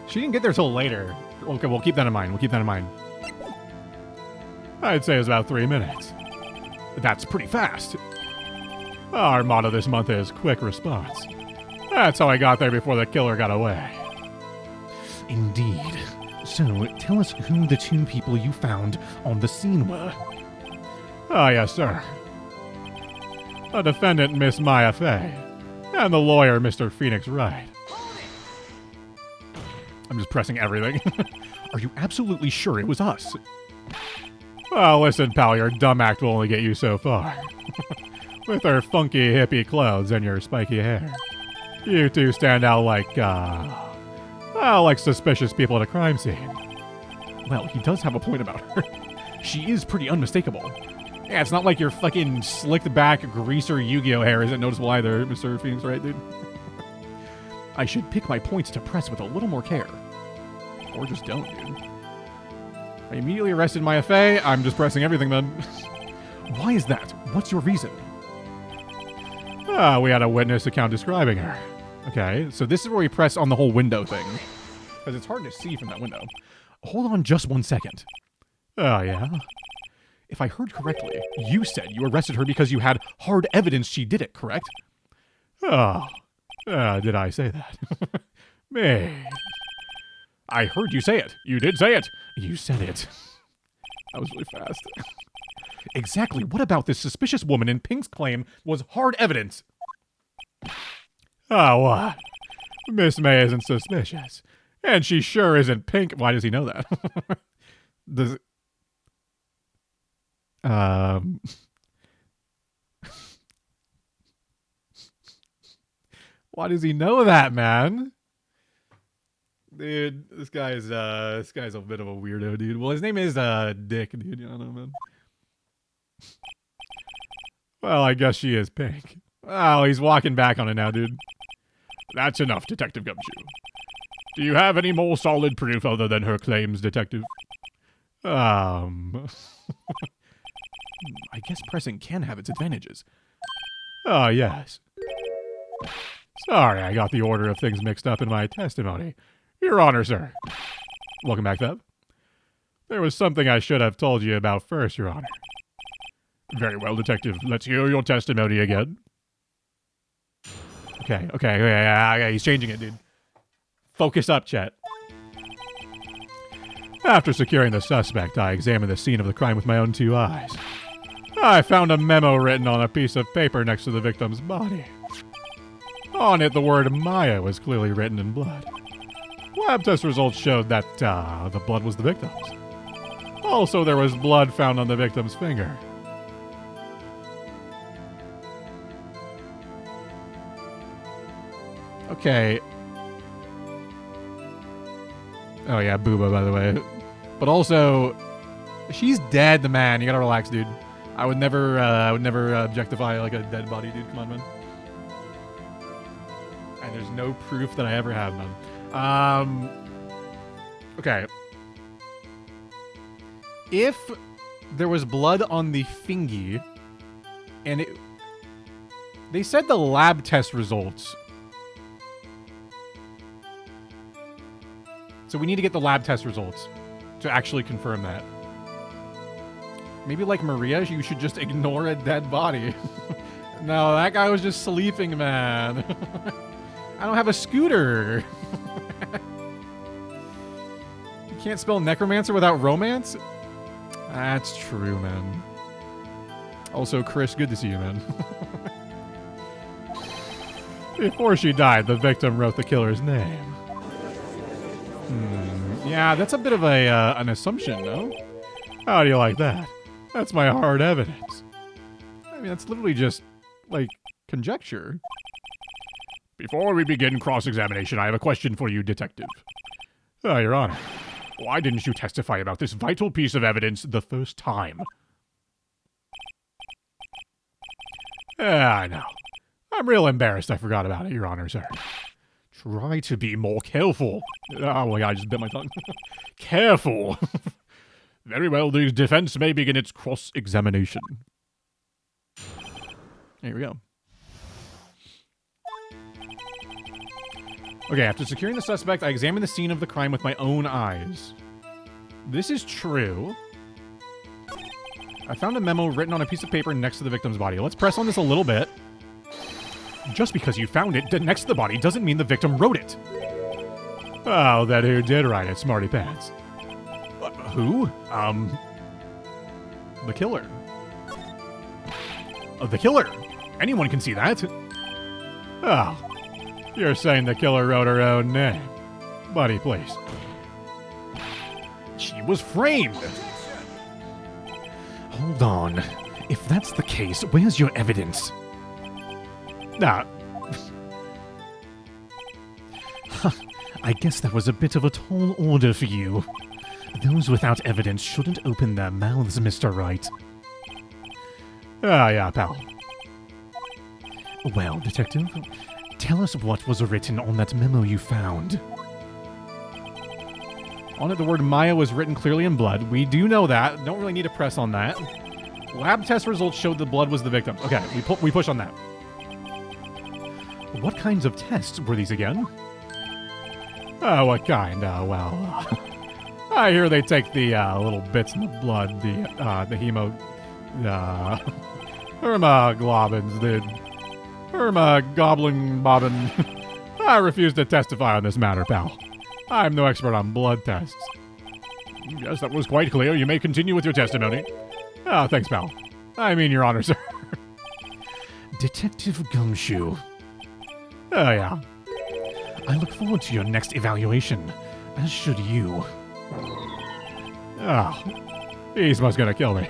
She didn't get there till later. Okay, we'll keep that in mind. We'll keep that in mind. I'd say it was about 3 minutes. That's pretty fast. Our motto this month is quick response. That's how I got there before the killer got away. Indeed. So, tell us who the 2 people you found on the scene were. Ah, yes, sir. The defendant, Miss Maya Fey, and the lawyer, Mr. Phoenix Wright. I'm just pressing everything. Are you absolutely sure it was us? Well, listen, pal, your dumb act will only get you so far. With her funky hippie clothes and your spiky hair. You 2 stand out like suspicious people at a crime scene. Well, he does have a point about her. She is pretty unmistakable. Yeah, it's not like your fucking slicked back greaser Yu-Gi-Oh hair isn't noticeable either, Mr. Phoenix, right, dude? I should pick my points to press with a little more care. Or just don't, dude. I immediately arrested Maya Fey. I'm just pressing everything, then. Why is that? What's your reason? We had a witness account describing her. Okay, so this is where we press on the whole window thing. Because it's hard to see from that window. Hold on just 1 second. Oh, yeah? If I heard correctly, you said you arrested her because you had hard evidence she did it, correct? Oh, did I say that? Man. I heard you say it. You did say it. You said it. That was really fast. Exactly. What about this suspicious woman in Pink's claim was hard evidence? Oh, what? Miss May isn't suspicious. And she sure isn't Pink. Why does he know that? Does... Why does he know that, man? Dude, this guy's a bit of a weirdo, dude. Well, his name is Dick, dude. You know, man. Well, I guess she is Pink. Oh, he's walking back on it now, dude. That's enough, Detective Gumshoe. Do you have any more solid proof other than her claims, Detective? I guess pressing can have its advantages. Oh, yes. Sorry, I got the order of things mixed up in my testimony. Your Honor, sir. Welcome back, Thub. There was something I should have told you about first, Your Honor. Very well, Detective. Let's hear your testimony again. Okay, he's changing it, dude. Focus up, chat. After securing the suspect, I examined the scene of the crime with my own 2 eyes. I found a memo written on a piece of paper next to the victim's body. On it, the word Maya was clearly written in blood. Lab test results showed that the blood was the victim's. Also, there was blood found on the victim's finger. Okay. Oh yeah, Booba, by the way. But also, she's dead, the man. You gotta relax, dude. I would never objectify like a dead body, dude. Come on, man. And there's no proof that I ever have, man. Okay. If there was blood on the fingy, and they said the lab test results. So we need to get the lab test results to actually confirm that. Maybe like Maria, you should just ignore a dead body. No, that guy was just sleeping, man. I don't have a scooter. You can't spell necromancer without romance? That's true, man. Also, Chris, good to see you, man. Before she died, the victim wrote the killer's name. Yeah, that's a bit of an assumption, no? How do you like that? That's my hard evidence. I mean, that's literally just, like, conjecture. Before we begin cross-examination, I have a question for you, Detective. Your Honor, why didn't you testify about this vital piece of evidence the first time? I know. I'm real embarrassed I forgot about it, Your Honor, sir. Try to be more careful. Oh my god, I just bit my tongue. Careful. Very well, the defense may begin its cross-examination. Here we go. Okay, after securing the suspect, I examined the scene of the crime with my own eyes. This is true. I found a memo written on a piece of paper next to the victim's body. Let's press on this a little bit. Just because you found it next to the body doesn't mean the victim wrote it. Oh, then who did write it, smarty pants? Who? The killer. The killer? Anyone can see that. Oh, you're saying the killer wrote her own name. Buddy, please. She was framed. Hold on. If that's the case, where's your evidence? Nah. I guess that was a bit of a tall order for you. Those without evidence shouldn't open their mouths, Mr. Wright. Yeah, pal. Well, Detective, tell us what was written on that memo you found. On it, the word Maya was written clearly in blood. We do know that. Don't really need to press on that. Lab test results showed the blood was the victim's. Okay, we push on that. What kinds of tests were these again? What kind? Well, I hear they take the little bits in the blood, the hermoglobins, the hermogoblin bobbin. I refuse to testify on this matter, pal. I'm no expert on blood tests. Yes, that was quite clear. You may continue with your testimony. Thanks, pal. I mean, Your Honor, sir. Detective Gumshoe. Oh, yeah. I look forward to your next evaluation, as should you. He's most gonna kill me.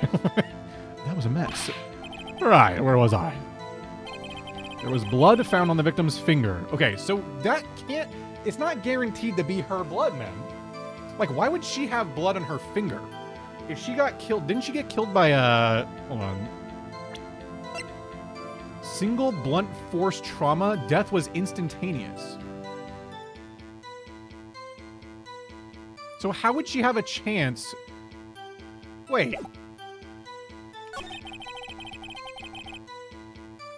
That was a mess. Right, where was I? There was blood found on the victim's finger. Okay, so that can't... It's not guaranteed to be her blood, man. Like, why would she have blood on her finger? If she got killed... Didn't she get killed by hold on. Single blunt force trauma. Death was instantaneous. So how would she have a chance... Wait.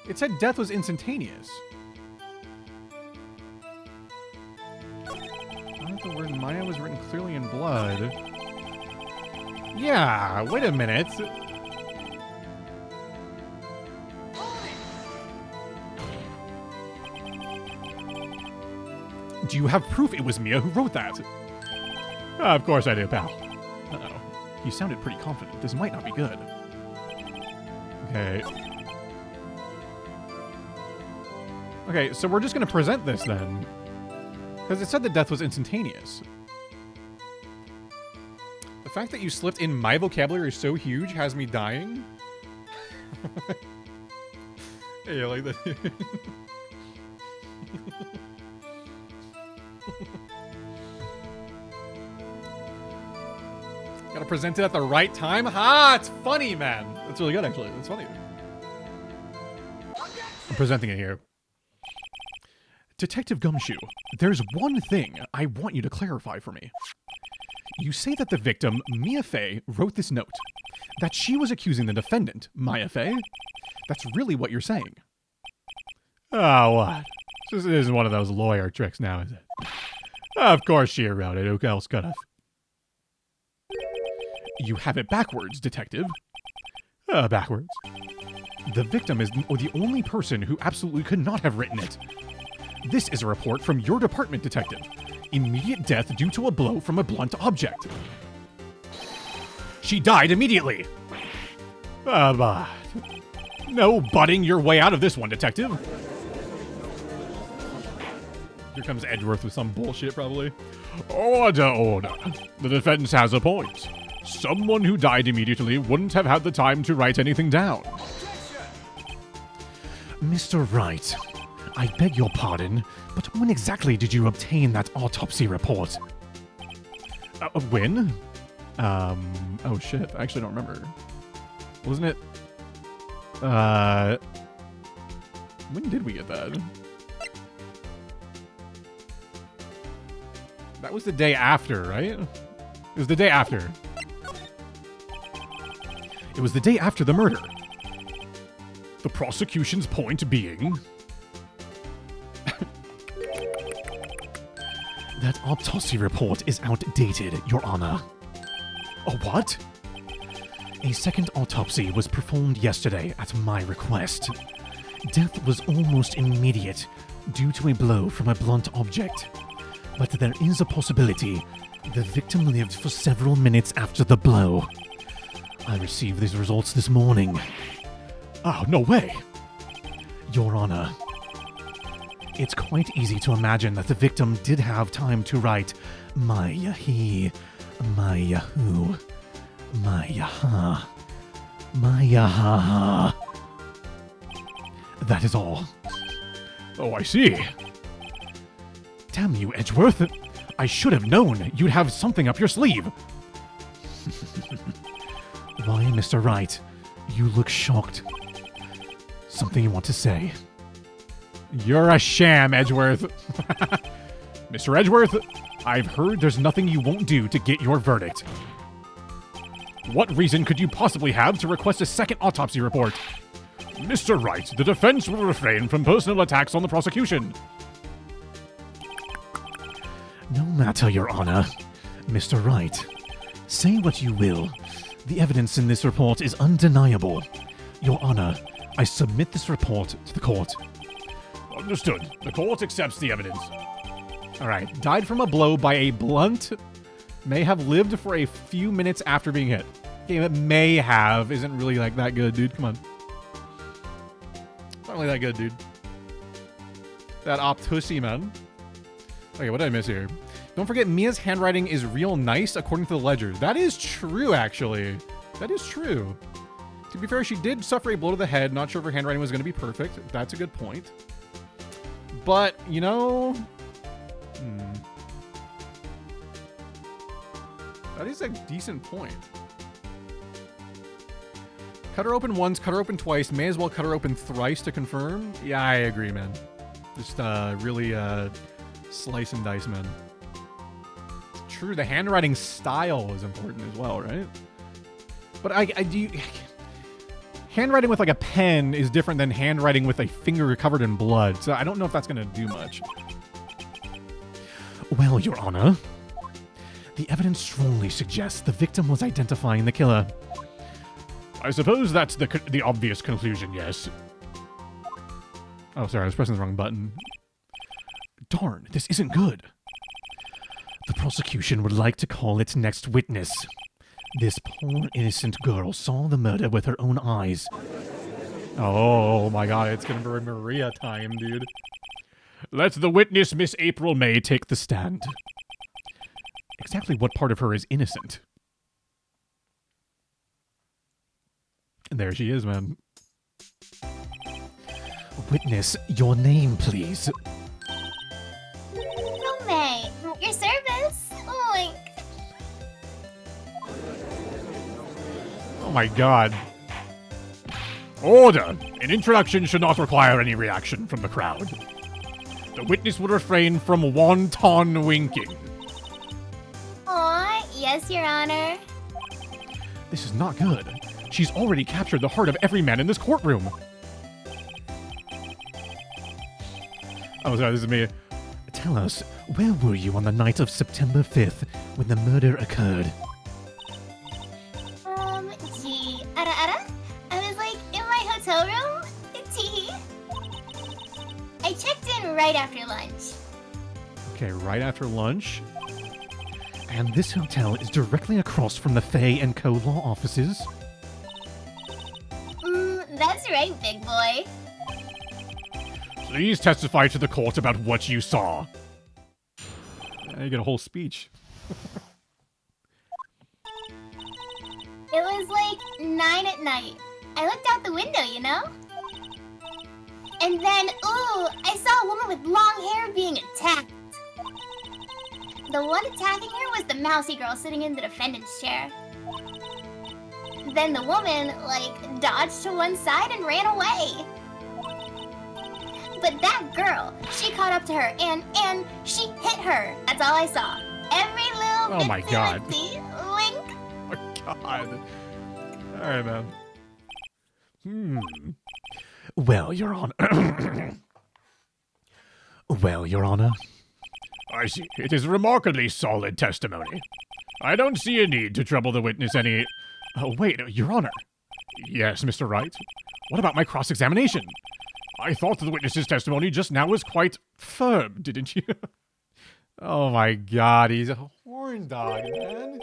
It said death was instantaneous. I thought the word Maya was written clearly in blood. Yeah, wait a minute. Do you have proof it was Mia who wrote that? Of course I do, pal. Uh-oh. He sounded pretty confident. This might not be good. Okay. Okay, so we're just going to present this then. Because it said that death was instantaneous. The fact that you slipped in my vocabulary is so huge has me dying. Hey, I like that. Gotta present it at the right time. Ha! It's funny, man. That's really good, actually. That's funny. I'm presenting it here. Detective Gumshoe, there's one thing I want you to clarify for me. You say that the victim, Mia Fey, wrote this note. That she was accusing the defendant, Maya Fey. That's really what you're saying. Oh, what? This isn't one of those lawyer tricks now, is it? Of course she wrote it. Who else could have? You have it backwards, detective. Backwards. The victim is the only person who absolutely could not have written it. This is a report from your department, detective. Immediate death due to a blow from a blunt object. She died immediately. But no butting your way out of this one, detective. Here comes Edgeworth with some bullshit, probably. Order, order. The defense has a point. Someone who died immediately wouldn't have had the time to write anything down. Mr. Wright, I beg your pardon, but when exactly did you obtain that autopsy report? When? Oh shit, I actually don't remember. Wasn't it? When did we get that? That was the day after, right? It was the day after. It was the day after the murder. The prosecution's point being... that autopsy report is outdated, Your Honor. A what? A second autopsy was performed yesterday at my request. Death was almost immediate due to a blow from a blunt object. But there is a possibility the victim lived for several minutes after the blow. I received these results this morning. Oh, no way! Your Honor, it's quite easy to imagine that the victim did have time to write Maya he, Maya who, Maya ha, Maya ha ha. That is all. Oh, I see. Damn you, Edgeworth. I should have known you'd have something up your sleeve. Why, Mr. Wright, you look shocked. Something you want to say? You're a sham, Edgeworth. Mr. Edgeworth, I've heard there's nothing you won't do to get your verdict. What reason could you possibly have to request a second autopsy report? Mr. Wright, the defense will refrain from personal attacks on the prosecution. No matter, Your Honor. Mr. Wright, say what you will. The evidence in this report is undeniable. Your Honor, I submit this report to the court. Understood. The court accepts the evidence. All right. Died from a blow by a blunt. May have lived for a few minutes after being hit. Game it may have isn't really like that good, dude. Come on. Not really that good, dude. That obtusy, man. Okay, what did I miss here? Don't forget, Mia's handwriting is real nice according to the ledgers. That is true, actually. That is true. To be fair, she did suffer a blow to the head. Not sure if her handwriting was going to be perfect. That's a good point. But, you know... That is a decent point. Cut her open once, cut her open twice. May as well cut her open thrice to confirm. Yeah, I agree, man. Just really slice and dice, man. True, the handwriting style is important as well, right? But I do... Handwriting with like a pen is different than handwriting with a finger covered in blood, so I don't know if that's going to do much. Well, Your Honor, the evidence strongly suggests the victim was identifying the killer. I suppose that's the obvious conclusion, yes. Oh, sorry, I was pressing the wrong button. Darn, this isn't good. The prosecution would like to call its next witness. This poor innocent girl saw the murder with her own eyes. Oh my god, it's gonna be Maria time, dude. Let the witness, Miss April May, take the stand. Exactly what part of her is innocent? And there she is, man. Witness, your name, please. Oh, May, your service. Oink. Oh my god. Order! An introduction should not require any reaction from the crowd. The witness will refrain from wanton winking. Aw, yes, Your Honor. This is not good. She's already captured the heart of every man in this courtroom. Oh, sorry, this is me. Tell us, where were you on the night of September 5th when the murder occurred? Gee, I was like in my hotel room. Tee. I checked in right after lunch. Okay, right after lunch. And this hotel is directly across from the Fay & Co. law offices. That's right, big boy. Please testify to the court about what you saw. You get a whole speech. It was like 9 at night. I looked out the window, you know? And then, ooh, I saw a woman with long hair being attacked. The one attacking her was the mousy girl sitting in the defendant's chair. Then the woman, like, dodged to one side and ran away. But that girl, she caught up to her and she hit her. That's all I saw. Every little Oh my god. wink. Oh my god. Alright, man. Well, Your Honor. Well, Your Honor. I see. It is remarkably solid testimony. I don't see a need to trouble the witness any... Oh, wait, Your Honor. Yes, Mr. Wright. What about my cross-examination? I thought the witness's testimony just now was quite firm, didn't you? Oh my god, he's a horn dog, man.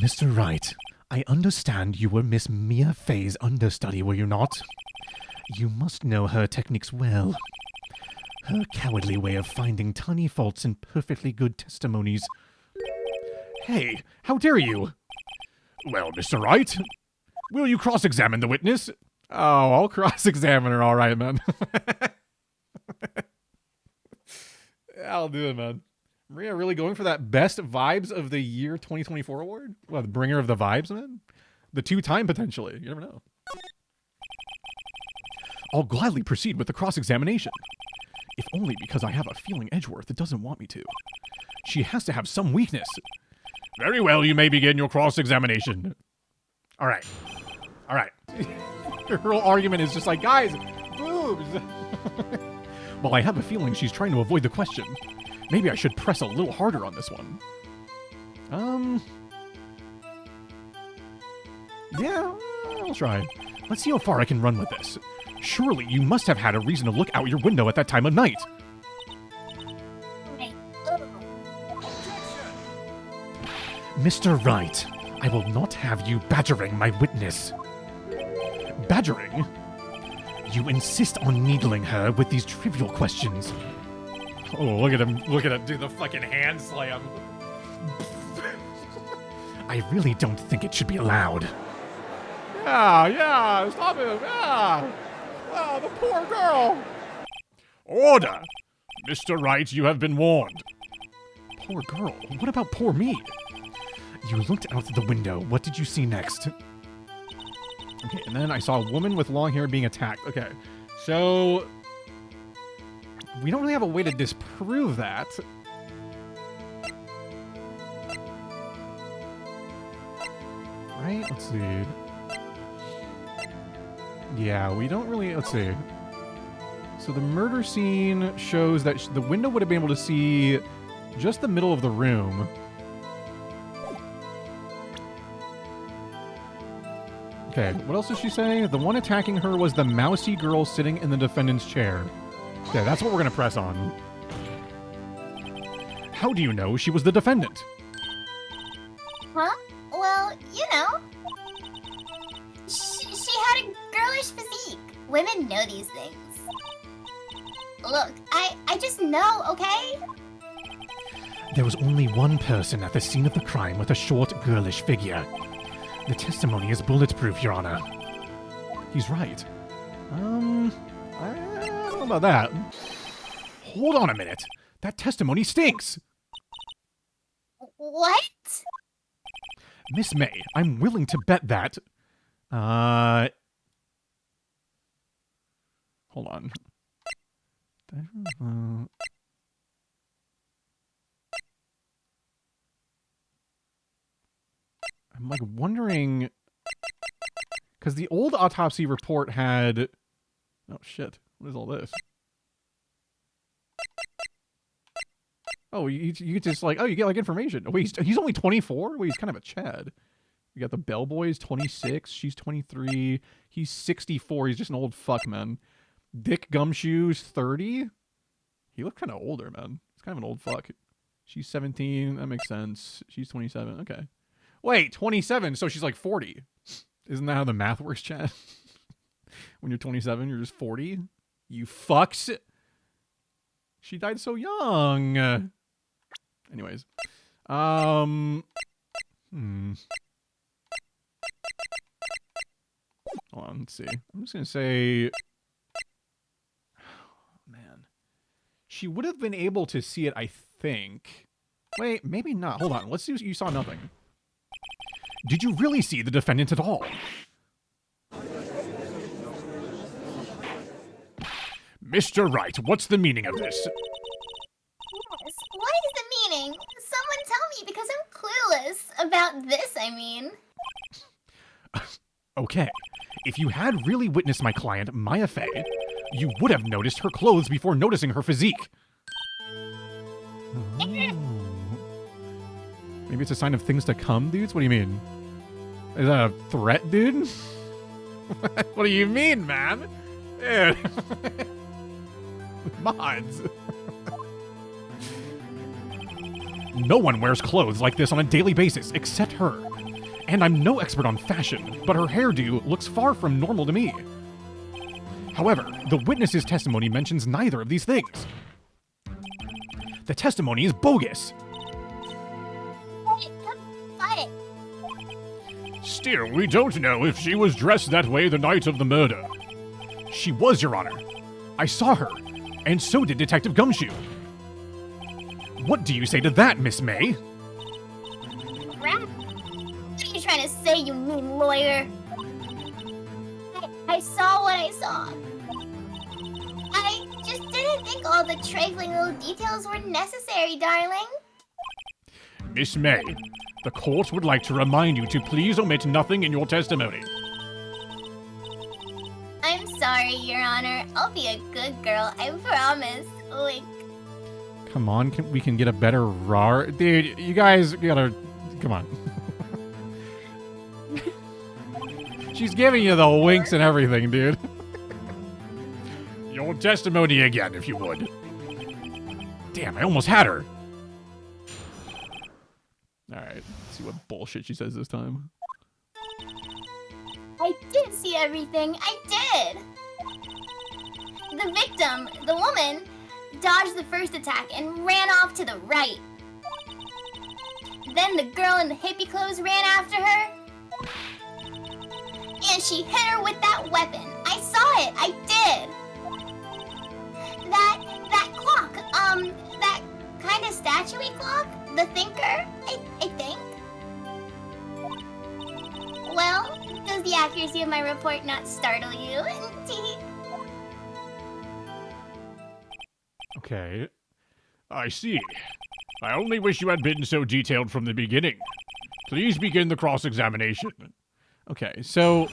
Mr. Wright, I understand you were Miss Mia Fay's understudy, were you not? You must know her techniques well. Her cowardly way of finding tiny faults in perfectly good testimonies. Hey, how dare you? Well, Mr. Wright, will you cross-examine the witness? Oh, I'll cross-examine her, all right, man. I'll do it, man. Maria really going for that Best Vibes of the Year 2024 award? Well, the bringer of the vibes, man? The 2-time, potentially. You never know. I'll gladly proceed with the cross-examination. If only because I have a feeling Edgeworth doesn't want me to. She has to have some weakness. Very well, you may begin your cross-examination. All right. All right. Her whole argument is just like, guys, boobs. Well, I have a feeling she's trying to avoid the question. Maybe I should press a little harder on this one. Yeah, I'll try. Let's see how far I can run with this. Surely you must have had a reason to look out your window at that time of night. Mr. Wright, I will not have you badgering my witness. Badgering? You insist on needling her with these trivial questions. Oh, look at him do the fucking hand slam. I really don't think it should be allowed. Yeah, stop him, yeah. Oh, the poor girl. Order! Mr. Wright, you have been warned. Poor girl? What about poor me? You looked out the window. What did you see next? Okay, and then I saw a woman with long hair being attacked. Okay, so we don't really have a way to disprove that. Right? Let's see. Yeah, we don't really... Let's see. So the murder scene shows that the window would have been able to see just the middle of the room. Okay, what else does she say? The one attacking her was the mousy girl sitting in the defendant's chair. Okay, that's what we're gonna press on. How do you know she was the defendant? Huh? Well, you know. She had a girlish physique. Women know these things. Look, I just know, okay? There was only one person at the scene of the crime with a short, girlish figure. The testimony is bulletproof, Your Honor. He's right. I don't know about that. Hold on a minute. That testimony stinks. What? Miss May, I'm willing to bet that... Hold on. I'm like wondering... Because the old autopsy report had... Oh shit, what is all this? Oh, you just like, oh, you get like information. Oh, wait, he's only 24? Wait, he's kind of a Chad. You got the Bellboy's 26, she's 23, he's 64, he's just an old fuck, man. Dick Gumshoe's 30? He looked kind of older, man. He's kind of an old fuck. She's 17, that makes sense. She's 27, okay. Wait, 27, so she's like 40. Isn't that how the math works, Chad? When you're 27, you're just 40? You fucks. She died so young. Anyways. Hold on, let's see. I'm just gonna say... Man. She would have been able to see it, I think. Wait, maybe not. Hold on, let's see. You saw nothing. Did you really see the defendant at all? Mr. Wright, what's the meaning of this? Yes, what is the meaning? Someone tell me, because I'm clueless about this, I mean. Okay, if you had really witnessed my client, Maya Fey, you would have noticed her clothes before noticing her physique. Oh. Maybe it's a sign of things to come, dudes? What do you mean? Is that a threat, dude? What do you mean, man? Dude. Mods. No one wears clothes like this on a daily basis, except her. And I'm no expert on fashion, but her hairdo looks far from normal to me. However, the witness's testimony mentions neither of these things. The testimony is bogus. Got it. Still, we don't know if she was dressed that way the night of the murder. She was, Your Honor. I saw her, and so did Detective Gumshoe. What do you say to that, Miss May? Crap. What are you trying to say, you mean lawyer? I saw what I saw. I just didn't think all the trifling little details were necessary, darling. Miss May, the court would like to remind you to please omit nothing in your testimony. worry, Your Honor. I'll be a good girl, I promise. Wink. Come on, we can get a better RAR. Dude, you guys gotta... Come on. She's giving you the winks and everything, dude. Your testimony again, if you would. Damn, I almost had her. Alright, let's see what bullshit she says this time. I did see everything. I did. The victim, the woman, dodged the first attack and ran off to the right. Then the girl in the hippie clothes ran after her. And she hit her with that weapon. I saw it. I did. That clock, that kind of statue-y clock, the thinker, I think. Well, does the accuracy of my report not startle you? Okay. I see. I only wish you had been so detailed from the beginning. Please begin the cross-examination. Okay, so...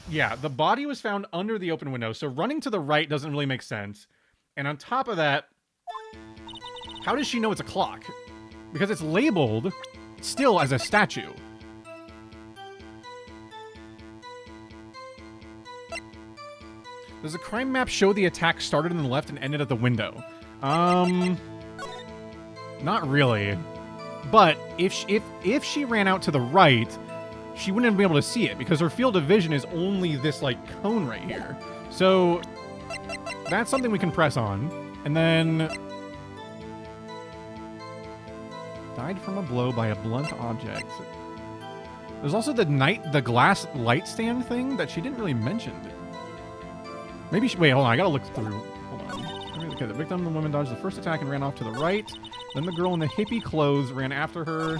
Yeah, the body was found under the open window, so running to the right doesn't really make sense. And on top of that, how does she know it's a clock? Because it's labeled still as a statue. Does the crime map show the attack started on the left and ended at the window? Not really. But if she ran out to the right, she wouldn't be able to see it because her field of vision is only this like cone right here. So that's something we can press on. And then died from a blow by a blunt object. There's also the glass light stand thing that she didn't really mention. Maybe she... Wait, hold on. I gotta look through. Hold on. Okay, the victim, the woman, dodged the first attack and ran off to the right. Then the girl in the hippie clothes ran after her.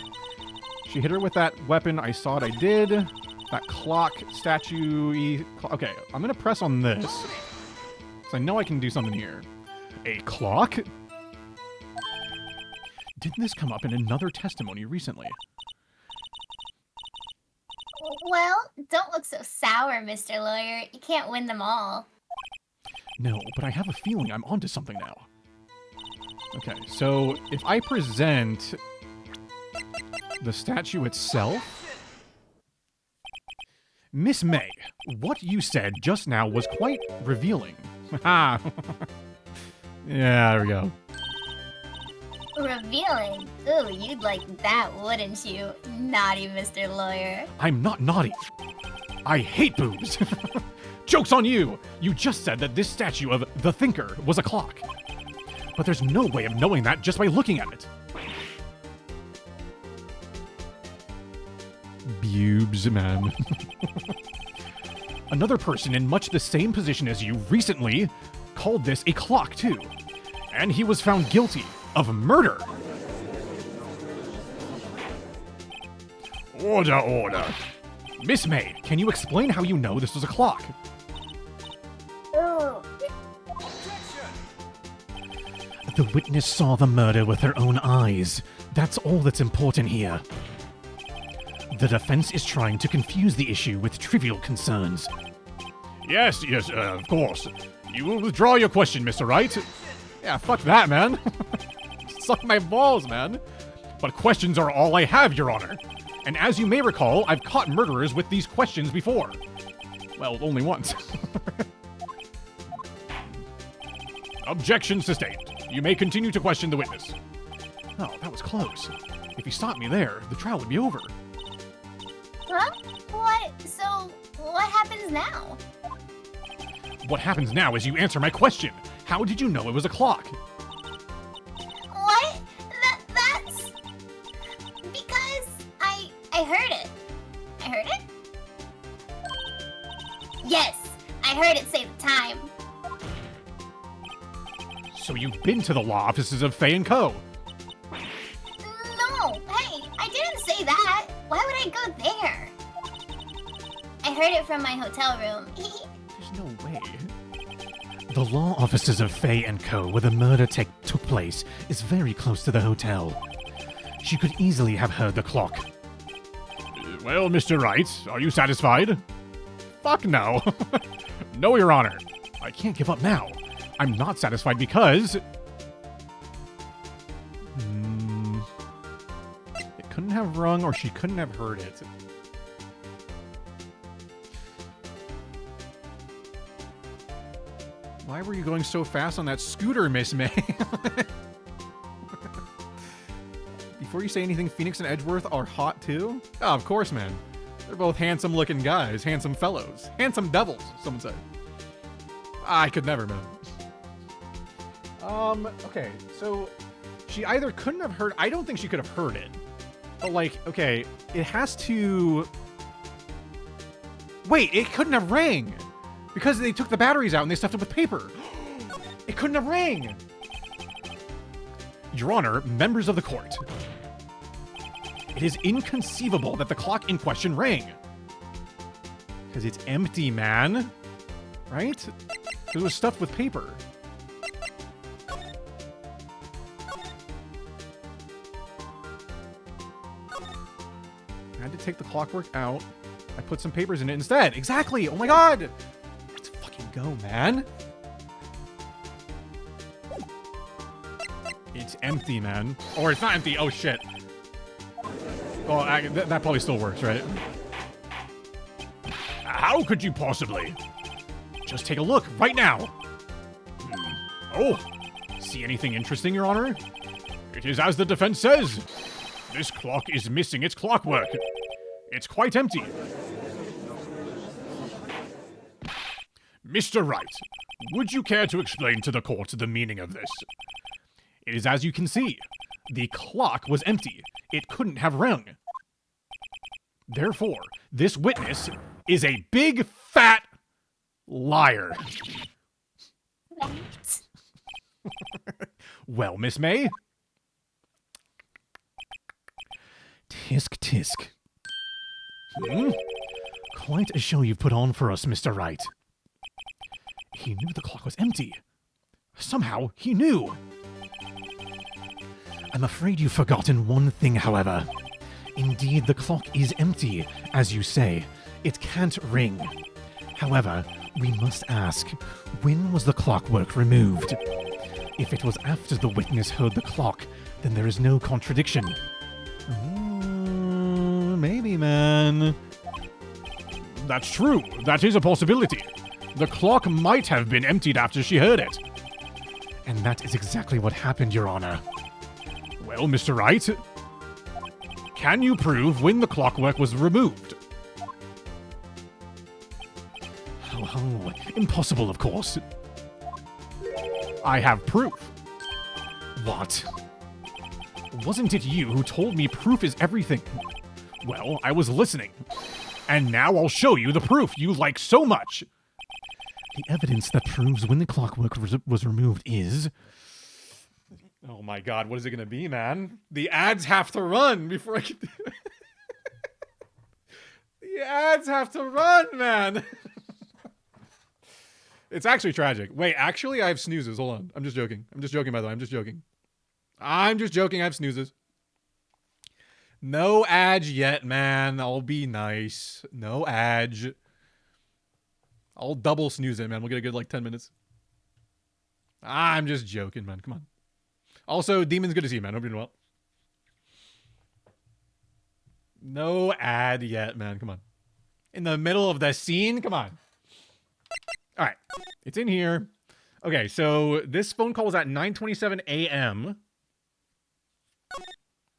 She hit her with that weapon. I saw it. I did. That clock, statue-y... Okay, I'm gonna press on this. So I know I can do something here. A clock? Didn't this come up in another testimony recently? Well, don't look so sour, Mr. Lawyer. You can't win them all. No, but I have a feeling I'm onto something now. Okay, so if I present the statue itself... Miss May, what you said just now was quite revealing. Ha! Yeah, there we go. Revealing? Ooh, you'd like that, wouldn't you? Naughty Mr. Lawyer. I'm not naughty. I hate boobs. Joke's on you! You just said that this statue of the Thinker was a clock. But there's no way of knowing that just by looking at it. Boobs, man. Another person in much the same position as you recently called this a clock, too. And he was found guilty of murder. Order, order. Miss May, can you explain how you know this was a clock? Ooh. The witness saw the murder with her own eyes. That's all that's important here. The defense is trying to confuse the issue with trivial concerns. Yes, of course. You will withdraw your question, Mr. Wright. Yeah, fuck that, man. Suck my balls, man. But questions are all I have, Your Honor. And as you may recall, I've caught murderers with these questions before. Well, only once. Objection sustained. You may continue to question the witness. Oh, that was close. If you stopped me there, the trial would be over. Huh? What? So, what happens now? What happens now is you answer my question. How did you know it was a clock? What? That's... Because I heard it. I heard it? Yes, I heard it say the time. So you've been to the law offices of Faye & Co. No, hey, I didn't say that. Why would I go there? I heard it from my hotel room. There's no way. The law offices of Faye & Co., where the murder took place, is very close to the hotel. She could easily have heard the clock. Well, Mr. Wright, are you satisfied? Fuck no. No, Your Honor. I can't give up now. I'm not satisfied because... It couldn't have rung or she couldn't have heard it. Why were you going so fast on that scooter, Miss May? Before you say anything, Phoenix and Edgeworth are hot too? Oh, of course, man. They're both handsome-looking guys, handsome fellows. Handsome devils, some would say. I could never, man. Okay, so she either couldn't have heard... I don't think she could have heard it. But, like, okay, it has to... Wait, it couldn't have rang! Because they took the batteries out and they stuffed it with paper. It couldn't have rang! Your Honor, members of the court. It is inconceivable that the clock in question rang. Because it's empty, man. Right? It was stuffed with paper. I had to take the clockwork out. I put some papers in it instead. Exactly! Oh my god! Let's fucking go, man. It's empty, man. Or it's not empty. Oh, shit. Well, that probably still works, right? How could you possibly? Just take a look right now. Oh, see anything interesting, Your Honor? It is as the defense says. This clock is missing its clockwork. It's quite empty. Mr. Wright, would you care to explain to the court the meaning of this? It is as you can see. The clock was empty. It couldn't have rung. Therefore, this witness is a big, fat liar. Well, Miss May? Tisk, tisk. Quite a show you've put on for us, Mr. Wright. He knew the clock was empty. Somehow, he knew. I'm afraid you've forgotten one thing, however. Indeed, the clock is empty, as you say. It can't ring. However, we must ask, when was the clockwork removed? If it was after the witness heard the clock, then there is no contradiction. Maybe, man. That's true. That is a possibility. The clock might have been emptied after she heard it. And that is exactly what happened, Your Honor. Well, Mr. Wright, can you prove when the clockwork was removed? Oh, impossible, of course. I have proof. What? Wasn't it you who told me proof is everything? Well, I was listening. And now I'll show you the proof you like so much. The evidence that proves when the clockwork was removed is... Oh my god, what is it gonna be, man? The ads have to run before I can do it. The ads have to run, man! It's actually tragic. Wait, actually, I have snoozes. Hold on. I'm just joking. I'm just joking, by the way. I'm just joking. I'm just joking. I have snoozes. No ads yet, man. I'll be nice. No ads. I'll double snooze it, man. We'll get a good, like, 10 minutes. I'm just joking, man. Come on. Also, Demon's good to see you, man. Hope you're doing well. No ad yet, man. Come on. In the middle of the scene? Come on. All right. It's in here. Okay, so this phone call was at 9:27 a.m.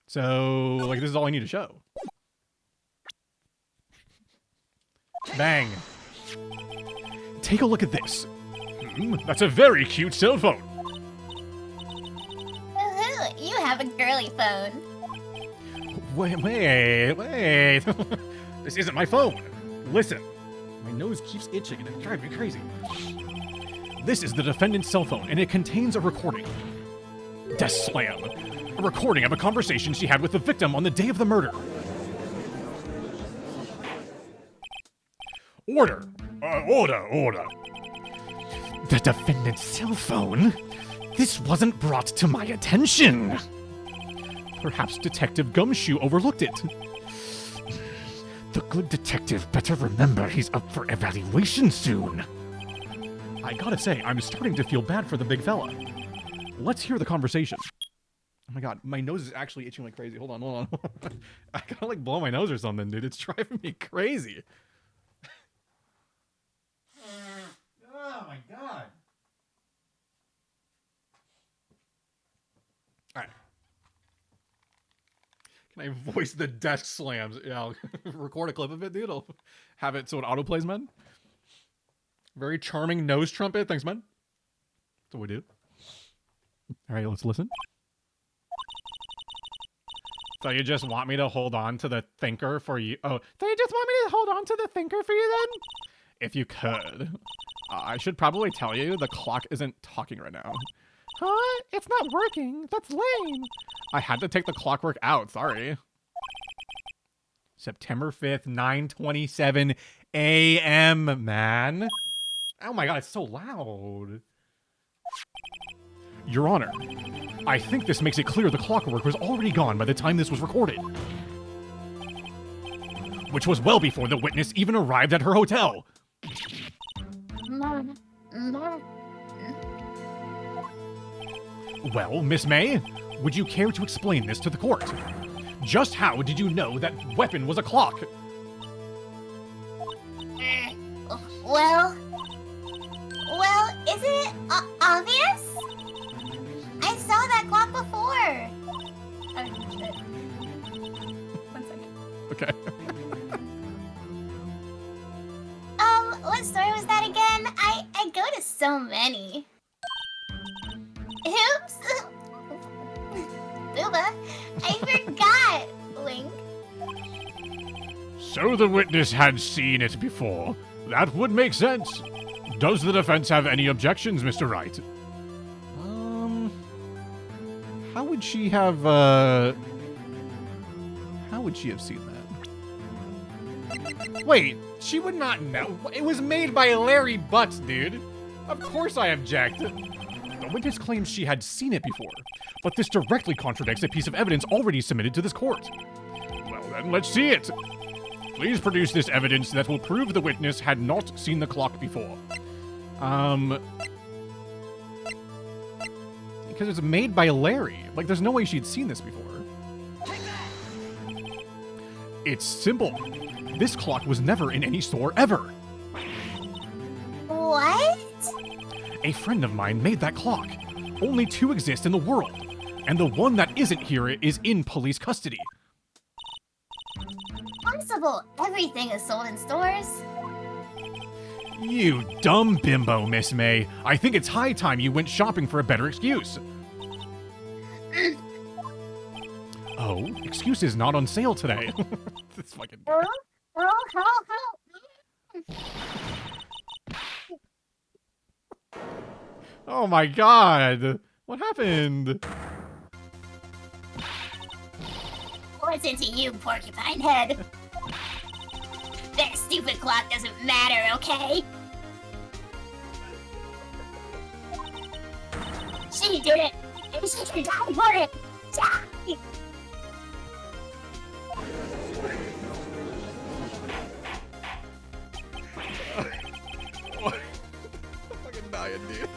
So, like, this is all I need to show. Bang. Take a look at this. That's a very cute cell phone. Woohoo! You have a girly phone. Wait. This isn't my phone. Listen. My nose keeps itching and it's driving me crazy. This is the defendant's cell phone, and it contains a recording. Death slam. A recording of a conversation she had with the victim on the day of the murder. Order. Order. The defendant's cell phone? This wasn't brought to my attention. Perhaps Detective Gumshoe overlooked it. The good detective better remember he's up for evaluation soon. I gotta say, I'm starting to feel bad for the big fella. Let's hear the conversation. Oh my god, my nose is actually itching like crazy. Hold on. I gotta like blow my nose or something, dude. It's driving me crazy. Oh my god. Alright. Can I voice the desk slams? Yeah, I'll record a clip of it, dude. I'll have it so it autoplays, man. Very charming nose trumpet. Thanks, man. That's what we do. Alright, let's listen. So you just want me to hold on to the thinker for you? Oh, So you just want me to hold on to the thinker for you then? if you could. I should probably tell you the clock isn't talking right now. Huh? It's not working. That's lame. I had to take the clockwork out. Sorry. September 5th, 9:27 a.m., man. Oh my god, it's so loud. Your Honor, I think this makes it clear the clockwork was already gone by the time this was recorded. Which was well before the witness even arrived at her hotel. Well, Miss May, would you care to explain this to the court? Just how did you know that weapon was a clock? Well, isn't it obvious? I saw that clock before. Oh, shit. 1 second. Okay. What story was that again? I go to so many. Oops. Booba, I forgot. Link. So the witness had seen it before. That would make sense. Does the defense have any objections, Mr. Wright? How would she have, How would she have seen that? Wait, she would not know. It was made by Larry Butts, dude. Of course I object. The witness claims she had seen it before, but this directly contradicts a piece of evidence already submitted to this court. Well then, let's see it. Please produce this evidence that will prove the witness had not seen the clock before. Because it's made by Larry. Like, there's no way she'd seen this before. It's simple. This clock was never in any store ever. What? A friend of mine made that clock. Only 2 exist in the world, and the one that isn't here is in police custody. Possible. Everything is sold in stores. You dumb bimbo, Miss May. I think it's high time you went shopping for a better excuse. Oh, excuse is not on sale today. This fucking... Oh my god! What happened? What's into you, porcupine head? That stupid clock doesn't matter, okay? She did it! And she can die for it! Die! What? I'm fucking dying, dude.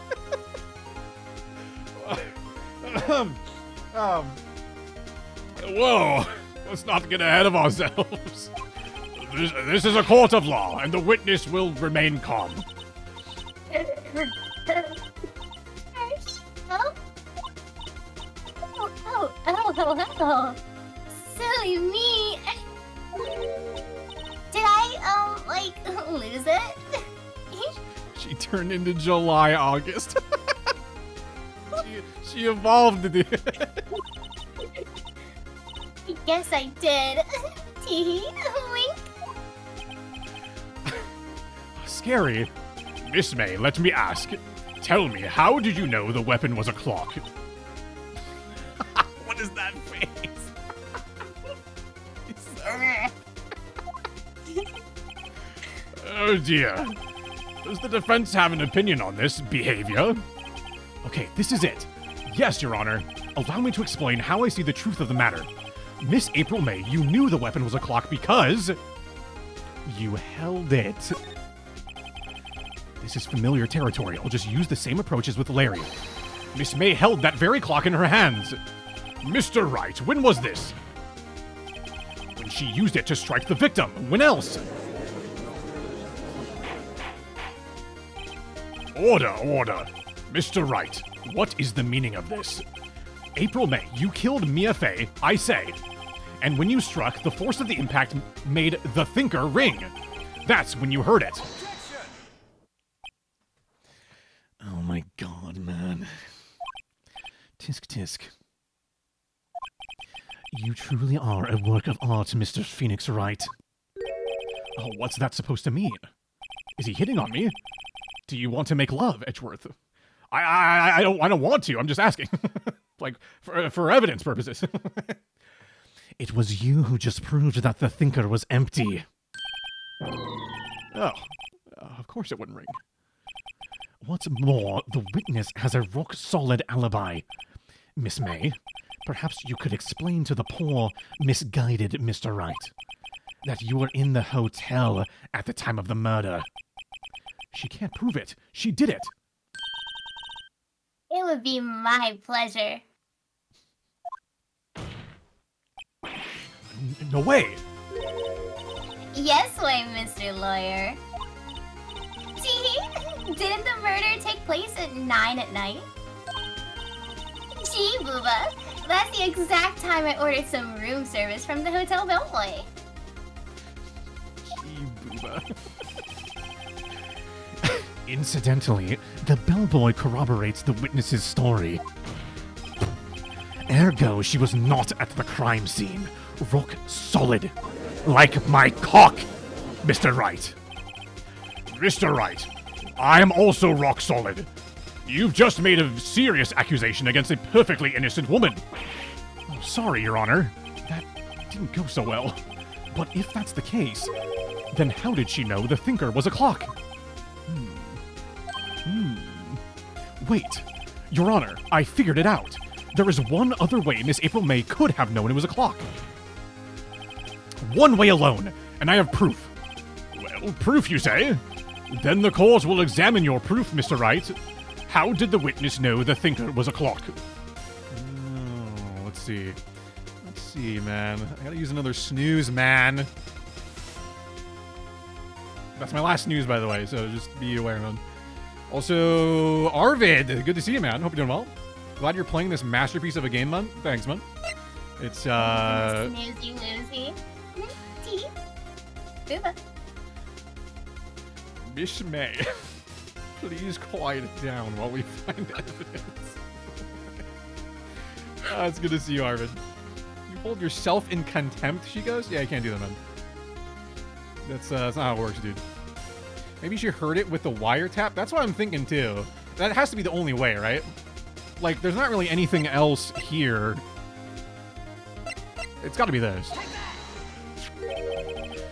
Whoa! Let's not get ahead of ourselves. This is a court of law, and the witness will remain calm. Oh. Silly me. Did I, lose it? She turned into July, August. she evolved, dude. I guess I did. Tee wink. Scary. Miss May, let me ask. Tell me, how did you know the weapon was a clock? What is that face? Oh dear. Does the defense have an opinion on this behavior? Okay, this is it. Yes, Your Honor. Allow me to explain how I see the truth of the matter. Miss April May, you knew the weapon was a clock because... you held it. This is familiar territory. I'll just use the same approach as with Larry. Miss May held that very clock in her hands. Mr. Wright, when was this? When she used it to strike the victim. When else? Order. Mr. Wright, what is the meaning of this? April May, you killed Mia Fey, I say. And when you struck, the force of the impact made the thinker ring. That's when you heard it. Oh my god, man. Tisk tisk. You truly are a work of art, Mr. Phoenix Wright. Oh, what's that supposed to mean? Is he hitting on me? Do you want to make love, Edgeworth? I don't want to. I'm just asking. Like, for evidence purposes. It was you who just proved that the thinker was empty. Oh, of course it wouldn't ring. What's more, the witness has a rock-solid alibi. Miss May, perhaps you could explain to the poor, misguided Mr. Wright that you were in the hotel at the time of the murder. She can't prove it. She did it. It would be my pleasure. No way. Yes way, Mr. Lawyer. See? Didn't the murder take place at 9 at night? Gee, Booba. That's the exact time I ordered some room service from the hotel bellboy. Gee, booba. Incidentally, the bellboy corroborates the witness's story. Ergo, she was not at the crime scene. Rock solid. Like my cock, Mr. Wright. Mr. Wright, I'm also rock solid. You've just made a serious accusation against a perfectly innocent woman. Oh, sorry, Your Honor. That didn't go so well. But if that's the case, then how did she know the thinker was a clock? Wait, Your Honor, I figured it out. There is one other way Miss April May could have known it was a clock. One way alone, and I have proof. Well, proof, you say? Then the court will examine your proof, Mr. Wright. How did the witness know the thinker was a clock? Oh, let's see. Let's see, man. I gotta use another snooze, man. That's my last snooze, by the way, so just be aware, man. Also, Arvid, good to see you, man. Hope you're doing well. Glad you're playing this masterpiece of a game, man. Thanks, man. It's, Snoozy woozy. Tea. Booba. Miss May, please quiet it down while we find evidence. It's good to see you, Arvid. You hold yourself in contempt, she goes? Yeah, I can't do that, man. That's not how it works, dude. Maybe she heard it with the wiretap? That's what I'm thinking, too. That has to be the only way, right? Like, there's not really anything else here. It's gotta be this.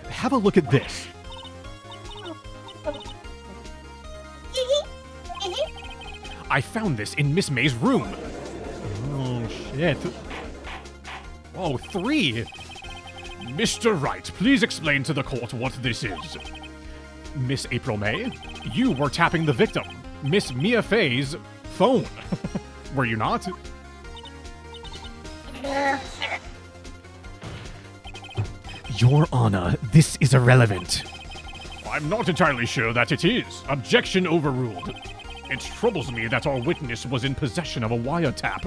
Have a look at this. I found this in Miss May's room. Oh, shit. Oh, 3. Mr. Wright, please explain to the court what this is. Miss April May, you were tapping the victim, Miss Mia Fey's phone. Were you not? Your Honor, this is irrelevant. I'm not entirely sure that it is. Objection overruled. It troubles me that our witness was in possession of a wiretap.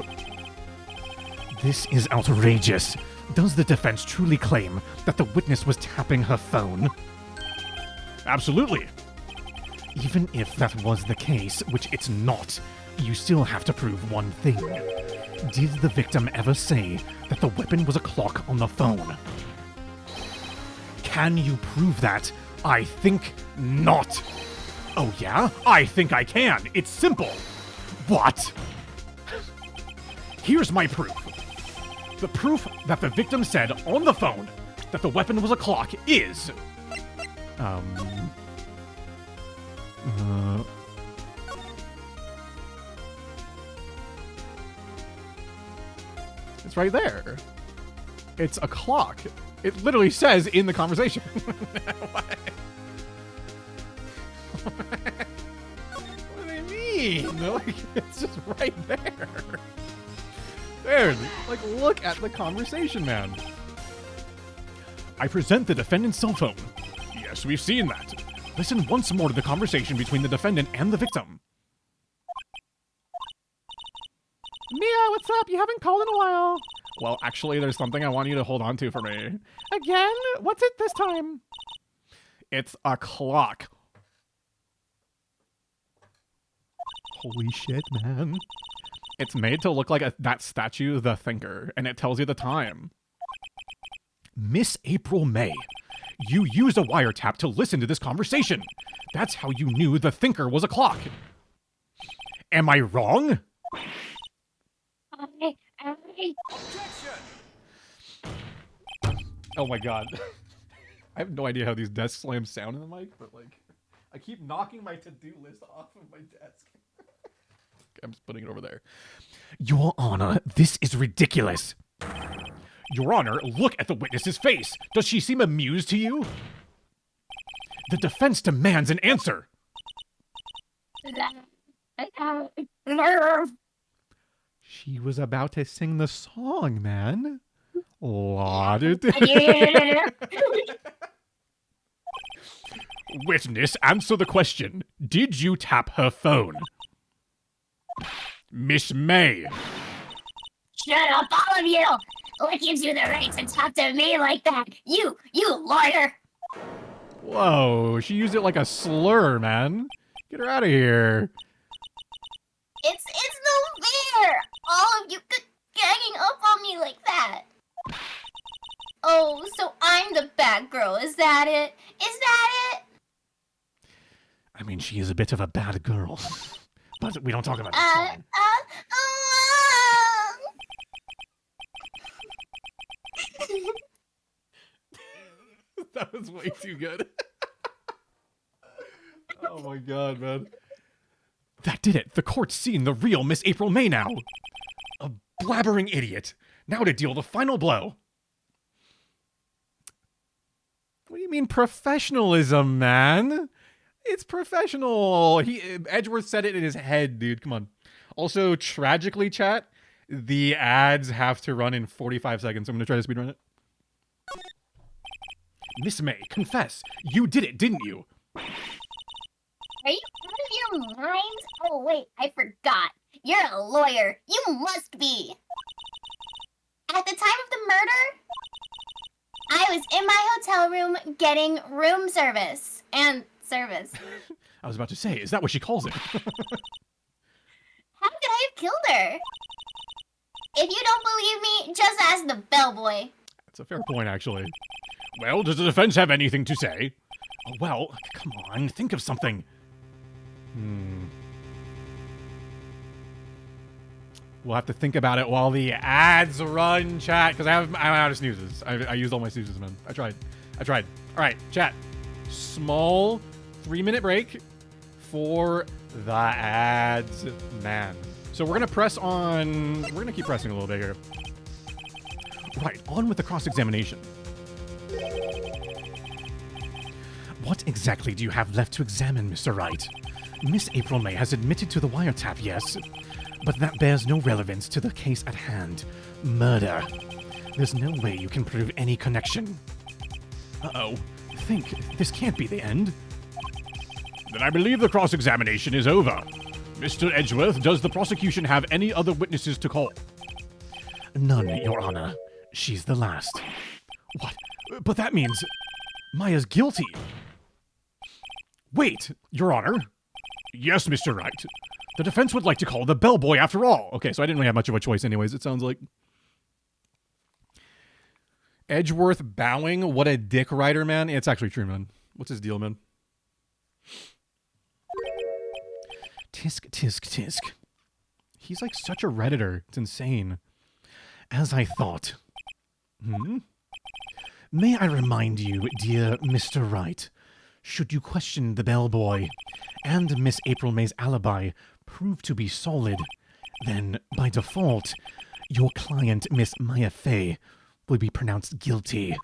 This is outrageous. Does the defense truly claim that the witness was tapping her phone? Absolutely. Even if that was the case, which it's not, you still have to prove one thing. Did the victim ever say that the weapon was a clock on the phone? Can you prove that? I think not. Oh yeah? I think I can. It's simple. What? Here's my proof. The proof that the victim said on the phone that the weapon was a clock is... It's right there. It's a clock. It literally says in the conversation. mean? Like, it's just right there. Dude, like, look at the conversation, man. I present the defendant's cell phone. Yes, we've seen that. Listen once more to the conversation between the defendant and the victim. Mia, what's up? You haven't called in a while. Well, actually, there's something I want you to hold on to for me. Again? What's it this time? It's a clock. Holy shit, man. It's made to look like that statue, the Thinker, and it tells you the time. Miss April May, you used a wiretap to listen to this conversation. That's how you knew the Thinker was a clock. Am I wrong? Oh my god. I have no idea how these desk slams sound in the mic, but like, I keep knocking my to-do list off of my desk. I'm just putting it over there. Your Honor, this is ridiculous. Your Honor, look at the witness's face. Does she seem amused to you? The defense demands an answer. She was about to sing the song, man. Witness, answer the question. Did you tap her phone? Miss May. Shut up, all of you! What gives you the right to talk to me like that? You lawyer! Whoa, she used it like a slur, man. Get her out of here. It's no fair! All of you ganging up on me like that. Oh, so I'm the bad girl, is that it? Is that it? I mean, she is a bit of a bad girl. But we don't talk about it. That was way too good. Oh my god, man. That did it. The court's seen the real Miss April May now. A blabbering idiot. Now to deal the final blow. What do you mean professionalism, man? It's professional. Edgeworth said it in his head, dude. Come on. Also, tragically, chat, the ads have to run in 45 seconds. I'm going to try to speedrun it. Miss May, confess. You did it, didn't you? Are you out of your mind? Oh, wait, I forgot. You're a lawyer. You must be. At the time of the murder, I was in my hotel room getting room service. And service. I was about to say, is that what she calls it? How could I have killed her? If you don't believe me, just ask the bellboy. That's a fair point, actually. Well, does the defense have anything to say? Oh, well, come on, think of something. We'll have to think about it while the ads run, chat, because I'm out of snoozes. I used all my snoozes, man. I tried. All right, chat. Small 3-minute break for the ads, man. So we're going to press on... We're going to keep pressing a little bit here. Right, on with the cross-examination. What exactly do you have left to examine, Mr. Wright? Miss April May has admitted to the wiretap, yes, but that bears no relevance to the case at hand. Murder. There's no way you can prove any connection. Uh-oh. Think, this can't be the end. Then I believe the cross-examination is over. Mr. Edgeworth, does the prosecution have any other witnesses to call? None, Your Honor. She's the last. What? But that means Maya's guilty. Wait, Your Honor. Yes, Mr. Wright. The defense would like to call the bellboy after all. Okay, so I didn't really have much of a choice anyways, it sounds like. Edgeworth bowing? What a dick writer, man. It's actually true, man. What's his deal, man? Tisk, tisk, tisk. He's like such a Redditor. It's insane. As I thought. May I remind you, dear Mr. Wright, should you question the bellboy and Miss April May's alibi prove to be solid, then, by default, your client, Miss Maya Fey, will be pronounced guilty.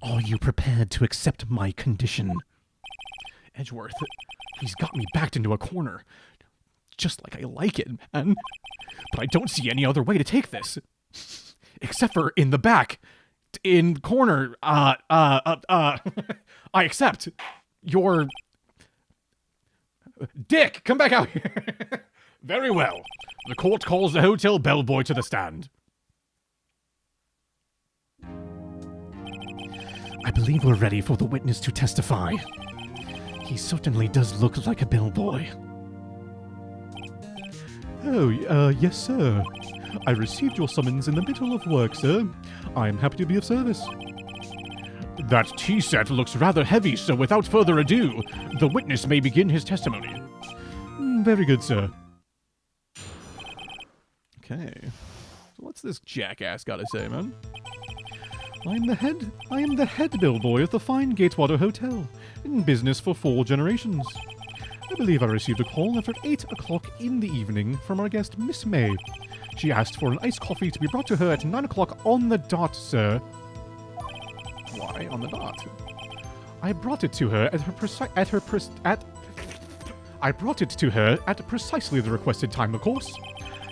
Are you prepared to accept my condition? Edgeworth, He's got me backed into a corner. Just like I like it, man. But I don't see any other way to take this. Except for in the back. In corner. I accept. Your... Dick, come back out here. Very well. The court calls the hotel bellboy to the stand. I believe we're ready for the witness to testify. He certainly does look like a bellboy. Oh, yes, sir. I received your summons in the middle of work, sir. I'm happy to be of service. That tea set looks rather heavy, so without further ado, the witness may begin his testimony. Very good, sir. Okay. So what's this jackass gotta say, man? I am the head bellboy at the fine Gatewater Hotel, in business for 4 generations. I believe I received a call after 8 o'clock in the evening from our guest, Miss May. She asked for an iced coffee to be brought to her at 9 o'clock on the dot, sir. Why on the dot? I brought it to her I brought it to her at precisely the requested time, of course,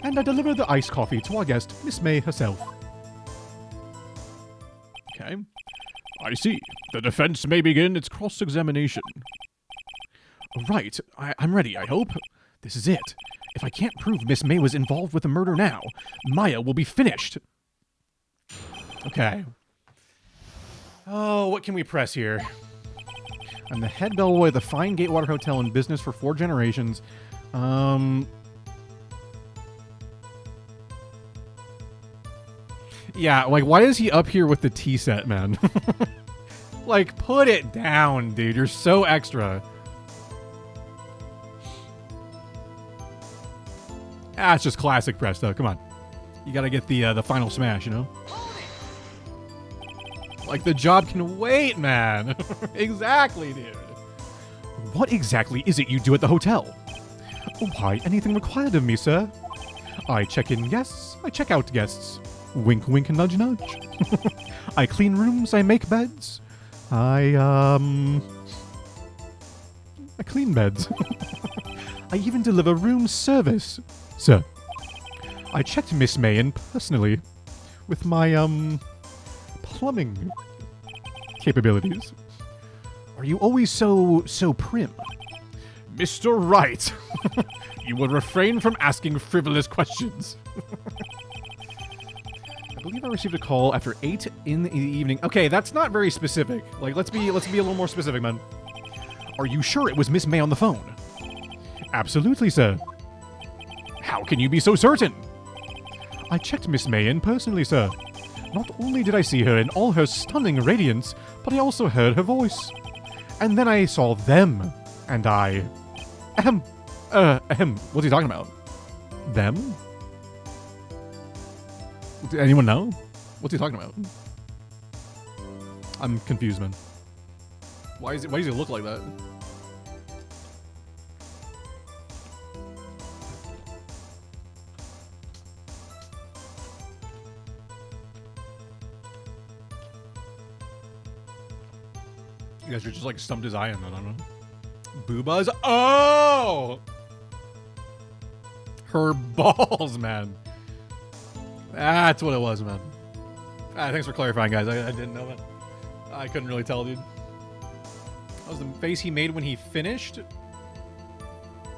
and I delivered the iced coffee to our guest, Miss May herself. Okay. I see. The defense may begin its cross-examination. Right. I'm ready, I hope. This is it. If I can't prove Miss May was involved with the murder now, Maya will be finished. Okay. Oh, what can we press here? I'm the head bellboy at the fine Gatewater Hotel in business for 4 generations. Yeah, like, why is he up here with the tea set, man? Like, put it down, dude. You're so extra. Ah, it's just classic press, though. Come on. You gotta get the final smash, you know? Like, the job can wait, man. Exactly, dude. What exactly is it you do at the hotel? Why, anything required of me, sir. I check in guests, I check out guests. Wink, wink, nudge, nudge. I clean rooms, I make beds. I clean beds. I even deliver room service. Sir, I checked Miss May in personally with my, plumbing capabilities. Are you always so prim? Mr. Wright, you will refrain from asking frivolous questions. I believe I received a call after 8 in the evening. Okay, that's not very specific. Like, let's be a little more specific, man. Are you sure it was Miss May on the phone? Absolutely, sir. How can you be so certain? I checked Miss May in personally, sir. Not only did I see her in all her stunning radiance, but I also heard her voice. And then I saw them, and I... what's he talking about? Them? Anyone know? What's he talking about? I'm confused, man. Why does he look like that? You guys are just like stumped his eye in that, I don't know. Boobas? Oh! Her balls, man. That's what it was, man. Thanks for clarifying, guys. I didn't know that. I couldn't really tell, dude. That was the face he made when he finished?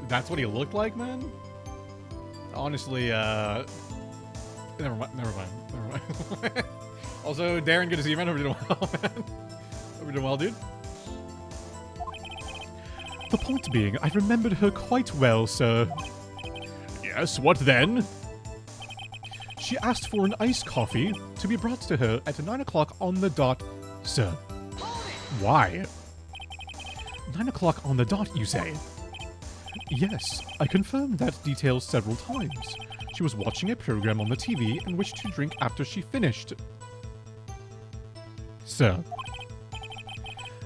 That's what he looked like, man? Honestly, never mind. Also, Darren, good to see you, man. Hope you're doing well, man. Hope you're doing well, dude. The point being, I remembered her quite well, sir. Yes, what then? She asked for an iced coffee to be brought to her at 9 o'clock on the dot, sir. Why? 9 o'clock on the dot, you say? Yes, I confirmed that detail several times. She was watching a program on the TV and wished to drink after she finished. Sir.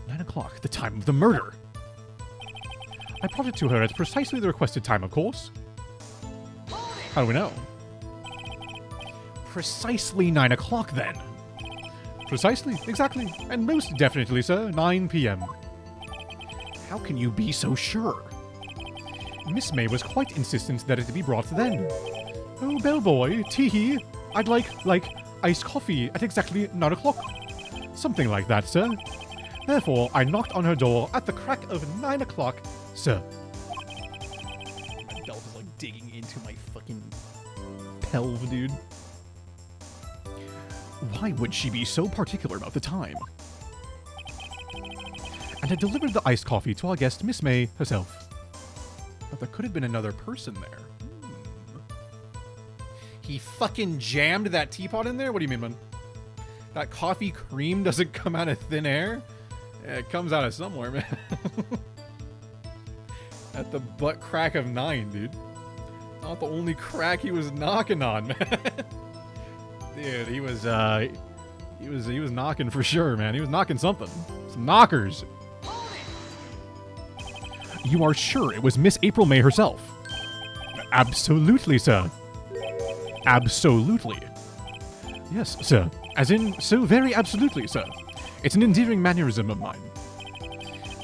9 o'clock, the time of the murder. I brought it to her at precisely the requested time, of course. How do we know? Precisely 9 o'clock, then. Precisely, exactly, and most definitely, sir, 9 p.m. How can you be so sure? Miss May was quite insistent that it be brought then. Oh, bellboy, tee-hee, I'd like iced coffee at exactly 9 o'clock. Something like that, sir. Therefore, I knocked on her door at the crack of 9 o'clock, sir. My belt is like digging into my fucking pelv, dude. Why would she be so particular about the time? And I delivered the iced coffee to our guest, Miss May herself. But there could have been another person there. He fucking jammed that teapot in there? What do you mean, man? That coffee cream doesn't come out of thin air? Yeah, it comes out of somewhere, man. At the butt crack of 9, dude. Not the only crack he was knocking on, man. Dude, he was knocking for sure, man. He was knocking something. Some knockers. You are sure it was Miss April May herself? Absolutely, sir. Absolutely. Yes, sir. As in, so very absolutely, sir. It's an endearing mannerism of mine.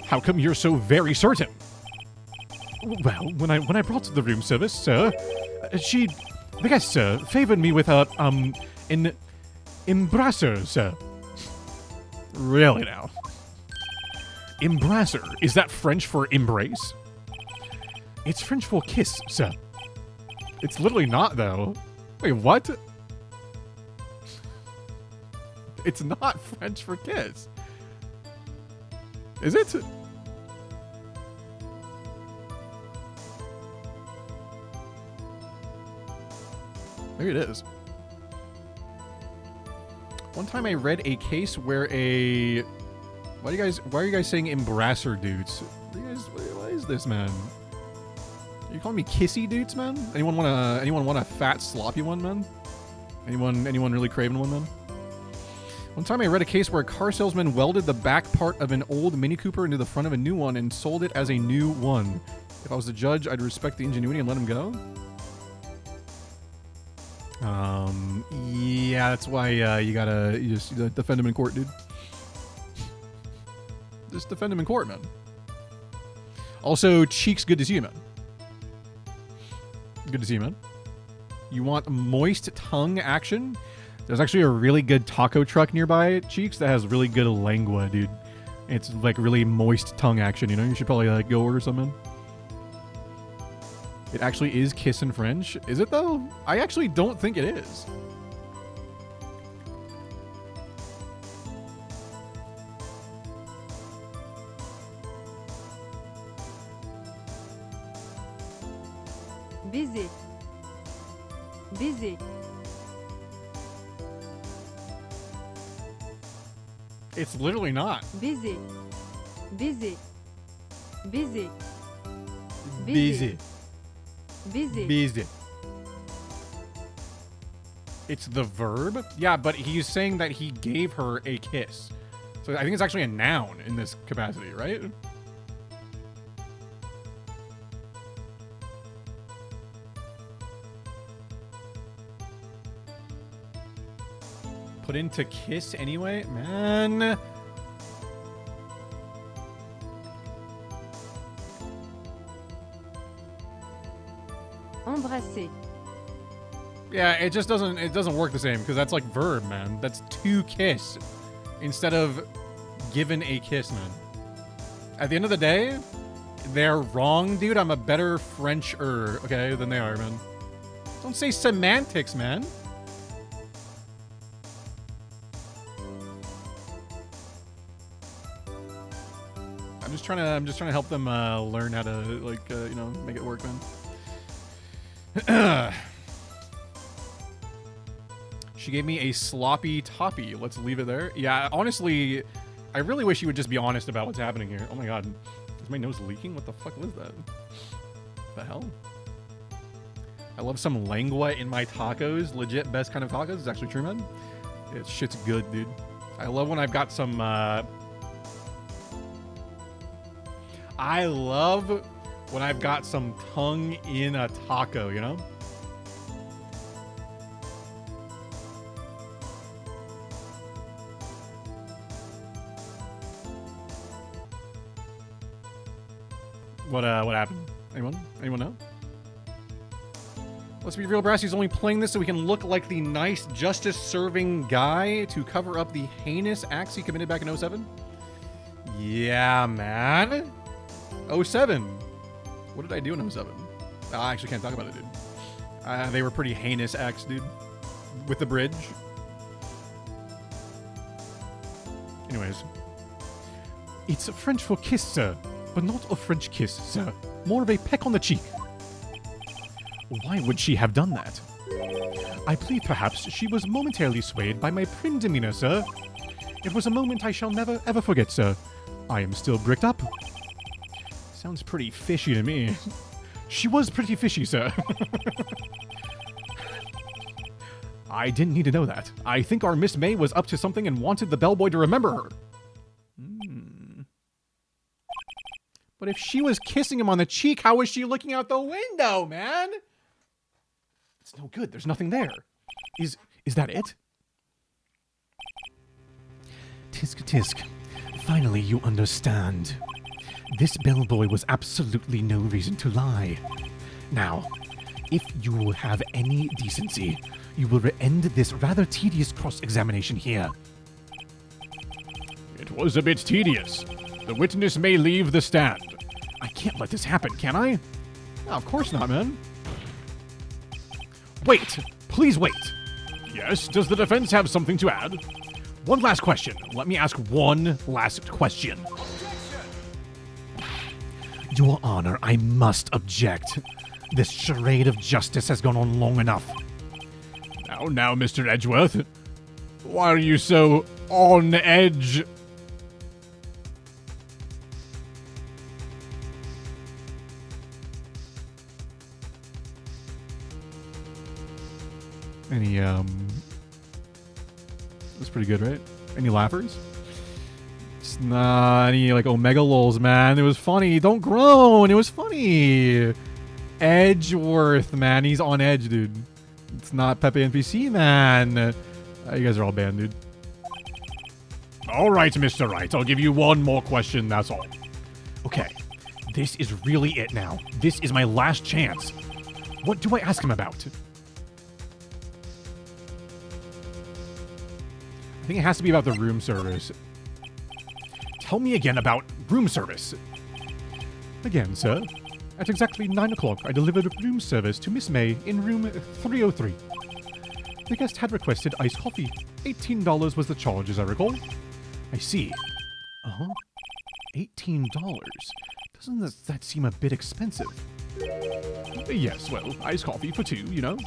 How come you're so very certain? Well, when I brought to the room service, sir, the guest, sir, favored me with an embrasser, sir. Really now? Embrasser, is that French for embrace? It's French for kiss, sir. It's literally not, though. Wait, what? It's not French for kiss. Is it? Maybe it is. One time I read a case where a... Why are you guys saying embrasser dudes? What is this, man? Are you calling me kissy dudes, man? Anyone want a fat sloppy one, man? Anyone really craving one, man? One time I read a case where a car salesman welded the back part of an old Mini Cooper into the front of a new one and sold it as a new one. If I was the judge, I'd respect the ingenuity and let him go. Yeah, that's why you just defend him in court, dude. Just defend him in court, man. Also, Cheeks, good to see you, man. Good to see you, man. You want moist tongue action? There's actually a really good taco truck nearby, Cheeks, that has really good lengua, dude. It's like really moist tongue action, you know? You should probably like go order something. It actually is kiss in French. Is it though? I actually don't think it is. Baiser. Baiser. It's literally not. Baiser. Baiser. Baiser. Busy. Baiser. Busy. It's the verb? Yeah, but he's saying that he gave her a kiss. So I think it's actually a noun in this capacity, right? Put into kiss anyway? Man. Embrasser. Yeah, it doesn't work the same because that's like verb, man. That's to kiss instead of given a kiss, man. At the end of the day, they're wrong, dude. I'm a better Frencher, okay, than they are, man. Don't say semantics, man. I'm just trying to help them learn how to like you know, make it work, man. She gave me a sloppy toppy. Let's leave it there. Yeah, honestly, I really wish you would just be honest about what's happening here. Oh my god, is my nose leaking? What the fuck was that? The hell? I love some lengua in my tacos. Legit best kind of tacos. It's actually true, man. It shit's good, dude. I love when I've got some I love when I've got some tongue in a taco, you know? What happened? Anyone know? Let's be real, Brassy's only playing this so we can look like the nice justice-serving guy to cover up the heinous acts he committed back in 07? Yeah, man. 07. What did I do in 07? I actually can't talk about it, dude. They were pretty heinous acts, dude. With the bridge. Anyways. It's French for kiss, sir. But not a French kiss, sir. More of a peck on the cheek. Why would she have done that? I believe perhaps she was momentarily swayed by my prim demeanor, sir. It was a moment I shall never, ever forget, sir. I am still bricked up. Sounds pretty fishy to me. She was pretty fishy, sir. I didn't need to know that. I think our Miss May was up to something and wanted the bellboy to remember her. But if she was kissing him on the cheek, how was she looking out the window, man? It's no good. There's nothing there. Is that it? Tisk tisk. Finally you understand. This bellboy was absolutely no reason to lie. Now, if you will have any decency, you will end this rather tedious cross-examination here. It was a bit tedious. The witness may leave the stand. I can't let this happen, can I? No, of course not, man. Wait! Please wait! Yes, does the defense have something to add? One last question. Let me ask one last question. Your Honor, I must object. This charade of justice has gone on long enough. Now, Mr. Edgeworth. Why are you so on edge? Any, that's pretty good, right? Any laughers? It's not any, like, Omega lols, man. It was funny. Don't groan. It was funny. Edgeworth, man. He's on edge, dude. It's not Pepe NPC, man. You guys are all banned, dude. All right, Mr. Wright. I'll give you one more question, that's all. Okay. This is really it now. This is my last chance. What do I ask him about? I think it has to be about the room service. Tell me again about room service. Again, sir. At exactly 9 o'clock, I delivered a room service to Miss May in room 303. The guest had requested iced coffee. $18 was the charge, as I recall. I see. Uh-huh. $18? Doesn't that seem a bit expensive? Yes, well, iced coffee for two, you know.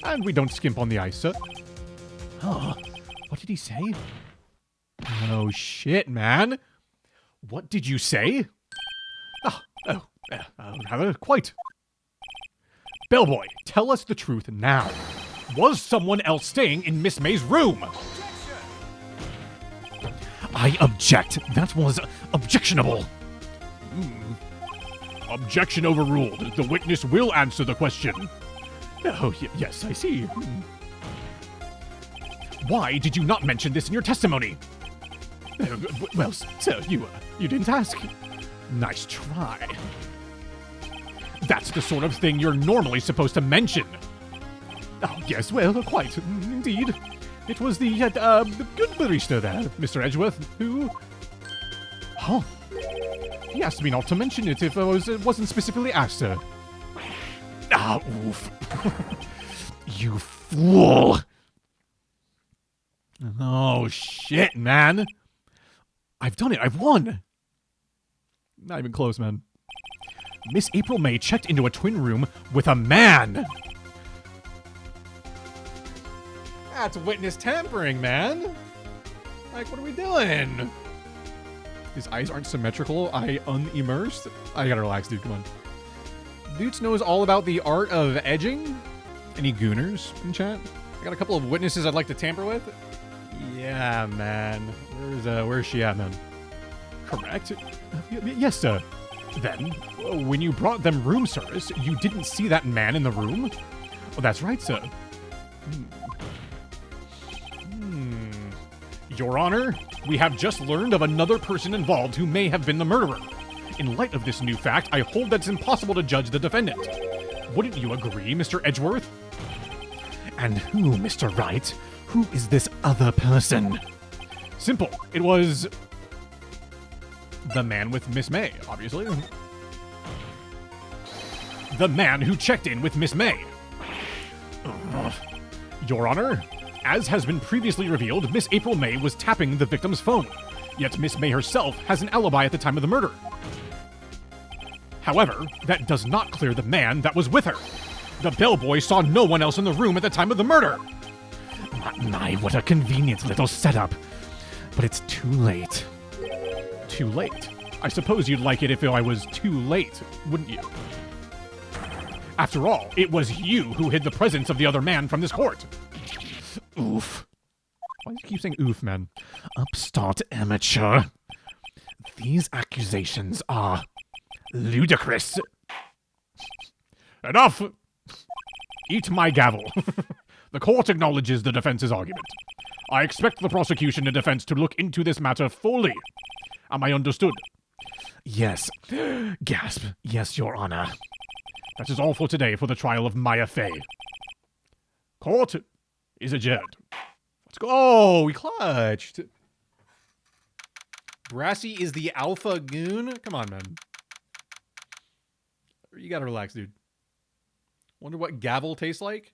And we don't skimp on the ice, sir. Huh. What did he say? Oh, shit, man. What did you say? Rather, quite. Bellboy, tell us the truth now. Was someone else staying in Miss May's room? I object. That was objectionable. Objection overruled. The witness will answer the question. Oh, yes, I see. Why did you not mention this in your testimony? Well, sir, you didn't ask. Nice try. That's the sort of thing you're normally supposed to mention. Oh, yes, well, quite, indeed. It was the good barista there, Mr. Edgeworth, who... Huh? He asked me not to mention it if it wasn't specifically asked, sir. Ah, oof. You fool! Oh, shit, man. I've done it. I've won. Not even close, man. Miss April May checked into a twin room with a man. That's witness tampering, man. Like, what are we doing? His eyes aren't symmetrical. I unimmersed. I gotta relax, dude. Come on. Doots knows all about the art of edging. Any gooners in chat? I got a couple of witnesses I'd like to tamper with. Yeah, man. Where's she at, man? Correct? Yes, sir. Then, when you brought them room service, you didn't see that man in the room? Oh, that's right, sir. Your Honor, we have just learned of another person involved who may have been the murderer. In light of this new fact, I hold that it's impossible to judge the defendant. Wouldn't you agree, Mr. Edgeworth? And who, Mr. Wright? Who is this other person? Simple. It was the man with Miss May, obviously. The man who checked in with Miss May. Your Honor, as has been previously revealed, Miss April May was tapping the victim's phone, yet Miss May herself has an alibi at the time of the murder. However, that does not clear the man that was with her. The bellboy saw no one else in the room at the time of the murder. My, what a convenient little setup. But it's too late. Too late? I suppose you'd like it if I was too late, wouldn't you? After all, it was you who hid the presence of the other man from this court. Oof. Why do you keep saying oof, man? Upstart amateur. These accusations are ludicrous. Enough! Eat my gavel. The court acknowledges the defense's argument. I expect the prosecution and defense to look into this matter fully. Am I understood? Yes. Gasp. Yes, Your Honor. That is all for today for the trial of Maya Fey. Court is adjourned. Let's go. Oh, we clutched. Brassy is the alpha goon? Come on, man. You gotta relax, dude. Wonder what gavel tastes like?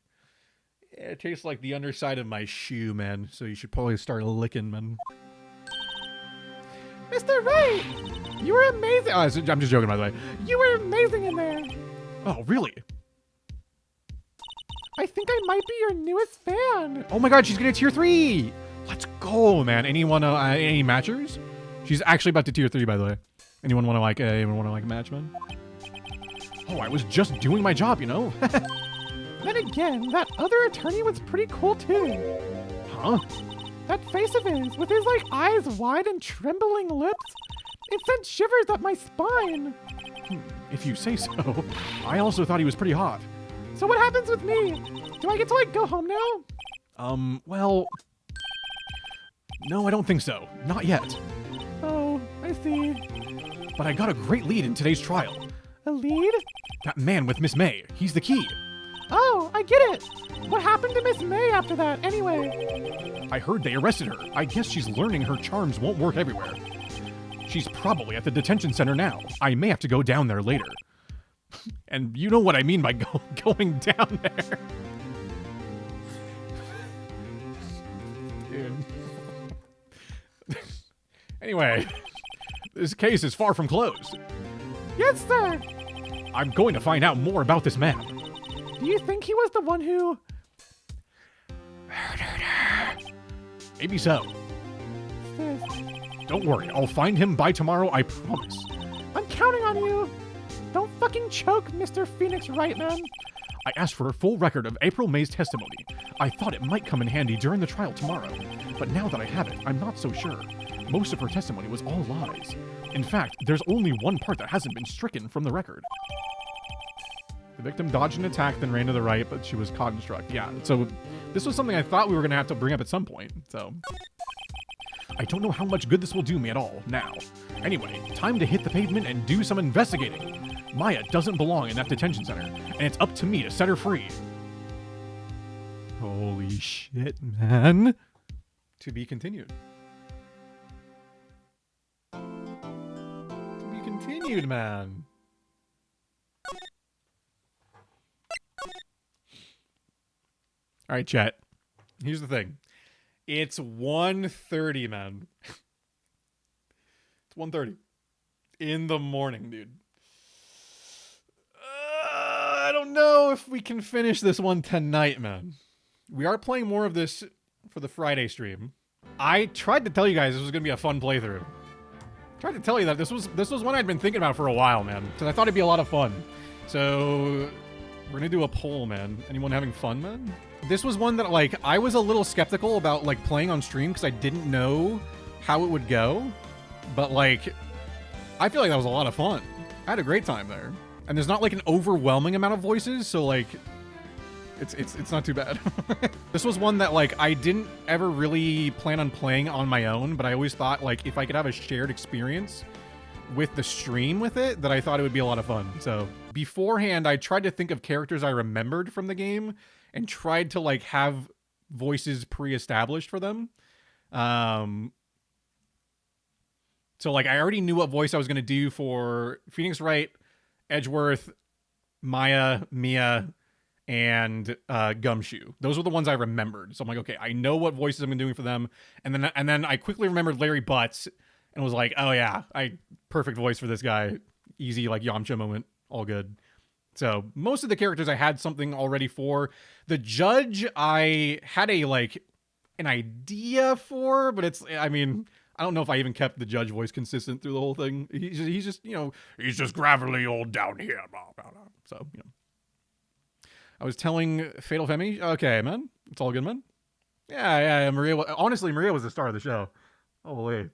Yeah, it tastes like the underside of my shoe, man. So you should probably start licking, man. Mr. Wright, you were amazing. Oh, I'm just joking, by the way. You were amazing in there. Oh, really? I think I might be your newest fan. Oh my god, she's getting a tier 3! Let's go, man. Anyone, any matchers? She's actually about to tier 3, by the way. Anyone want to match, man? Oh, I was just doing my job, you know? Then again, that other attorney was pretty cool too. Huh? That face of his, with his eyes wide and trembling lips, it sent shivers up my spine. If you say so. I also thought he was pretty hot. So what happens with me? Do I get to go home now? Well... No, I don't think so. Not yet. Oh, I see. But I got a great lead in today's trial. A lead? That man with Miss May. He's the key. Oh, I get it. What happened to Miss May after that, anyway? I heard they arrested her. I guess she's learning her charms won't work everywhere. She's probably at the detention center now. I may have to go down there later. And you know what I mean by going down there. Dude. Anyway, this case is far from closed. Yes, sir. I'm going to find out more about this man. Do you think he was the one who... murdered her? Maybe so. Sis, Don't worry, I'll find him by tomorrow, I promise. I'm counting on you. Don't fucking choke, Mr. Phoenix Wright, man. I asked for a full record of April May's testimony. I thought it might come in handy during the trial tomorrow, but now that I have it, I'm not so sure. Most of her testimony was all lies. In fact, there's only one part that hasn't been stricken from the record. The victim dodged an attack, then ran to the right, but she was caught and struck. Yeah, so this was something I thought we were going to have to bring up at some point, so... I don't know how much good this will do me at all, now. Anyway, time to hit the pavement and do some investigating. Maya doesn't belong in that detention center, and it's up to me to set her free. Holy shit, man. To be continued. To be continued, man. All right, chat. Here's the thing. It's 1:30, man. It's 1:30 in the morning, dude. I don't know if we can finish this one tonight, man. We are playing more of this for the Friday stream. I tried to tell you guys this was gonna be a fun playthrough. Tried to tell you that this was one I'd been thinking about for a while, man. Because I thought it'd be a lot of fun. So we're gonna do a poll, man. Anyone having fun, man? This was one that, like, I was a little skeptical about, like, playing on stream because I didn't know how it would go. But, like, I feel like that was a lot of fun. I had a great time there. And there's not, like, an overwhelming amount of voices, so, like, it's not too bad. This was one that, like, I didn't ever really plan on playing on my own, but I always thought, like, if I could have a shared experience with the stream with it that I thought it would be a lot of fun. So beforehand, I tried to think of characters I remembered from the game and tried to like have voices pre-established for them. So like I already knew what voice I was going to do for Phoenix Wright, Edgeworth, Maya, Mia, and Gumshoe. Those were the ones I remembered. So I'm like, okay, I know what voices I'm doing for them. And then I quickly remembered Larry Butts and was like, oh yeah, perfect voice for this guy. Easy like Yamcha moment, all good. So most of the characters I had something already for. The judge I had an idea for, but I don't know if I even kept the judge voice consistent through the whole thing. He's just, he's just gravelly old down here. Blah, blah, blah. So, I was telling Fatal Femi, okay, man, it's all good, man. Yeah, Maria. Honestly, Maria was the star of the show. Holy,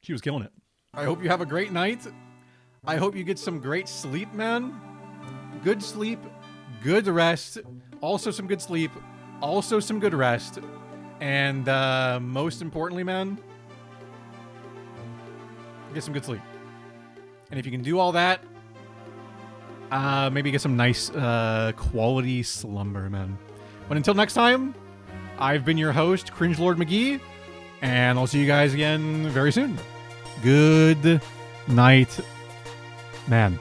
she was killing it. I hope you have a great night. I hope you get some great sleep, man. Good sleep, good rest. Also some good sleep. Also some good rest. And most importantly, man, get some good sleep. And if you can do all that, maybe get some nice quality slumber, man. But until next time, I've been your host, Cringe Lord McGee, and I'll see you guys again very soon. Good night, man.